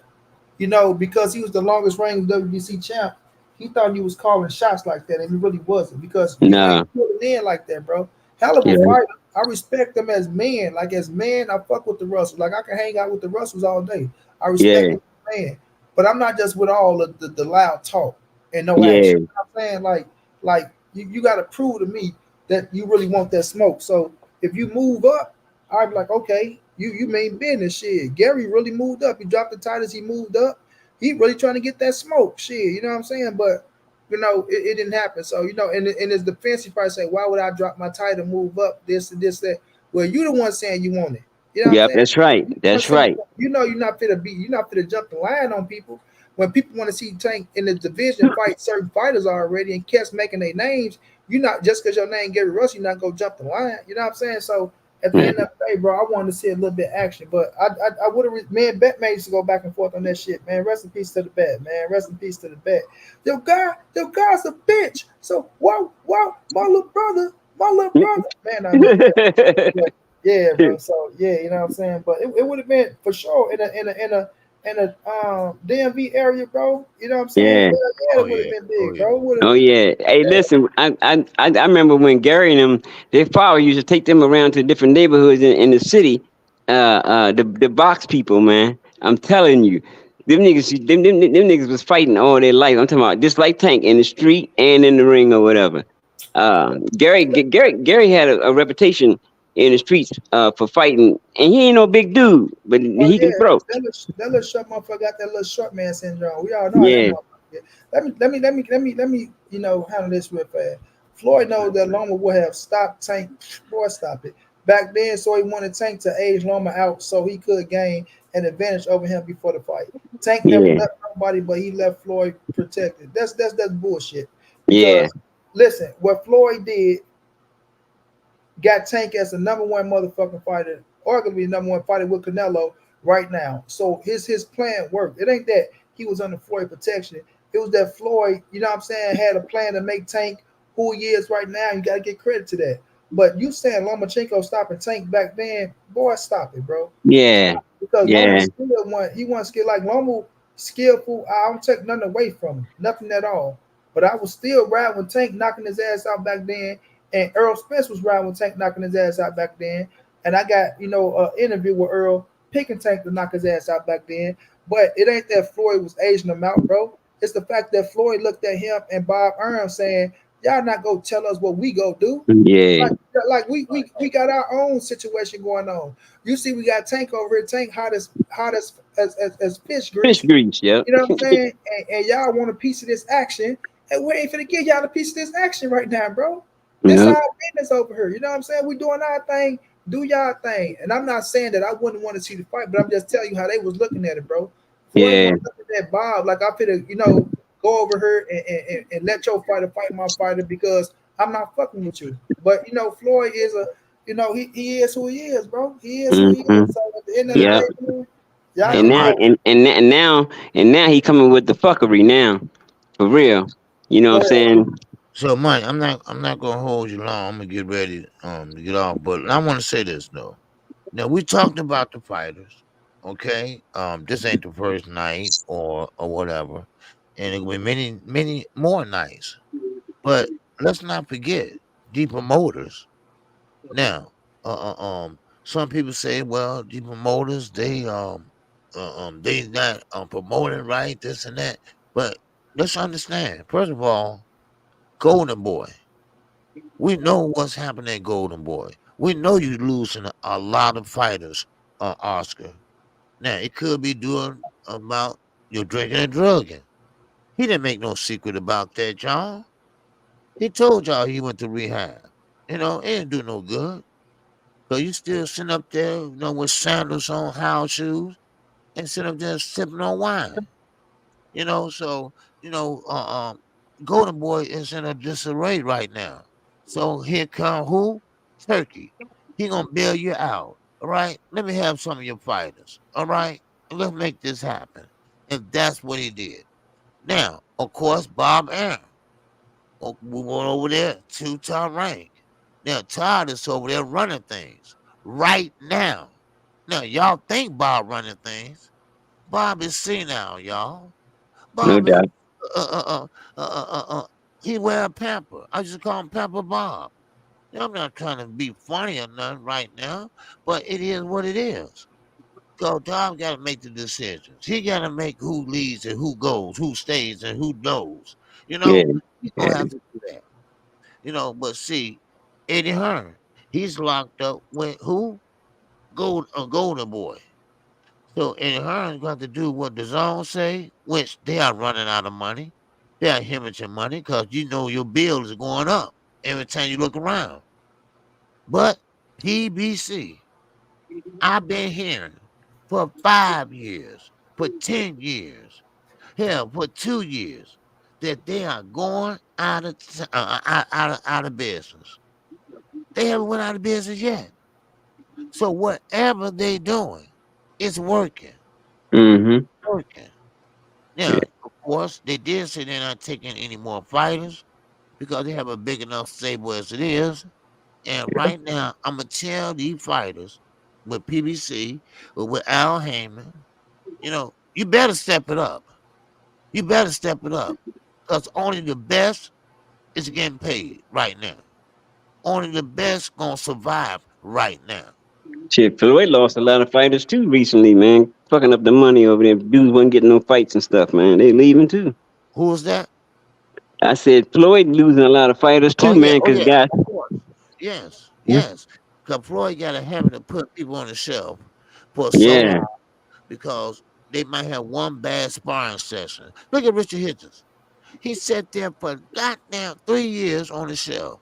because he was the longest reigning WBC champ, he thought he was calling shots like that, and he really wasn't because you ain't No. pulling in like that, bro. Hell of a Yeah. fighter. I respect them as men. Like, as men, I fuck with the Russells. Like, I can hang out with the Russells all day. I respect Yeah. them as man. But I'm not just with all of the loud talk and no Yeah. action. You know what I'm saying? Like you got to prove to me that you really want that smoke. So if you move up, I'd be like, okay, you mean business. Shit, Gary really moved up. He dropped the titles. He moved up. He really trying to get that smoke. Shit, you know what I'm saying? But it didn't happen. So in his defense, he probably say, why would I drop my title, move up, this and this that? Well, you the one saying you want it. You know what I'm Yep. saying? That's right. You the one That's saying right. you're not fit to be. You're not fit to jump the line on people. When people want to see Tank in the division fight certain fighters already and cats making their names, you not just because your name Gary Russell, you're not gonna jump the line. You know what I'm saying? So at the end of the day, bro, I wanted to see a little bit of action, but I would have. Man, Bet used to go back and forth on that shit, man. Rest in peace to the Bet, man. Rest in peace to the Bet. Your guy's a bitch. So why my little brother, man. I mean, yeah, bro. So yeah, you know what I'm saying. But it would have been for sure in a DMV area, bro. You know what I'm saying? Yeah. Hell yeah, Oh it would have yeah. been Oh big, yeah. bro. It would have. Oh yeah. Hey, listen. I remember when Gary and them, their father used to take them around to different neighborhoods in the city. The box people, man. I'm telling you, them niggas was fighting all their life. I'm talking about just like Tank in the street and in the ring or whatever. Gary had a reputation in the streets for fighting, and he ain't no big dude, but Oh he yeah, can throw. that little short motherfucker got that little short man syndrome. We all know how that Yeah. motherfucker get. Let me handle this real fast. Floyd knows that Loma would have stopped Tank. Boy, stop it. Back then, so he wanted Tank to age Loma out so he could gain an advantage over him before the fight. Tank never Yeah. left nobody, but he left Floyd protected. That's bullshit. Yeah. Because listen, what Floyd did got Tank as the number one motherfucking fighter, arguably the number one fighter with Canelo right now. So his plan worked. It ain't that he was under Floyd protection. It was that Floyd, you know what I'm saying, had a plan to make Tank who he is right now. You gotta get credit to that. But you saying Lomachenko stopping Tank back then, boy, stop it, bro. Yeah. Because Loma Yeah. still he wasn't skilled like Loma skillful. I don't take nothing away from him, nothing at all. But I was still riding with Tank knocking his ass out back then, and Earl Spence was riding with Tank knocking his ass out back then. And I got an interview with Earl picking Tank to knock his ass out back then. But it ain't that Floyd was aging him out, bro. It's the fact that Floyd looked at him and Bob Arum saying, "Y'all not gonna tell us what we go do." Yeah. Like we got our own situation going on. You see, we got Tank over here. Tank hot as fish Fish grease. grease. Yep. You know what I'm saying? And y'all want a piece of this action, and we ain't finna give y'all a piece of this action right now, bro. This Yep. our business over here. You know what I'm saying? We doing our thing. Do y'all thing. And I'm not saying that I wouldn't want to see the fight, but I'm just telling you how they was looking at it, bro. Floyd Yeah. wasn't looking at Bob like I finna, go over here and let your fighter fight my fighter because I'm not fucking with you. But Floyd is he is who he is, bro. He is who he Hmm. is. So at the end of the Yep. day, man, y'all Yeah. And can now go. Right. and now he coming with the fuckery now. For real. You know Go what I'm ahead. saying? So, Mike, I'm not gonna hold you long. I'm gonna get ready to get off, but I want to say this though. Now we talked about the fighters, okay? This ain't the first night or whatever, and it will be many more nights. But let's not forget the promoters. Now, some people say, well, the promoters they not promoting right, this and that. But let's understand. First of all, Golden Boy. We know what's happening at Golden Boy. We know you're losing a lot of fighters, Oscar. Now it could be doing about your drinking and drugging. He didn't make no secret about that, y'all. He told y'all he went to rehab. It didn't do no good. So you still sitting up there, with sandals on, house shoes, and sitting up there sipping on wine. So you know, uh, um, Golden Boy is in a disarray right now. So here come who? Turkey. He gonna bail you out. All right. Let me have some of your fighters. All right. And let's make this happen. And that's what he did. Now, of course, Bob Aaron. We went over there to top rank. Now Todd is over there running things right now. Now y'all think Bob running things. Bob is senile, y'all. No Bob is doubt. uh, uh, uh, uh, uh, uh, he wear a pamper. I just call him Pamper Bob. I'm not trying to be funny or nothing right now, but it is what it is. So Tom got to make the decisions. He got to make who leads and who goes, who stays and who knows. You Yeah, know, he's yeah. gonna have to do that. But see, Eddie Hearn, he's locked up with who? Golden Boy. So Eddie Hearn's got to do what the zone say, which they are running out of money. They are hemorrhaging money because your bills are going up every time you look around. But PBC, I've been hearing for 5 years, for 10 years, hell, for 2 years, that they are going out of business. They haven't went out of business yet. So whatever they doing, it's working. Mm-hmm. Working. Yeah. Now, of course, they did say they're not taking any more fighters because they have a big enough stable as it is. And right now, I'm gonna tell these fighters with PBC or with Al Heyman, you better step it up. You better step it up. Because only the best is getting paid right now. Only the best gonna survive right now. Shit, Floyd lost a lot of fighters too recently, man. Fucking up the money over there. Dudes wasn't getting no fights and stuff, man. They leaving too. Who is that? I said Floyd losing a lot of fighters Oh too, yeah, man. oh Cause yeah, guys, of course. Yes, yeah, yes. Because Floyd got a habit of putting people on the shelf for so yeah, long because they might have one bad sparring session. Look at Richard Hitchens. He sat there for goddamn 3 years on the shelf.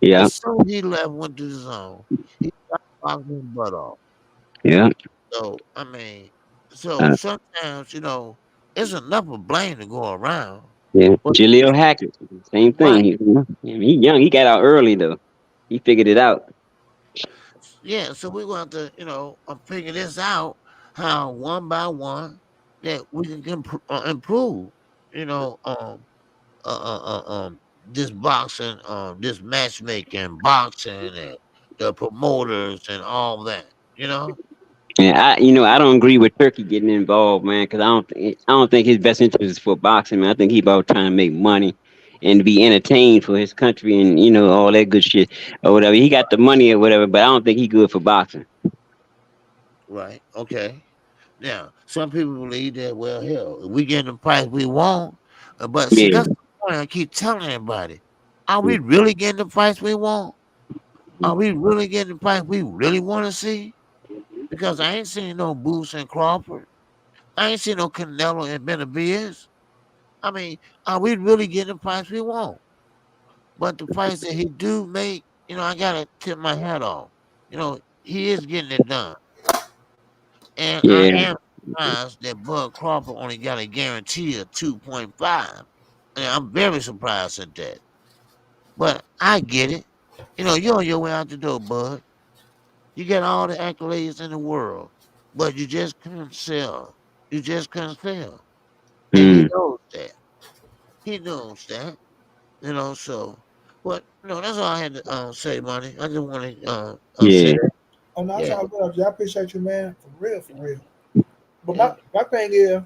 yeah, As soon as he left, went to the zone, he started boxing his butt off. yeah. So I mean, so Uh, sometimes it's enough of blame to go around. yeah. But Jaleel Hackett, same thing. right, He young. He got out early though. He figured it out. yeah. So we're going to figure this out how one by one that we can improve. You know, um, this boxing, this matchmaking, boxing, and the promoters and all that. You know. And I don't agree with Turkey getting involved, man, because I don't think his best interest is for boxing, man. I think he about trying to make money and to be entertained for his country and all that good shit or whatever. He got the money or whatever, but I don't think he good for boxing. Right. Okay. Now, some people believe that, well, hell, if we get the price we want, but see, Yeah, that's the point I keep telling everybody. Are we really getting the price we want? Are we really getting the price we really want to see? Because I ain't seen no Boots and Crawford. I ain't seen no Canelo and Benavides. I mean, are we really getting the price we want? But the price that he do make, I gotta tip my hat off. He is getting it done. And I yeah, am surprised that Bud Crawford only got a guarantee of 2.5. And I'm very surprised at that. But I get it. You're on your way out the door, Bud. You got all the accolades in the world, but you just couldn't sell. You just couldn't sell. And he mm, knows that. He knows that. So, but that's all I had to say, money. I just want to say Yeah, that. Oh, no, that's Yeah, all good. I appreciate you, man, for real, for real. But yeah. my thing is,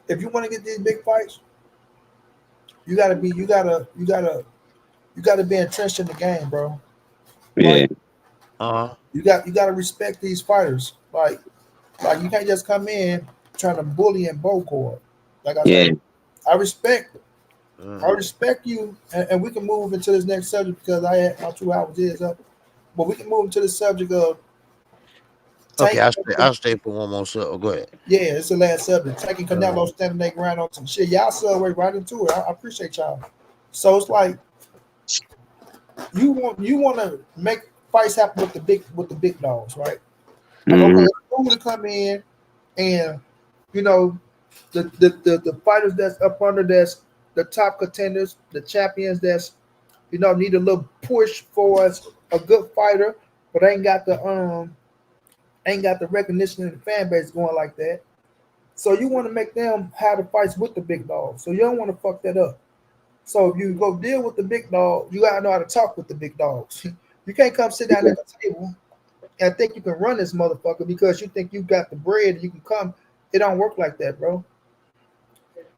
if you want to get these big fights, you gotta be entrenched in the game, bro. yeah, Like Uh-huh. you gotta respect these fighters. Like you can't just come in trying to bully and bow. Like I yeah, say, I respect I Uh-huh. respect you, and we can move into this next subject because I had my 2 hours is up. But we can move into the subject of Okay, Tank. I'll stay for one more. So go ahead. Yeah, it's the last subject. Taking Uh, Canelo standing their ground on some shit. Y'all segue right into it. I appreciate y'all. So it's like you want to make fights happen with the big dogs, right? Like okay, hmm, it's cool to come in and you know the fighters that's up under that's the top contenders, the champions that's need a little push for us, a good fighter, but ain't got the recognition in the fan base going like that. So you want to make them have the fights with the big dogs. So you don't want to fuck that up. So if you go deal with the big dog, you gotta know how to talk with the big dogs. You can't come sit down at the table and think you can run this motherfucker because you think you got the bread and you can come. It don't work like that, bro.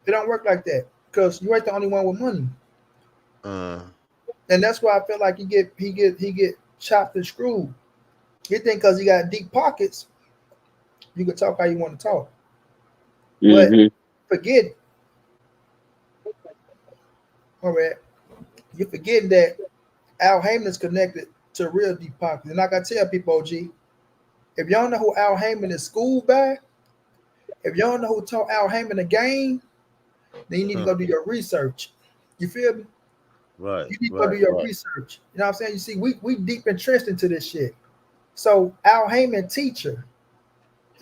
It don't work like that because you ain't the only one with money, uh, and that's why I feel like he get chopped and screwed. You think because he got deep pockets, you can talk how you want to talk, but hmm, forget, all right, you're forgetting that Al Heyman's connected to real deep pockets. And like I tell people, OG, if y'all know who Al Heyman is schooled by, if y'all know who taught Al Heyman the game, then you need to huh. go do your research. You feel me? Right, You need to go right, do your right. research. You know what I'm saying? You see, we deep entrenched into this shit. So Al Heyman teacher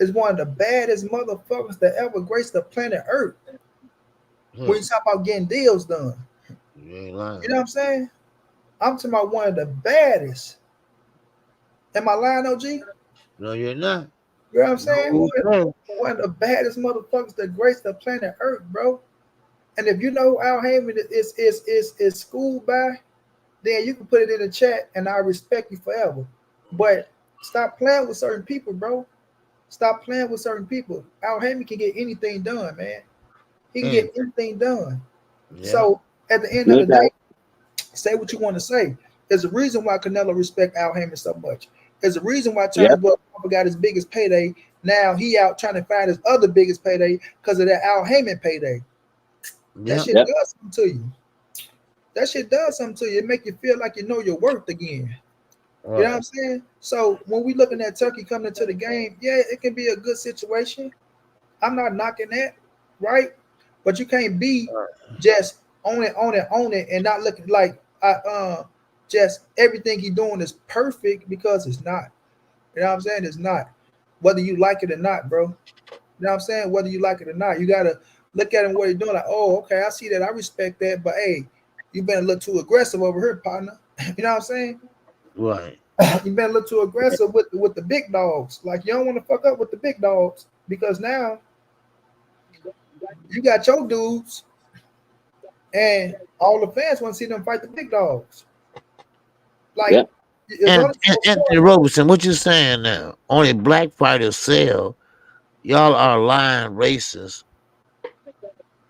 is one of the baddest motherfuckers that ever graced the planet Earth when Huh. you talk about getting deals done. You ain't You lying. know what I'm saying? I'm talking about one of the baddest. Am I lying, OG? No, you're not. You know what I'm saying? No, sir. One of the baddest motherfuckers that graced the planet Earth, bro. And if you know who Al Heyman is schooled by, then you can put it in the chat and I respect you forever. But stop playing with certain people, bro. Stop playing with certain people. Al Heyman can get anything done, man. He can And get anything done. yeah, So at the end of no the day, doubt. say what you want to say. There's a reason why Canelo respect Al Heyman so much. There's a reason why Yep, Turnbull got his biggest payday. Now he out trying to find his other biggest payday because of that Al Heyman payday. That yeah. shit yep, does something to you. That shit does something to you. It make you feel like you know your worth again. You know what Right. I'm saying? So when we looking at Turkey coming into the game, yeah, it can be a good situation. I'm not knocking that, right? But you can't be just own it, and not looking like just everything he's doing is perfect because it's not. You know what I'm saying? It's not. Whether you like it or not, bro. You know what I'm saying? Whether you like it or not, you gotta look at him what he's doing. Like, oh, okay, I see that. I respect that. But hey, you been a little too aggressive over here, partner. You know what I'm saying? Right. You been a little too aggressive with the big dogs. Like you don't want to fuck up with the big dogs because now you got your dudes, and all the fans want to see them fight the big dogs. Like yep. it's And, only so Anthony far. Robertson, what you saying now? Only black fighters sell. Y'all are lying racists.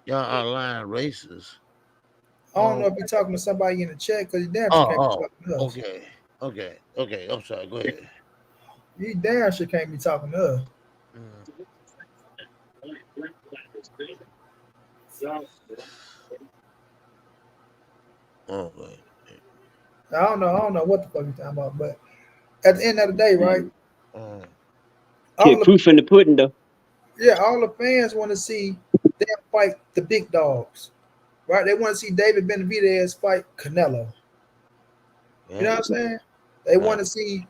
Y'all are lying racists. I don't know Oh, if you're talking to somebody in the chat because you damn sure can't be oh, talking to us. okay, okay. I'm sorry. Go ahead. You damn sure can't be talking to us. Mm. Okay. I don't know what the fuck you talking about, but at the end of the day, right? Uh, See, All the proof in the pudding, though. all the fans want to see them fight the big dogs, right? They want to see David Benavidez fight Canelo. You know yeah. what I'm saying? They want Right. to see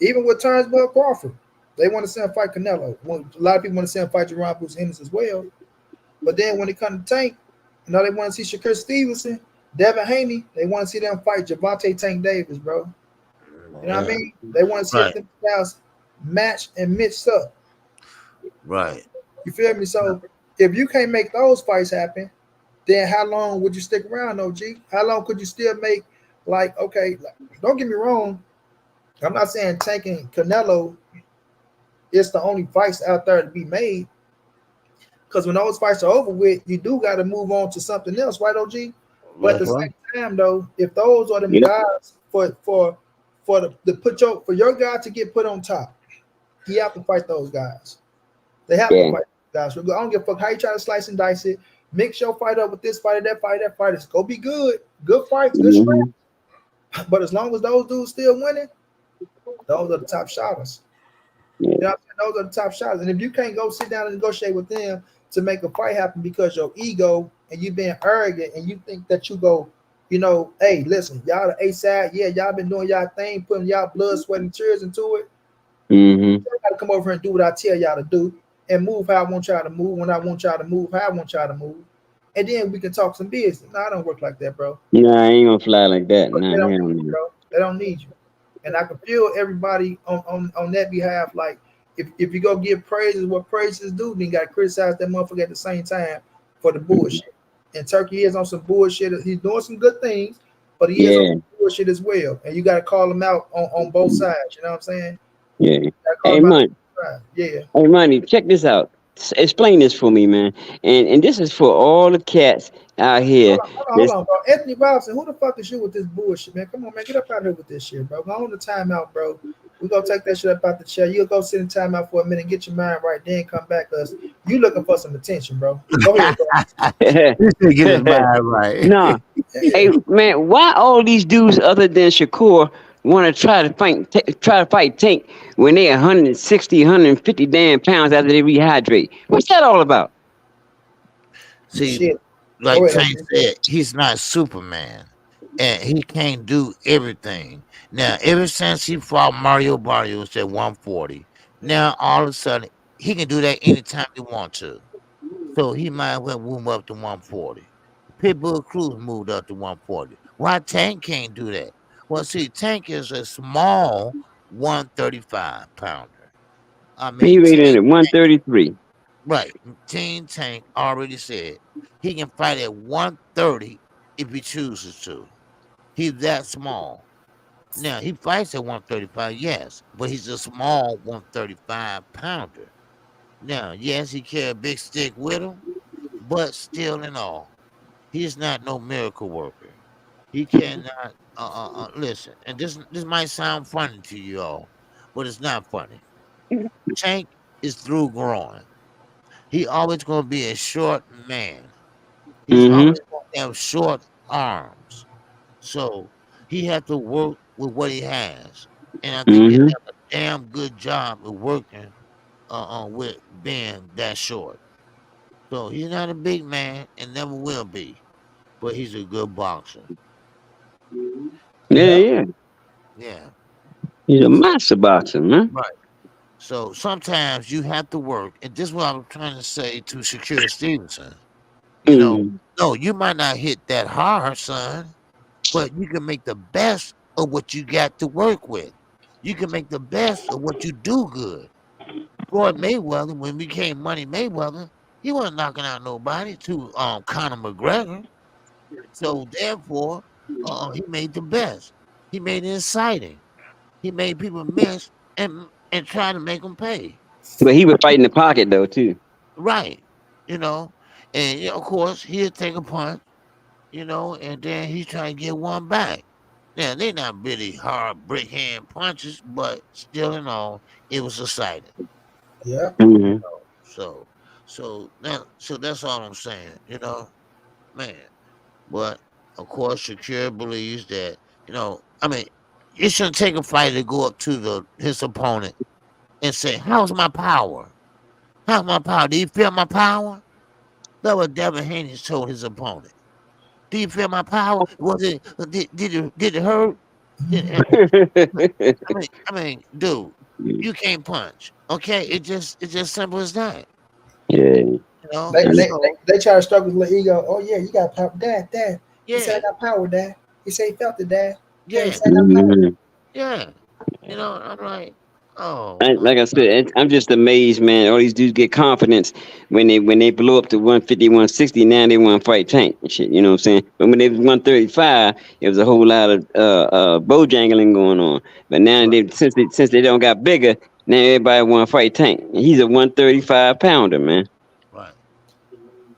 even with Turnbull Crawford. They want to see him fight Canelo. Well, a lot of people want to see him fight Jerome Bruce Ennis as well. But then when it comes to Tank, they want to see Shakur Stevenson, Devin Haney. They want to see them fight Gervonta Tank Davis, bro. You know what I Yeah. mean? They want to see if Right. them styles match and mix up. Right. You feel me? So if you can't make those fights happen, then how long would you stick around, OG? How long could you still make like okay? Don't get me wrong. I'm not saying tanking Canelo is the only fights out there to be made. Because when those fights are over with, you do got to move on to something else, right, OG? But at That's the right. same time, though, if those are them Yep. guys for the put your for your guy to get put on top, he have to fight those guys. They have to Yeah. fight those guys. I don't give a fuck how you try to slice and dice it. Mix your fight up with this fighter, that fighter, that fighter. It's gonna be good. Good fights, good Hmm. scrap. But as long as those dudes still winning, those are the top shotters. Yeah. You know what I'm saying? Those are the top shotters. And if you can't go sit down and negotiate with them to make a fight happen because your ego and you being arrogant and you think that you go, hey, listen, y'all the A side, yeah, y'all been doing y'all thing, putting y'all blood, sweat, and tears into it. Hmm. You gotta come over here and do what I tell y'all to do and move how I want y'all to move when I want y'all to move, how I want y'all to move. And then we can talk some business. No, I don't work like that, bro. Nah, I ain't gonna fly like that. But Nah, they don't hell need you, no. bro. They don't need you. And I can feel everybody on that behalf. Like if you go give praises what praises do, then you gotta criticize that motherfucker at the same time for the bullshit. And Turkey is on some bullshit. He's doing some good things, but he is on Yeah, some bullshit as well. And you gotta call him out on both sides. You know what I'm saying? yeah. You gotta call Hey, him out on man. both sides. Yeah. Hey, Money, check this out. Explain this for me, man. And this is for all the cats out here. Hold That's on, bro. Anthony Robinson, who the fuck is you with this bullshit, man? Come on, man. Get up out of here with this shit, bro. Go on the timeout, bro. We gonna take that shit up out the chair. You'll go sit in timeout for a minute, get your mind right, then come back. Cause you looking for some attention, bro. Go ahead, bro. This should get his mind right. nah. Yeah. Hey, man, why all these dudes other than Shakur want to try to fight Tank when they 160, 150 damn pounds after they rehydrate? What's that all about? See, Shit. Go like ahead, Tank OG. said, he's not Superman, and he can't do everything. Now, ever since he fought Mario Barrios at 140, now all of a sudden he can do that anytime he wants to. So he might as well move up to 140. Pitbull Cruz moved up to 140. Why Tank can't do that? Well, see, Tank is a small 135 pounder. I He mean, rated in at 133. right. Team Tank already said he can fight at 130 if he chooses to. He's that small. Now, he fights at 135, yes, but he's a small 135 pounder. Now, yes, he carry a big stick with him, but still in all, he's not no miracle worker. He cannot listen. And this might sound funny to you all, but it's not funny. Tank is through growing. He always gonna be a short man. He's Mm-hmm. always gonna have short arms. So he had to work with what he has. And I think he Mm-hmm. done a damn good job of working with being that short. So he's not a big man and never will be, but he's a good boxer. Yeah, Yeah. yeah. Yeah. He's a So master boxer, man. right. So sometimes you have to work, and this is what I'm trying to say to Shakur Stevenson. You know, Mm-hmm. no, you might not hit that hard, son, but you can make the best of what you got to work with. You can make the best of what you do good. Floyd Mayweather, when we became Money Mayweather, he wasn't knocking out nobody to Conor McGregor. So therefore, he made the best. He made it exciting. He made people miss and try to make them pay. But he would fight in the pocket though too. Right. You know, and of course he'll take a punch, and then he try to get one back. Now they're not really hard brick hand punches, but still in all, it was exciting. Yeah. Mm-hmm. So so that's all I'm saying, man. But of course Shakir believes that, I mean, it shouldn't take a fighter to go up to his opponent and say, how's my power? How's my power? Do you feel my power? That was Devin Haney told his opponent. Do you feel my power? Was it did it hurt? Dude, you can't punch. Okay, it's just simple as that. Yeah. They, they, they, So they try to struggle with the ego. Oh yeah, you got power, Dad. He said I yeah, got power, Dad. He said he felt it, Dad. Dad, he yeah, said I got power. Mm-hmm. yeah. I'm like, Oh my Like I God. said, I'm just amazed, man. All these dudes get confidence when they blow up to 150, 160. Now they want to fight Tank and shit. You know what I'm saying? But when they was 135, it was a whole lot of bojangling going on. But now Right, since they don't got bigger, now everybody want to fight Tank. And he's a 135 pounder, man. right,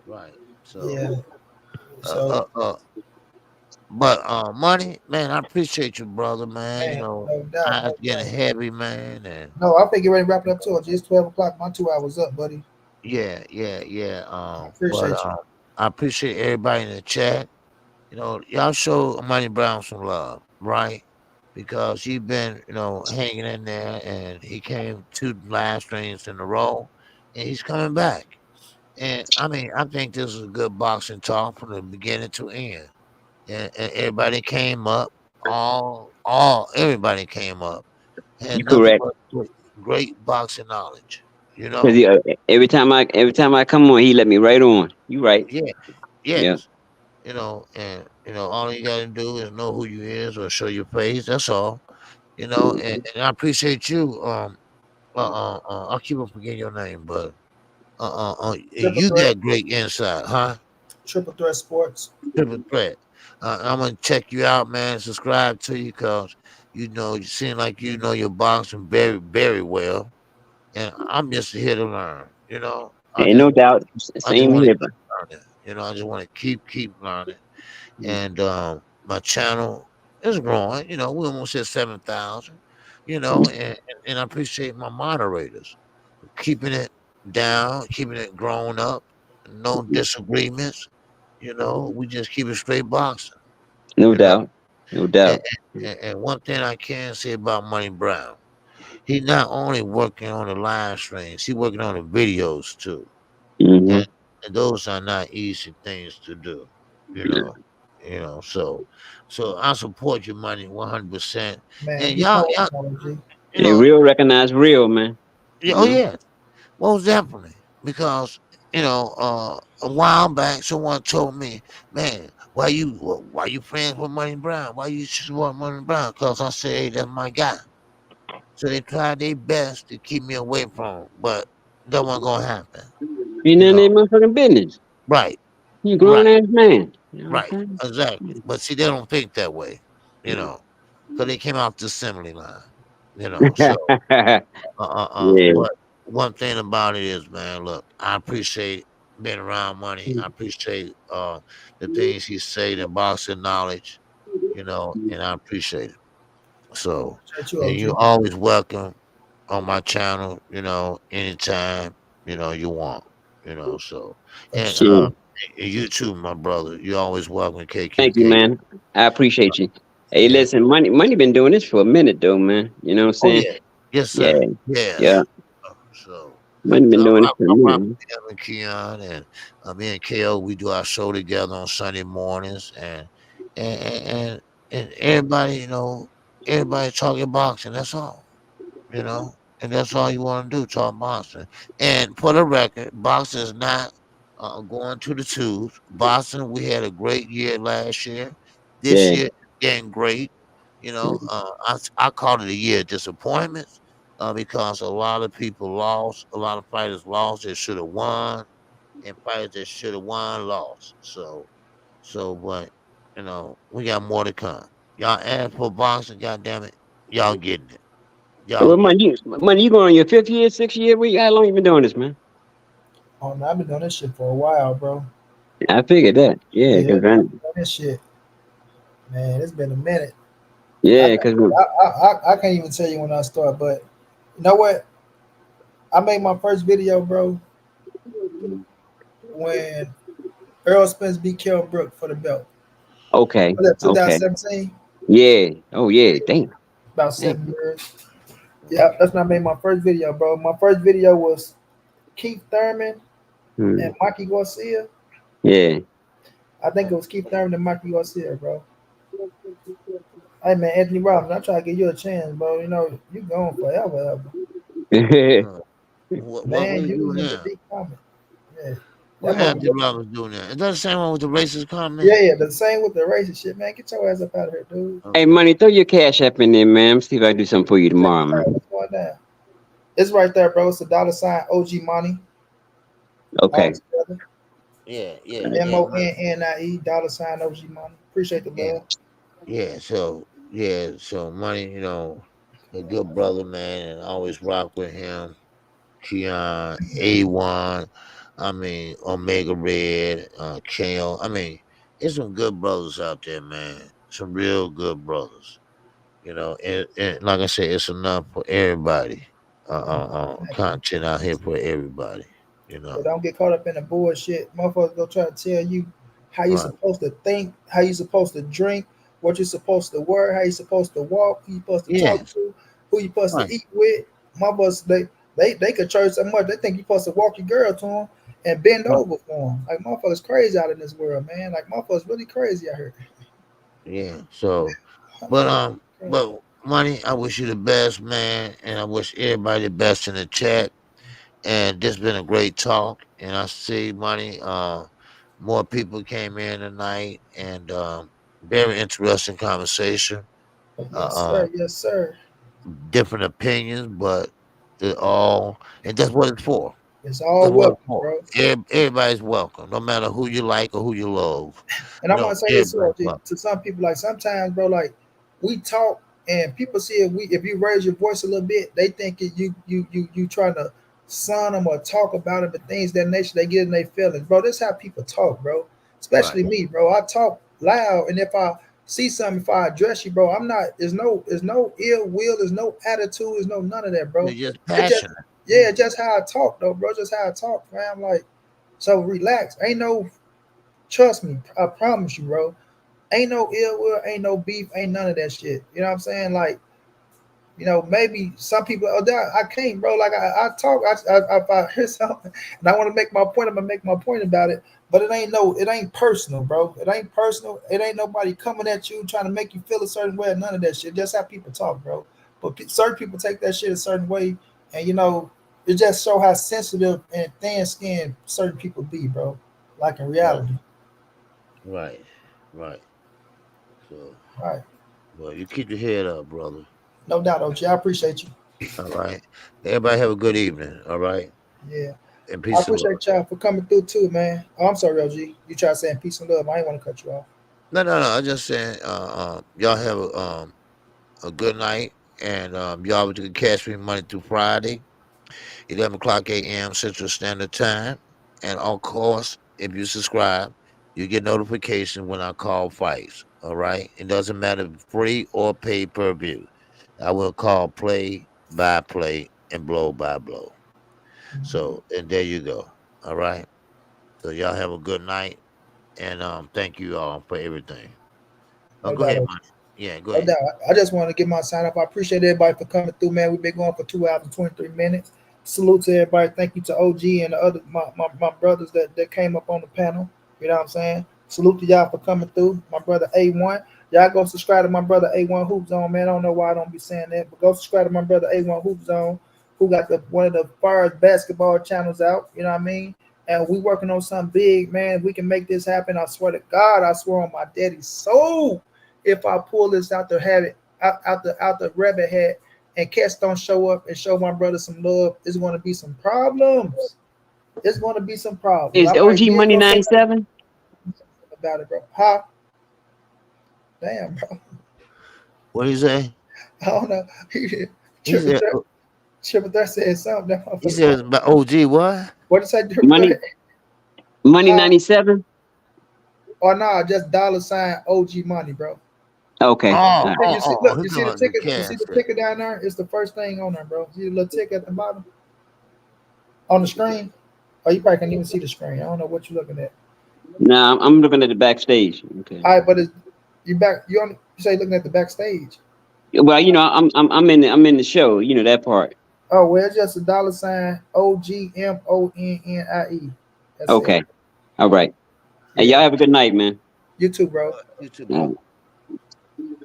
right. So, Yeah. uh, So, uh, uh, but money, man, I appreciate you, brother, man. You man, know, no doubt, I no getting doubt. heavy, man, and No, I think you're ready to wrap it up too. It's 12 o'clock. My 2 hours up, buddy. yeah, yeah, yeah. I But appreciate you. I appreciate everybody in the chat. You know, y'all show Money Brown some love, right? Because he been, hanging in there, and he came 2 live streams in a row, and he's coming back. And I mean, I think this is a good boxing talk from the beginning to end. And everybody came up, everybody came up, had You nothing correct. but great boxing knowledge. You Cause know, every time I come on, he let me right on. You right. yeah, Yeah. yes, and all you got to do is know who you is or show your face. That's all. And I appreciate you. I keep on forgetting your name, but Triple you threat, got great insight, huh? triple threat sports. Triple threat. I'm gonna check you out, man. Subscribe to you, cause you seem like you know your boxing very, very well, and I'm just here to learn. And no doubt, I just same want to here. keep learning. I just want to keep learning, and my channel is growing. We almost hit 7,000. And I appreciate my moderators for keeping it down, keeping it grown up, no disagreements. We just keep it straight boxing. No You know, doubt. No and, doubt. and one thing I can say about Money Brown, he not only working on the live streams, he working on the videos too, and Hmm. and those are not easy things to do. You know, so I support your money 100%. Man, And you y'all, know y'all, what, G. you Yeah, know, real recognize real, man. yeah, You oh know. yeah, most definitely, because a while back someone told me, man, why you friends with Money Brown? Why you support Money Brown? Because I said, hey, that's my guy. So they tried their best to keep me away from him, but that wasn't gonna happen. You You none of know, their motherfucking business. right, You grown right, ass man. You know right, what I'm exactly. But see, they don't think that way, you saying? know, because they came out the assembly line, So, Yeah. but one thing about it is, man, look, I appreciate being around Money. I appreciate the things he say, the boxing knowledge, and I appreciate it. So, Appreciate you, and you OG. always welcome on my channel, anytime, you want, so, For and sure. Yeah. you too, my brother. You always welcome Thank you, KKK. man. I appreciate you. Hey, And listen, money been doing this for a minute though, man. You know what I'm oh saying? yeah, yes Yeah. sir, Yeah. yes. So, Money so been doing this for a I'm minute, rocking man. with him and Keon, and me and KO. We do our show together on Sunday mornings, and and, and, and everybody, everybody talking boxing. That's all. And that's all you want to do, talk boxing. And for the record, boxing is not going to the tubes. Boxing, we had a great year last year. This Yeah. year, getting great. I call it a year of disappointments because a lot of people lost. A lot of fighters lost that should have won, and fighters that should have won lost. But we got more to come. Y'all ask for boxing, goddamn it, y'all getting it. Y'all Well, getting money, you going on your 5th year, 6th year? How long you been doing this, man? Oh, no, I've been doing this shit for a while, bro. I figured that. Yeah, Yeah, cause I've been doing this shit. Man, it's been a minute. I yeah, can't, cause I can't even tell you when I started, but you know what? I made my first video, bro, when Earl Spence beat Kell Brook for the belt. okay, Was that okay, 2017? yeah, oh yeah, damn, About damn, 7 years. Yeah, that's when I made my first video, bro. My first video was Keith Thurman hmm. and Mikey Garcia. Yeah. I think it was Keith Thurman and Mikey Garcia, bro. Hey man, Anthony Robbins, I try to give you a chance, bro. You know, you going forever, ever. Uh, what Man, we you doing in the now? deep comment. Yeah. That What mother Anthony Roberts doing now? Is that the same one with the racist comment? yeah, yeah, the same with the racist shit, man. Get your ass up out of here, dude. Hey, Okay. money, throw your cash app in there, man. See if I can do something for you Check tomorrow, it out. man. What's going down? It's right there, bro. It's a dollar sign OG money all Okay. together. Yeah, yeah, yeah, MONNIE dollar sign OG money. Appreciate the yeah, love. yeah. So money, a good brother, man, and I always rock with him. Keon, A1, Omega Red, Kale. There's some good brothers out there, man. Some real good brothers. And like I said, it's enough for everybody. Content out here for everybody. You So know, don't get caught up in the bullshit. Motherfuckers go try to tell you how you right, supposed to think, how you supposed to drink, what you're supposed to wear, how you supposed to walk, who you supposed to talk yes, to, who you supposed to right, eat with. Motherfuckers, they could charge so much they think you supposed to walk your girl to them and bend right, over for them. Like motherfuckers crazy out in this world, man. Like motherfuckers really crazy out here. yeah. So, but Motherfuckers crazy. but money, I wish you the best, man, and I wish everybody the best in the chat. And this been a great talk. And I see money. More people came in tonight, and very interesting conversation. Yes, Uh, sir. Yes, sir. Different opinions, but it all, and that's what it's for. It's all That's what it's welcome, for. bro. Everybody's welcome, no matter who you like or who you love. And I want to say this too, Everybody's OG, welcome. to some people. Like sometimes, bro, like we talk and people see if you raise your voice a little bit, they think you trying to son them or talk about them and things that nature. They get in their feelings, bro. This how people talk, bro. Right. Especially me, bro. I talk loud, and if I see something, if I address you, bro, I'm not. There's no ill will. There's no attitude. There's no none of that, You're bro. just It just passionate. yeah, just how I talk, though, bro. Just how I talk, man. Like so, relax. Ain't no trust me. I promise you, bro. Ain't no ill will, ain't no beef, ain't none of that shit. You know what I'm saying? Like, maybe some people, I can't, bro. Like, I talk, if I hear something and I want to make my point, I'm gonna make my point about it. But it ain't personal, bro. It ain't personal. It ain't nobody coming at you trying to make you feel a certain way. None of that shit. Just how people talk, bro. But certain people take that shit a certain way, and it just show how sensitive and thin skinned certain people be, bro. Like in Right. reality, Right. Right. So, right? well, you keep your head up, brother. No doubt, OG. I appreciate you. All right. Everybody have a good evening. All right. Yeah. And I peace and love. appreciate y'all for coming through too, man. Oh, I'm sorry, LG. You try saying peace and love. I ain't want to cut you off. No, no, no. I just saying, y'all have a good night, and y'all can catch me Monday through Friday, 11 o'clock a.m. Central Standard Time, and of course, if you subscribe, you get notification when I call fights. All right, it doesn't matter if free or pay per view. I will call play by play and blow by blow. So, and there you go. All right. So y'all have a good night, and thank you all for everything. Oh, No go doubt, ahead, OG. Mike. Yeah, go No ahead. doubt. I just want to get my sign up. I appreciate everybody for coming through, man. We've been going for 2 hours and 23 minutes. Salute to everybody. Thank you to OG and the other my brothers that came up on the panel. You know what I'm saying? Salute to y'all for coming through. My brother A1. Y'all go subscribe to my brother A1 Hoop Zone, man. I don't know why I don't be saying that, but go subscribe to my brother A1 Hoop Zone, who got one of the first basketball channels out. You know what I mean? And we working on something big, man. We can make this happen. I swear to God, I swear on my daddy's soul, if I pull this out the habit out the rabbit hat and cats don't show up and show my brother some love, it's going to be some problems. It's going to be some problems. Is I might OG did Money go say 97? about it, bro. Huh? Damn, bro. What do you say? I don't know. He Triple said. threat. Triple threat said something. That He motherfucker said called. it's about OG. What? What did you say, triple Money threat? Money Huh? 97? Or nah, just dollar sign OG money, bro. Okay. Oh, All right. oh, You see, oh, oh. look, He you see talking the about the ticket. You see cash the app. ticket down there. It's the first thing on there, bro. See the little ticket at the bottom on the screen. Oh, you probably can't even see the screen. I don't know what you're looking at. Now I'm looking at the backstage. Okay. All right, but you back. You say looking at the backstage. Well, I'm in the show. You know that part. Oh well, it's just a dollar sign OGMONNIE. That's it. Okay. All right. Hey, y'all Yeah. have a good night, man. You too, bro. You too, All bro. right.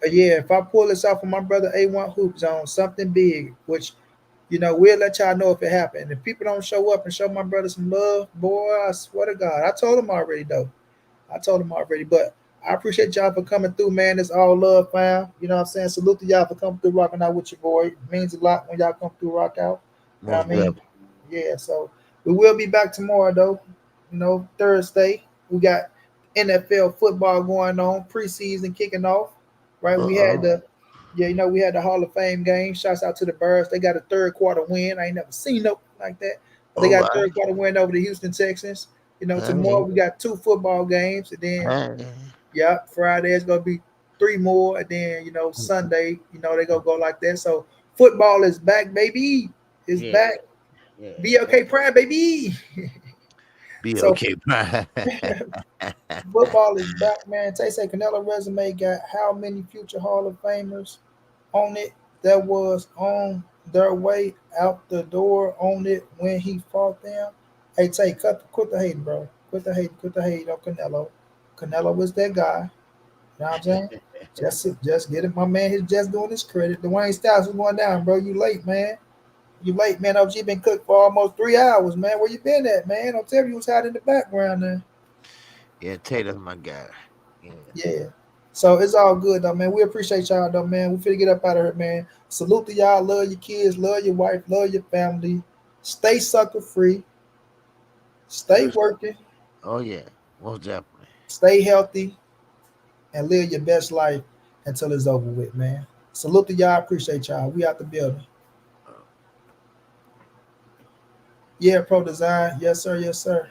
But yeah, if I pull this off of my brother A1 Hoops on something big, which we'll let y'all know if it happened. If people don't show up and show my brother some love, boy, I swear to God, I told him already though. I told him already, but I appreciate y'all for coming through, man. It's all love, fam. You know what I'm saying? Salute to y'all for coming through, rocking out with your boy. It means a lot when y'all come through, rock out. I Most mean, definitely. yeah. So we will be back tomorrow, though. Thursday we got NFL football going on, preseason kicking off. Right, we had Uh-oh. we had the Hall of Fame game. Shouts out to the Birds. They got a third quarter win. I ain't never seen no like that, but they All got a right. third quarter win over the Houston Texans. Tomorrow Hey, we got two football games, and then hey. yeah, Friday is gonna be three more, and then Sunday, they gonna go like that. So football is back, baby. Is Yeah, back. yeah. Be okay, Prime, baby. Be So okay, Brian. football is back, man. Tay say Canelo resume got how many future Hall of Famers on it that was on their way out the door on it when he fought them. Hey Tay, quit the hating, bro. Quit the hate on Canelo. Canelo was that guy. You know what I'm saying? Just get it. My man, he's just doing his credit. Dwayne Styles is going down, bro. You late, man. You late, man. OG been cooked for almost 3 hours, man. Where you been at, man? Don't tell me you was hiding in the background there. Yeah, Taylor's my guy. Yeah. Yeah. So it's all good though, man. We appreciate y'all though, man. We finna get up out of here, man. Salute to y'all. Love your kids, love your wife, love your family. Stay sucker free. Stay First. working. Oh yeah, most definitely. Stay healthy and live your best life until it's over with, man. Salute to y'all. Appreciate y'all. We out the building. Uh, Yeah, Pro Design. Yes, sir. Yes, sir.